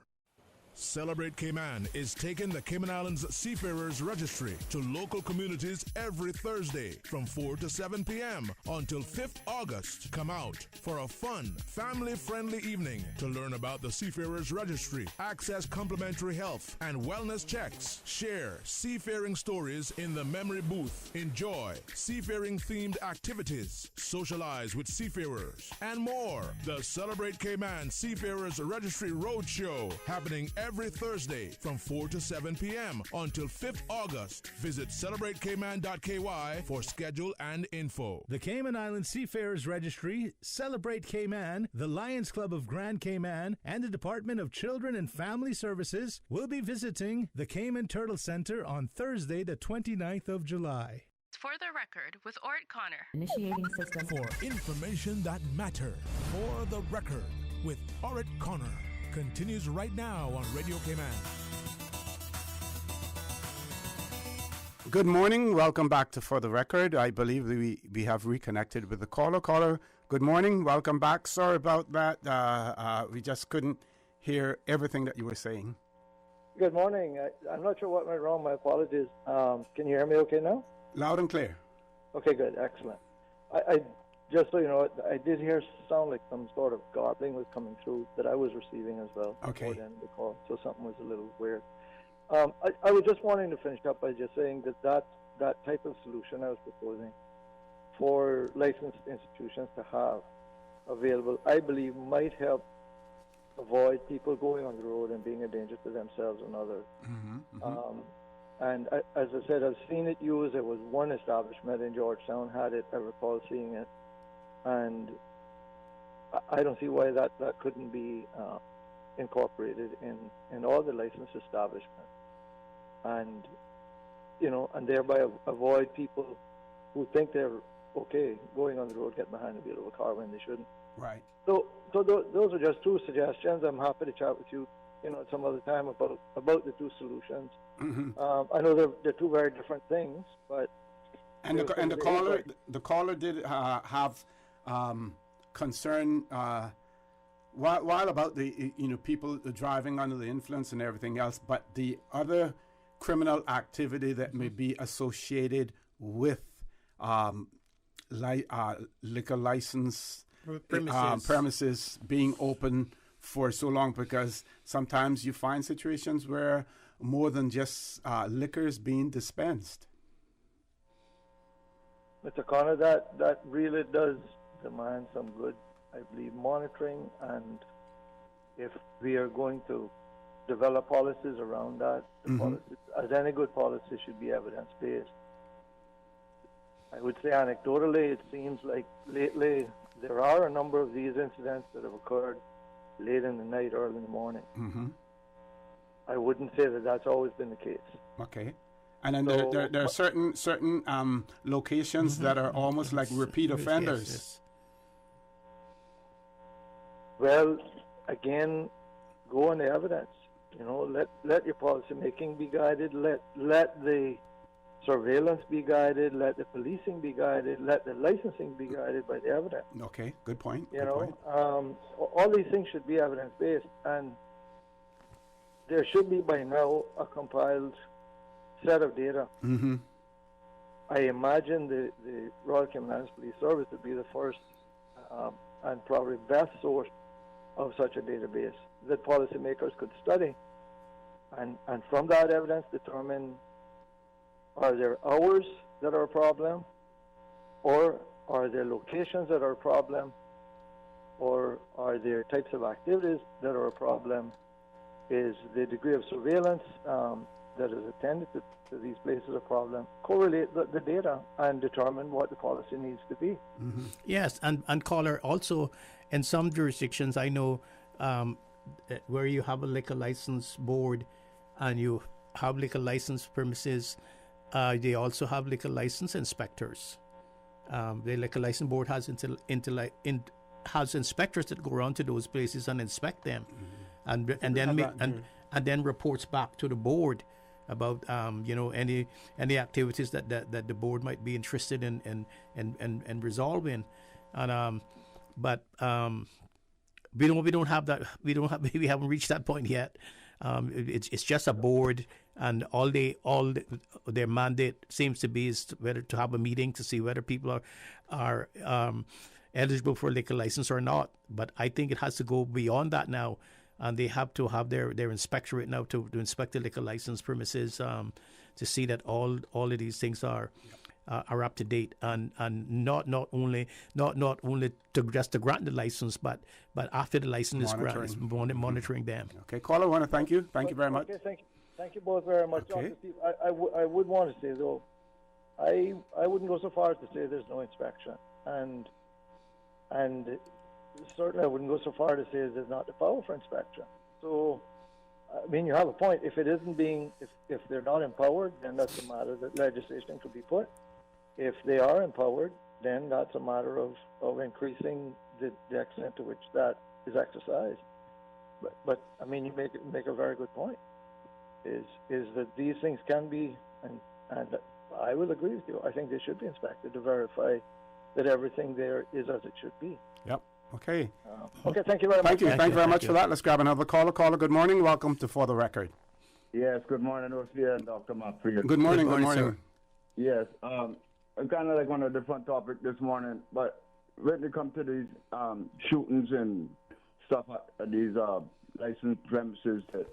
Celebrate Cayman is taking the Cayman Islands Seafarers Registry to local communities every Thursday from 4 to 7 p.m. until 5th August. Come out for a fun, family-friendly evening to learn about the Seafarers Registry, access complimentary health and wellness checks, share seafaring stories in the memory booth, enjoy seafaring-themed activities, socialize with seafarers, and more. The Celebrate Cayman Seafarers Registry Roadshow happening every Thursday from 4 to 7 p.m. until 5th August. Visit celebratecayman.ky for schedule and info. The Cayman Islands Seafarers Registry, Celebrate Cayman, the Lions Club of Grand Cayman, and the Department of Children and Family Services will be visiting the Cayman Turtle Center on Thursday, the 29th of July. For the record, with Ort Connor. Initiating system. For information that matters. For the record, with Ort Connor. Continues right now on Radio Cayman. Good morning. Welcome back to For the Record. I believe we have reconnected with the caller. Caller, good morning. Welcome back. Sorry about that. We just couldn't hear everything that you were saying. Good morning. I'm not sure what went wrong. My apologies. Can you hear me okay now? Loud and clear. Okay, good. Excellent. I just so you know, I did hear sound like some sort of garbling was coming through that I was receiving as well. Okay. Before the end of the call, so something was a little weird. I was just wanting to finish up by just saying that type of solution I was proposing for licensed institutions to have available, I believe, might help avoid people going on the road and being a danger to themselves and others. And as I said, I've seen it used. There was one establishment in Georgetown had it. I recall seeing it. And I don't see why that couldn't be incorporated in all the licensed establishments. And, and thereby avoid people who think they're okay going on the road, getting behind the wheel of a car when they shouldn't. Right. So those are just two suggestions. I'm happy to chat with you, at some other time about the two solutions. I know they're two very different things, but the caller did have concern while about the people driving under the influence and everything else, but the other criminal activity that may be associated with liquor license premises being open for so long, because sometimes you find situations where more than just liquor is being dispensed. Mr. Connor, that really does demand some good, I believe, monitoring, and if we are going to develop policies around that, policies, as any good policy, should be evidence-based. I would say anecdotally, it seems like lately there are a number of these incidents that have occurred late in the night, early in the morning. I wouldn't say that that's always been the case. Okay. And then there are certain locations that are almost like repeat offenders. Yes. Well, again, go on the evidence. Let your policy making be guided. Let the surveillance be guided. Let the policing be guided. Let the licensing be guided by the evidence. Okay, good point. All these things should be evidence based, and there should be by now a compiled set of data. I imagine the Royal Cayman Islands Police Service would be the first and probably best source of such a database that policymakers could study, and from that evidence determine, are there hours that are a problem, or are there locations that are a problem, or are there types of activities that are a problem? Is the degree of surveillance that is attended to these places a problem? Correlate the data and determine what the policy needs to be. Yes, and caller, also in some jurisdictions I know where you have a liquor license board, and you have liquor license premises, they also have liquor license inspectors. The liquor license board has has inspectors that go around to those places and inspect them, and then reports back to the board about any activities that the board might be interested in resolving, and we don't have that. We haven't reached that point yet. It's just a board, and all their mandate seems to be is whether to have a meeting to see whether people are eligible for a liquor license or not. But I think it has to go beyond that now, and they have to have their inspectorate now to inspect the liquor license premises to see that all of these things are up to date, and not only to just to grant the license, but after the license is granted, monitoring them. Okay, caller, I want to thank you very much. Okay, thank you both very much. Okay. Steve, I would want to say though, I wouldn't go so far as to say there's no inspection, and certainly I wouldn't go so far to say there's not the power for inspection. So, I mean, you have a point. If it isn't being, if they're not empowered, then that's a matter that legislation could be put. If they are empowered, then that's a matter of increasing the extent to which that is exercised. But I mean, you make a very good point. Is that these things can be, and I will agree with you. I think they should be inspected to verify that everything there is as it should be. Yep. Okay. Okay. Thank you very much. Thank you very much for that. Let's grab another caller. Caller, good morning. Welcome to For the Record. Yes. Good morning, Ophir and Dr. Matfried. Good morning. Good morning. Sir. Yes. I'm kind of like on a different topic this morning, but when it comes to these shootings and stuff at these licensed premises that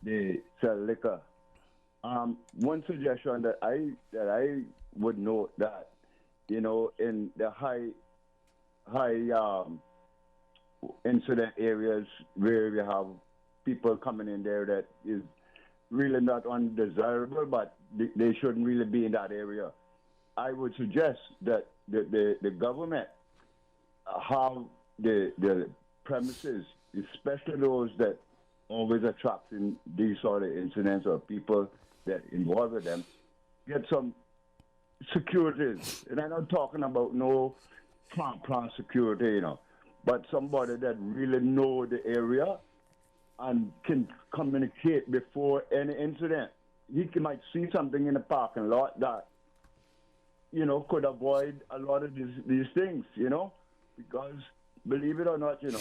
they sell liquor, one suggestion that I would note that, in the high incident areas where we have people coming in there that is really not undesirable, but they shouldn't really be in that area. I would suggest that the government have the premises, especially those that always attracting these sort of incidents or people that involved with them, get some security. And I'm not talking about no plan security, but somebody that really know the area and can communicate before any incident. He might see something in the parking lot that could avoid a lot of these things, because believe it or not, as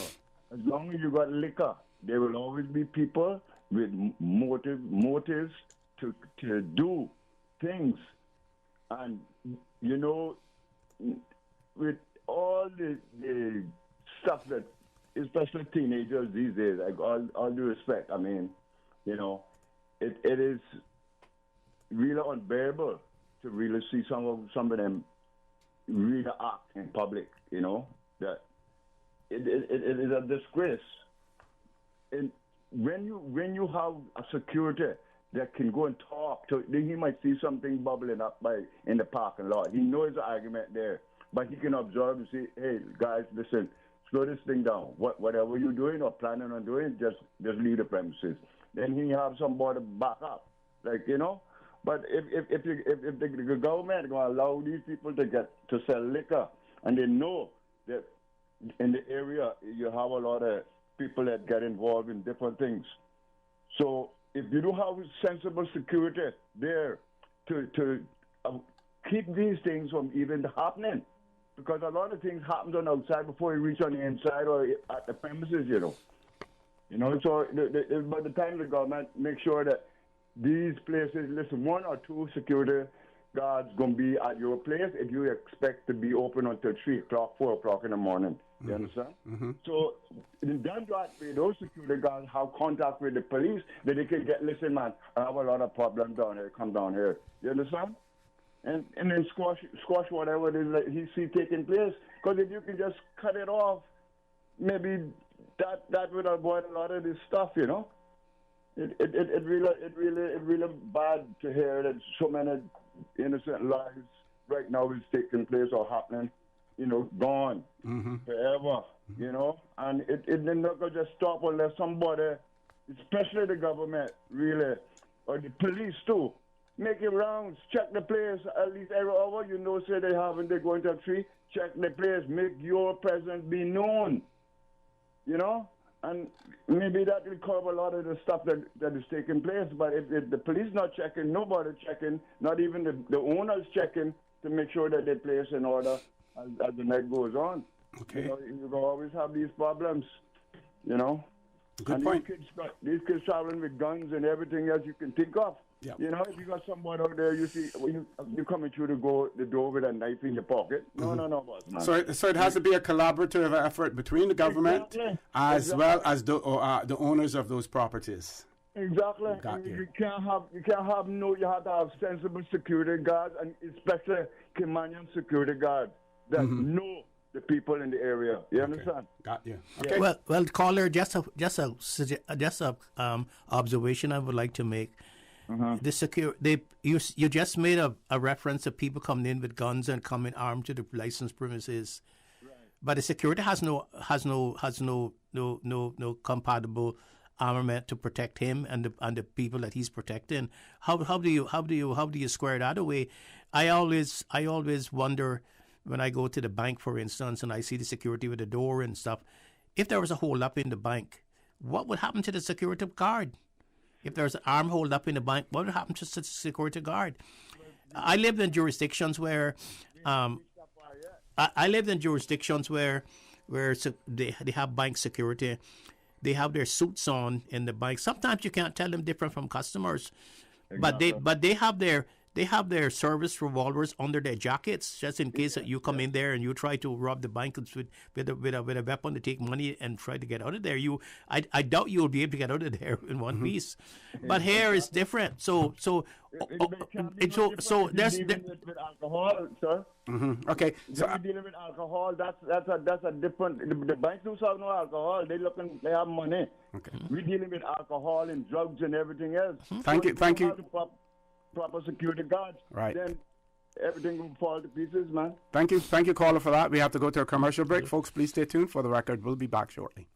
long as you got liquor, there will always be people with motives to do things. And, with all the stuff that, especially teenagers these days, like all due respect, I mean, it is really unbearable to really see some of them really act in public, that it is a disgrace. And when you have a security that can go and talk to, then he might see something bubbling up in the parking lot. He knows the argument there, but he can observe and say, hey, guys, listen, slow this thing down. Whatever you're doing or planning on doing, just leave the premises. Then he have somebody back up, But if the government is going to allow these people to sell liquor, and they know that in the area you have a lot of people that get involved in different things. So if you do have sensible security there to keep these things from even happening, because a lot of things happen on the outside before you reach on the inside or at the premises, So by the time the government makes sure that these places, listen, 1 or 2 security guards going to be at your place if you expect to be open until 3 o'clock, 4 o'clock in the morning. You understand? Mm-hmm. So then that way, those security guards have contact with the police, that they can listen, man, I have a lot of problems down here, come down here. You understand? And then squash whatever it is that he see taking place. Because if you can just cut it off, maybe that would avoid a lot of this stuff, It really bad to hear that so many innocent lives right now is taking place or happening, gone forever, and it not going to just stop unless somebody, especially the government, really or the police too, make your rounds, check the place at least every hour. You know, say they haven't, they're going to a tree. Check the place, make your presence be known. You know, and maybe that will cover a lot of the stuff that is taking place. But if the police not checking, nobody checking, not even the owners checking to make sure that they place in order as the night goes on. Okay. You know, you always have these problems. You know. Good and point. These kids traveling with guns and everything else you can think of. Yep. You know, if you got someone out there, you see, when you're coming through the door with a knife in your pocket. No, boss, man. So it has to be a collaborative effort between the government as well as the owners of those properties. Exactly. Got you. You can't have you have to have sensible security guards, and especially Caymanian security guards that know the people in the area. You understand? Got you. Okay. Well, caller, just a observation I would like to make. You just made a reference to people coming in with guns and coming armed to the licensed premises, but the security has no compatible armament to protect him and the people that he's protecting. How do you square that away? I always wonder when I go to the bank, for instance, and I see the security with the door and stuff. If there was a hold up in the bank, what would happen to the security guard? If there's an arm hold up in the bank, what would happen to the security guard? I lived in jurisdictions where they have bank security. They have their suits on in the bank. Sometimes you can't tell them different from customers, exactly. but they have their service revolvers under their jackets just in case that you come in there and you try to rob the bank with a weapon to take money and try to get out of there. I doubt you'll be able to get out of there in one piece. But here is different. So there's with alcohol, sir. Okay. So we're dealing with alcohol. That's a different. The banks do have no alcohol. They have money. Okay. We're dealing with alcohol and drugs and everything else. Thank you. Proper security guards, right? Then everything will fall to pieces, man. Thank you, caller, for that. We have to go to a commercial break. Folks, please stay tuned. For the record, we'll be back shortly.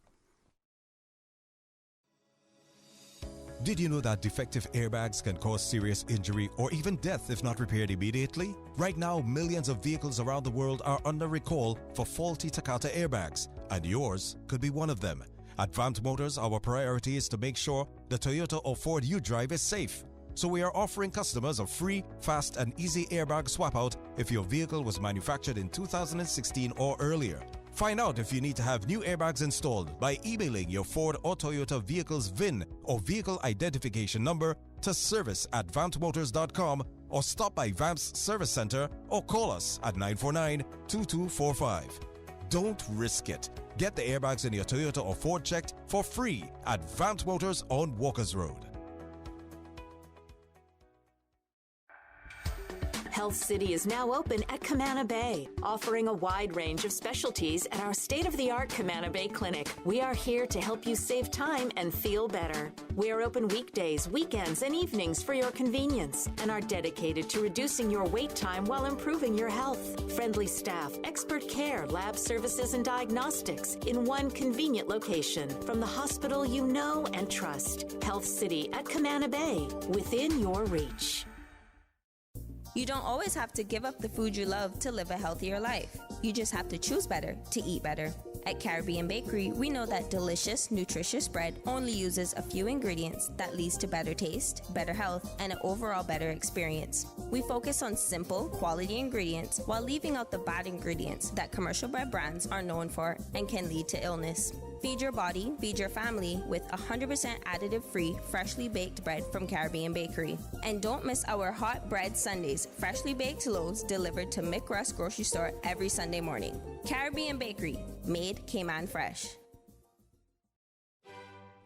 Did you know that defective airbags can cause serious injury or even death if not repaired immediately? Right now, millions of vehicles around the world are under recall for faulty Takata airbags, and yours could be one of them. At Vamt Motors, our priority is to make sure the Toyota or Ford you drive is safe. So we are offering customers a free, fast and easy airbag swap out if your vehicle was manufactured in 2016 or earlier. Find out if you need to have new airbags installed by emailing your Ford or Toyota vehicle's VIN or vehicle identification number to service@vamtmotors.com or stop by Vamp's service center or call us at 949-2245. Don't risk it. Get the airbags in your Toyota or Ford checked for free at Vamt Motors on Walkers Road. Health City is now open at Camana Bay, offering a wide range of specialties at our state-of-the-art Camana Bay Clinic. We are here to help you save time and feel better. We are open weekdays, weekends, and evenings for your convenience and are dedicated to reducing your wait time while improving your health. Friendly staff, expert care, lab services, and diagnostics in one convenient location from the hospital you know and trust. Health City at Camana Bay, within your reach. You don't always have to give up the food you love to live a healthier life. You just have to choose better to eat better. At Caribbean Bakery, we know that delicious, nutritious bread only uses a few ingredients that leads to better taste, better health, and an overall better experience. We focus on simple, quality ingredients while leaving out the bad ingredients that commercial bread brands are known for and can lead to illness. Feed your body, feed your family with 100% additive-free, freshly baked bread from Caribbean Bakery. And don't miss our hot bread Sundays, freshly baked loaves delivered to McRuss grocery store every Sunday morning. Caribbean Bakery, made Cayman fresh.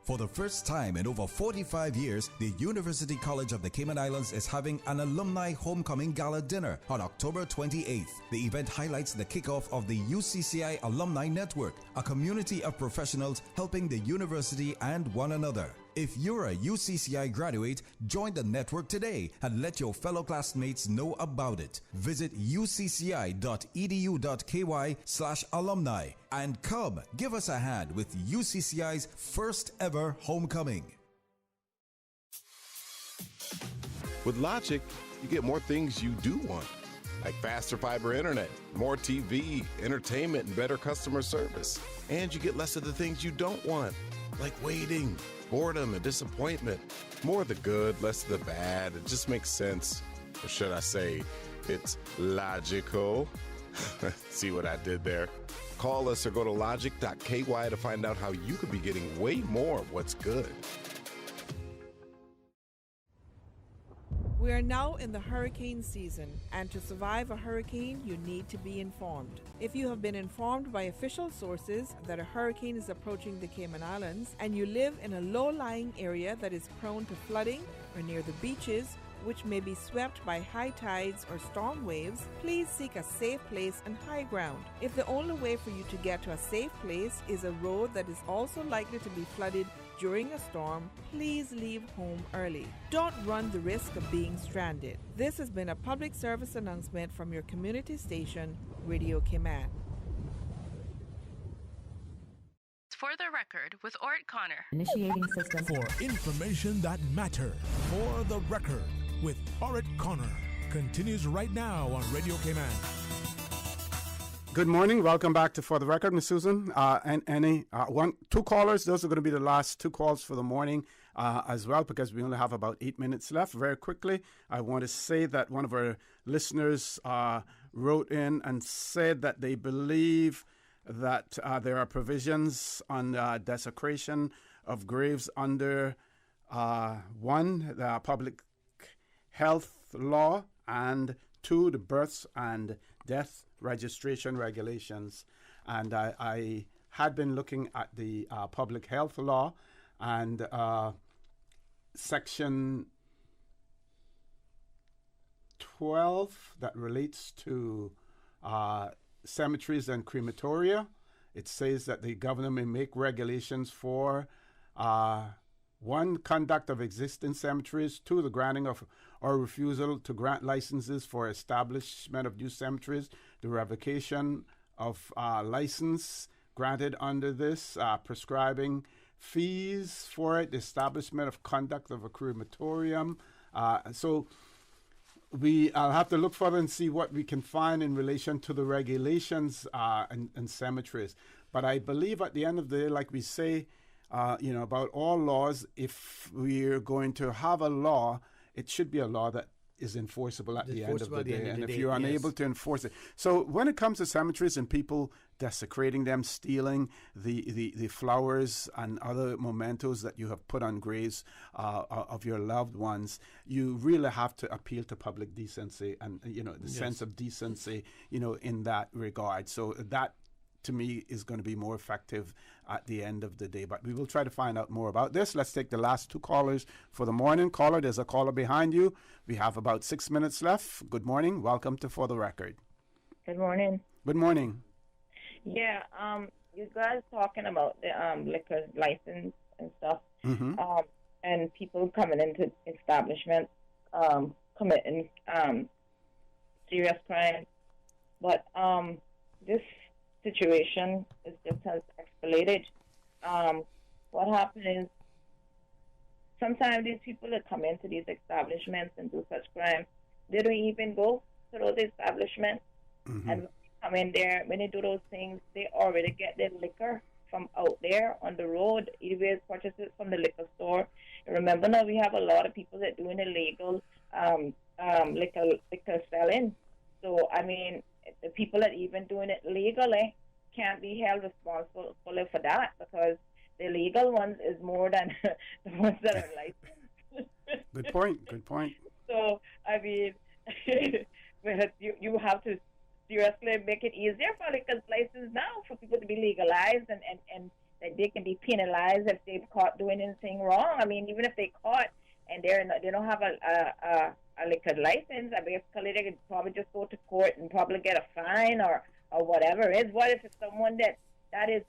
For the first time in over 45 years, the University College of the Cayman Islands is having an alumni homecoming gala dinner on October 28th. The event highlights the kickoff of the UCCI Alumni Network, a community of professionals helping the university and one another. If you're a UCCI graduate, join the network today and let your fellow classmates know about it. Visit ucci.edu.ky/alumni and come give us a hand with UCCI's first ever homecoming. With Logic, you get more things you do want, like faster fiber internet, more TV, entertainment, and better customer service. And you get less of the things you don't want, like waiting, boredom, and disappointment. More of the good, less of the bad. It just makes sense. Or should I say, it's logical. See what I did there? Call us or go to logic.ky to find out how you could be getting way more of what's good. We are now in the hurricane season, and to survive a hurricane, you need to be informed. If you have been informed by official sources that a hurricane is approaching the Cayman Islands, and you live in a low-lying area that is prone to flooding or near the beaches, which may be swept by high tides or storm waves, please seek a safe place and high ground. If the only way for you to get to a safe place is a road that is also likely to be flooded during a storm, please leave home early. Don't run the risk of being stranded. This has been a public service announcement from your community station, Radio Cayman. For the record, with Ort Connor. Initiating system. For information that matters. For the record, with Ort Connor. Continues right now on Radio Cayman. Good morning. Welcome back to For the Record, Ms. Susan. Two callers. Those are going to be the last two calls for the morning as well, because we only have about 8 minutes left. Very quickly, I want to say that one of our listeners wrote in and said that they believe that there are provisions on desecration of graves under one, the public health law, and two, the births and death registration regulations. And I had been looking at the public health law, and section 12 that relates to cemeteries and crematoria. It says that the governor may make regulations for one, conduct of existing cemeteries, two, the granting of or refusal to grant licenses for establishment of new cemeteries, the revocation of license granted under this, prescribing fees for it, the establishment of conduct of a crematorium. So I'll have to look further and see what we can find in relation to the regulations and cemeteries. But I believe at the end of the day, like we say, about all laws, if we're going to have a law, it should be a law that is enforceable at the end of the day. And if you're unable to enforce it. So when it comes to cemeteries and people desecrating them, stealing the flowers and other mementos that you have put on graves of your loved ones, you really have to appeal to public decency and, the sense of decency, in that regard. So that, to me, is going to be more effective at the end of the day. But we will try to find out more about this. Let's take the last two callers for the morning. Caller, there's a caller behind you. We have about 6 minutes left. Good morning. Welcome to For the Record. Good morning. Good morning. Yeah, you guys talking about the liquor license and stuff, and people coming into establishments committing serious crimes. But this situation is just has escalated. What happened is sometimes these people that come into these establishments and do such crimes, they don't even go to those establishments. And when they come in there, when they do those things, they already get their liquor from out there on the road. Either purchase it from the liquor store. And remember now, we have a lot of people that doing illegal liquor selling. So I mean, the people that even doing it legally can't be held responsible for that, because the legal ones is more than the ones that are licensed. Good point. So, I mean, you have to seriously make it easier for liquor license now for people to be legalized, and that they can be penalized if they've caught doing anything wrong. I mean, even if they caught and they don't have a liquor license, I mean, they could probably just go to court and probably get a fine or whatever it is. What if it's someone that is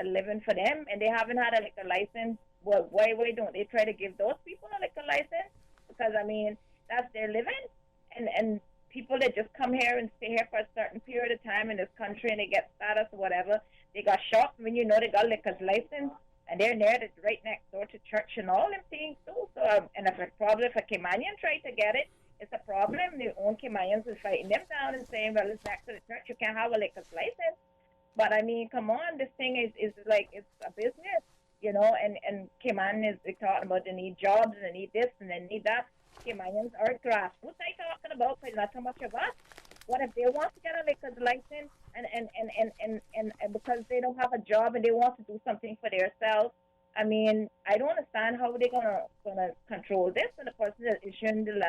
a living for them and they haven't had a liquor license? Well, why don't they try to give those people a liquor license? Because, I mean, that's their living. And people that just come here and stay here for a certain period of time in this country and they get status or whatever, they got shocked when they got a liquor license and they're near right next door to church and all them things too. So, and if a Caymanian try to get it, it's a problem. The own Caymanians is fighting them down and saying, well, it's next to the church, you can't have a liquor license. But I mean, come on, this thing is like, it's a business, you know, and Cayman is talking about they need jobs and they need this and they need that. Caymanians are grassroots I talking about, but not so much of us. What if they want to get a liquor license and because they don't have a job and they want to do something for themselves? I mean, I don't understand how they're gonna control this. And the person that is issuing the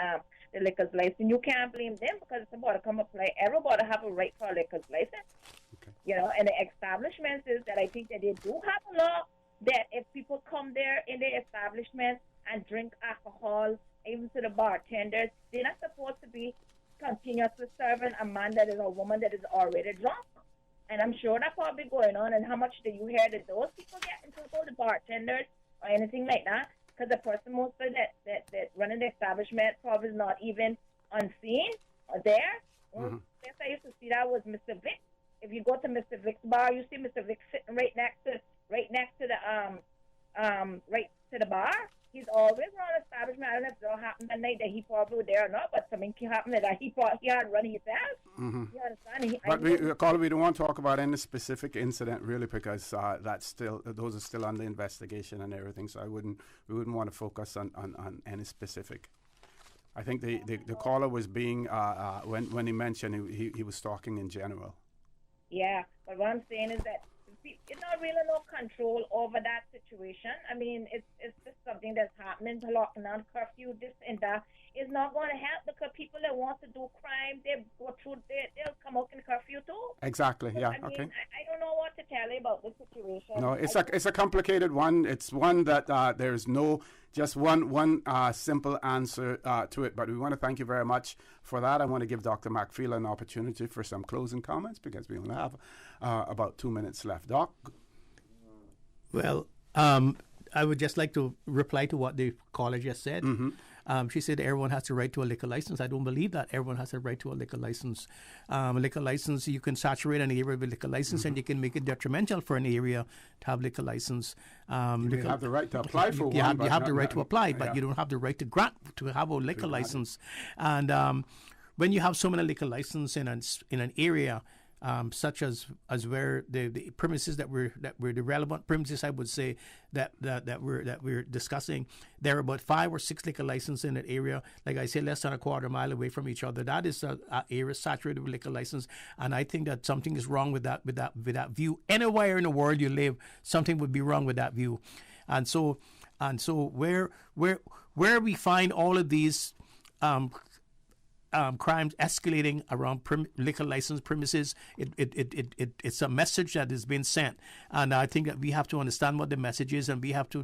liquor license, you can't blame them because it's about to come apply. Everybody have a right for a liquor license. Okay. You know, and the establishments is that I think that they do have a law that if people come there in the establishment and drink alcohol, even to the bartenders, they're not supposed to be continuously serving a man that is a woman that is already drunk. And I'm sure that's probably going on. And how much do you hear that those people get in trouble, the bartenders or anything like that? Because the person mostly that running the establishment probably is not even unseen or there. Mm-hmm. Yes, I used to see that was Mr. Vic. If you go to Mr. Vic's bar, you see Mr. Vic sitting right next to the bar. He's always around establishment. I don't know if it happened that night that he probably was there or not, but something happened that he had run himself. Mm-hmm. You understand? But we don't want to talk about any specific incident really because those are still under investigation and everything. So we wouldn't want to focus on any specific. I think the caller was being when he mentioned he was talking in general. Yeah, but what I'm saying is that it's not really no control over that situation. I mean, it's just something that's happening, locking down, curfew, this and that. It's not going to help because people that want to do crime, they'll come out in curfew too. Exactly. Yeah. I mean, okay. I don't know what to tell you about this situation. No, it's a complicated one. It's one that there's no just one simple answer to it. But we want to thank you very much for that. I want to give Dr. McPhail an opportunity for some closing comments because we only have about 2 minutes left. Doc? Well, I would just like to reply to what the caller just said. Mm-hmm. She said everyone has the right to a liquor license. I don't believe that. Everyone has a right to a liquor license. A liquor license, you can saturate an area with a liquor license, mm-hmm. and you can make it detrimental for an area to have liquor license. You have the right to apply for one. You have the right to apply, but you don't have the right to grant to have a liquor license. And when you have so many liquor licenses in an area, such as where the premises that were the relevant premises, I would say that we're discussing, there are about 5 or 6 liquor licenses in that area. Like I say, less than a quarter mile away from each other. That is an area saturated with liquor license, and I think that something is wrong with that view. Anywhere in the world you live, something would be wrong with that view, and so where we find all of these crimes escalating around liquor license premises, it's a message that is being sent, and I think that we have to understand what the message is, and we have to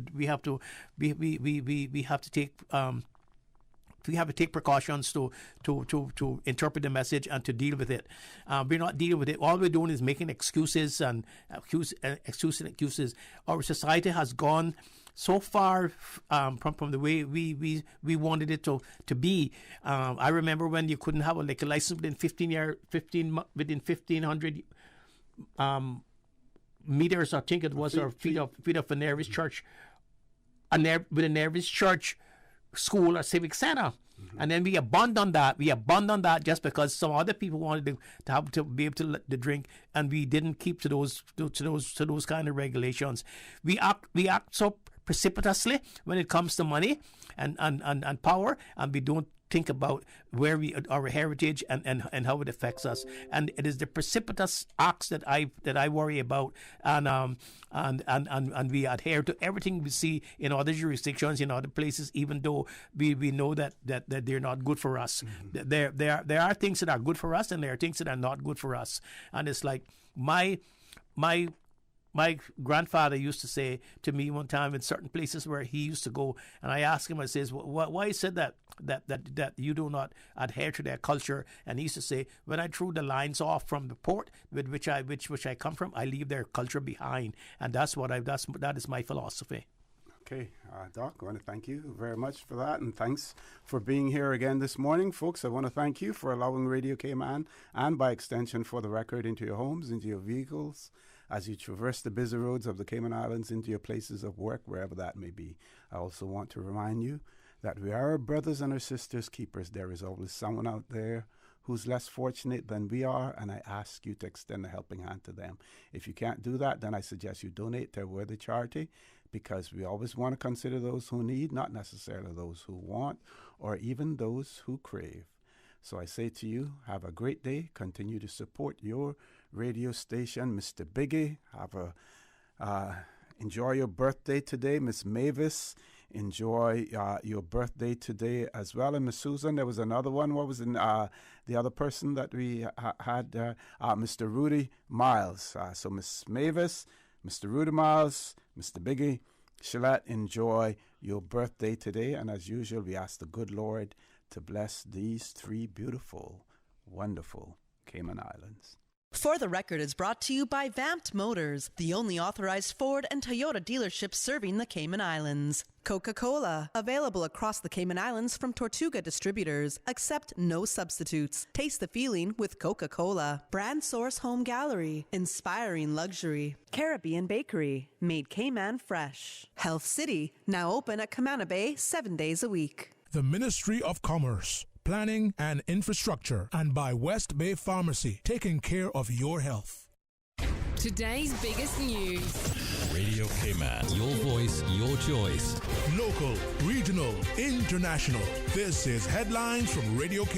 take precautions to interpret the message and to deal with it. We're not dealing with it. All we're doing is making excuses and excuses. Our society has gone so far from the way we wanted it to be. I remember when you couldn't have a liquor license within 1,500 meters, I think it was, or feet of a nearest church, with a nearest church, school or civic center. Mm-hmm. And then we abandoned that just because some other people wanted to be able to drink, and we didn't keep to those kind of regulations. We act so precipitously when it comes to money and power, and we don't think about where our heritage and how it affects us. And it is the precipitous acts that I worry about, and we adhere to everything we see in other jurisdictions, in other places, even though we know that they're not good for us. Mm-hmm. There are things that are good for us, and there are things that are not good for us. And it's like my grandfather used to say to me one time in certain places where he used to go, and I asked him, I says, why is it that you do not adhere to their culture? And he used to say, when I threw the lines off from the port with which I come from, I leave their culture behind, and that is my philosophy. Okay, Doc, I want to thank you very much for that, and thanks for being here again this morning. Folks, I want to thank you for allowing Radio Cayman, and by extension for the record, into your homes, into your vehicles, as you traverse the busy roads of the Cayman Islands into your places of work, wherever that may be. I also want to remind you that we are our brothers and our sisters' keepers. There is always someone out there who's less fortunate than we are, and I ask you to extend a helping hand to them. If you can't do that, then I suggest you donate to a worthy charity, because we always want to consider those who need, not necessarily those who want, or even those who crave. So I say to you, have a great day. Continue to support your radio station. Mr. Biggie, enjoy your birthday today. Miss Mavis, enjoy your birthday today as well. And Miss Susan, there was another one. What was the other person that we had? Mr. Rudy Miles. So Miss Mavis, Mr. Rudy Miles, Mr. Biggie, Shalette, enjoy your birthday today. And as usual, we ask the good Lord to bless these three beautiful, wonderful Cayman Islands. For the Record is brought to you by Vamped Motors, the only authorized Ford and Toyota dealership serving the Cayman Islands. Coca-Cola, available across the Cayman Islands from Tortuga Distributors. Accept no substitutes. Taste the feeling with Coca-Cola. Brand Source Home Gallery, inspiring luxury. Caribbean Bakery, made Cayman fresh. Health City, now open at Camana Bay 7 days a week. The Ministry of Commerce, Planning and Infrastructure, and by West Bay Pharmacy, taking care of your health. Today's biggest news. Radio Cayman. Your voice, your choice. Local, regional, international. This is Headlines from Radio Cayman.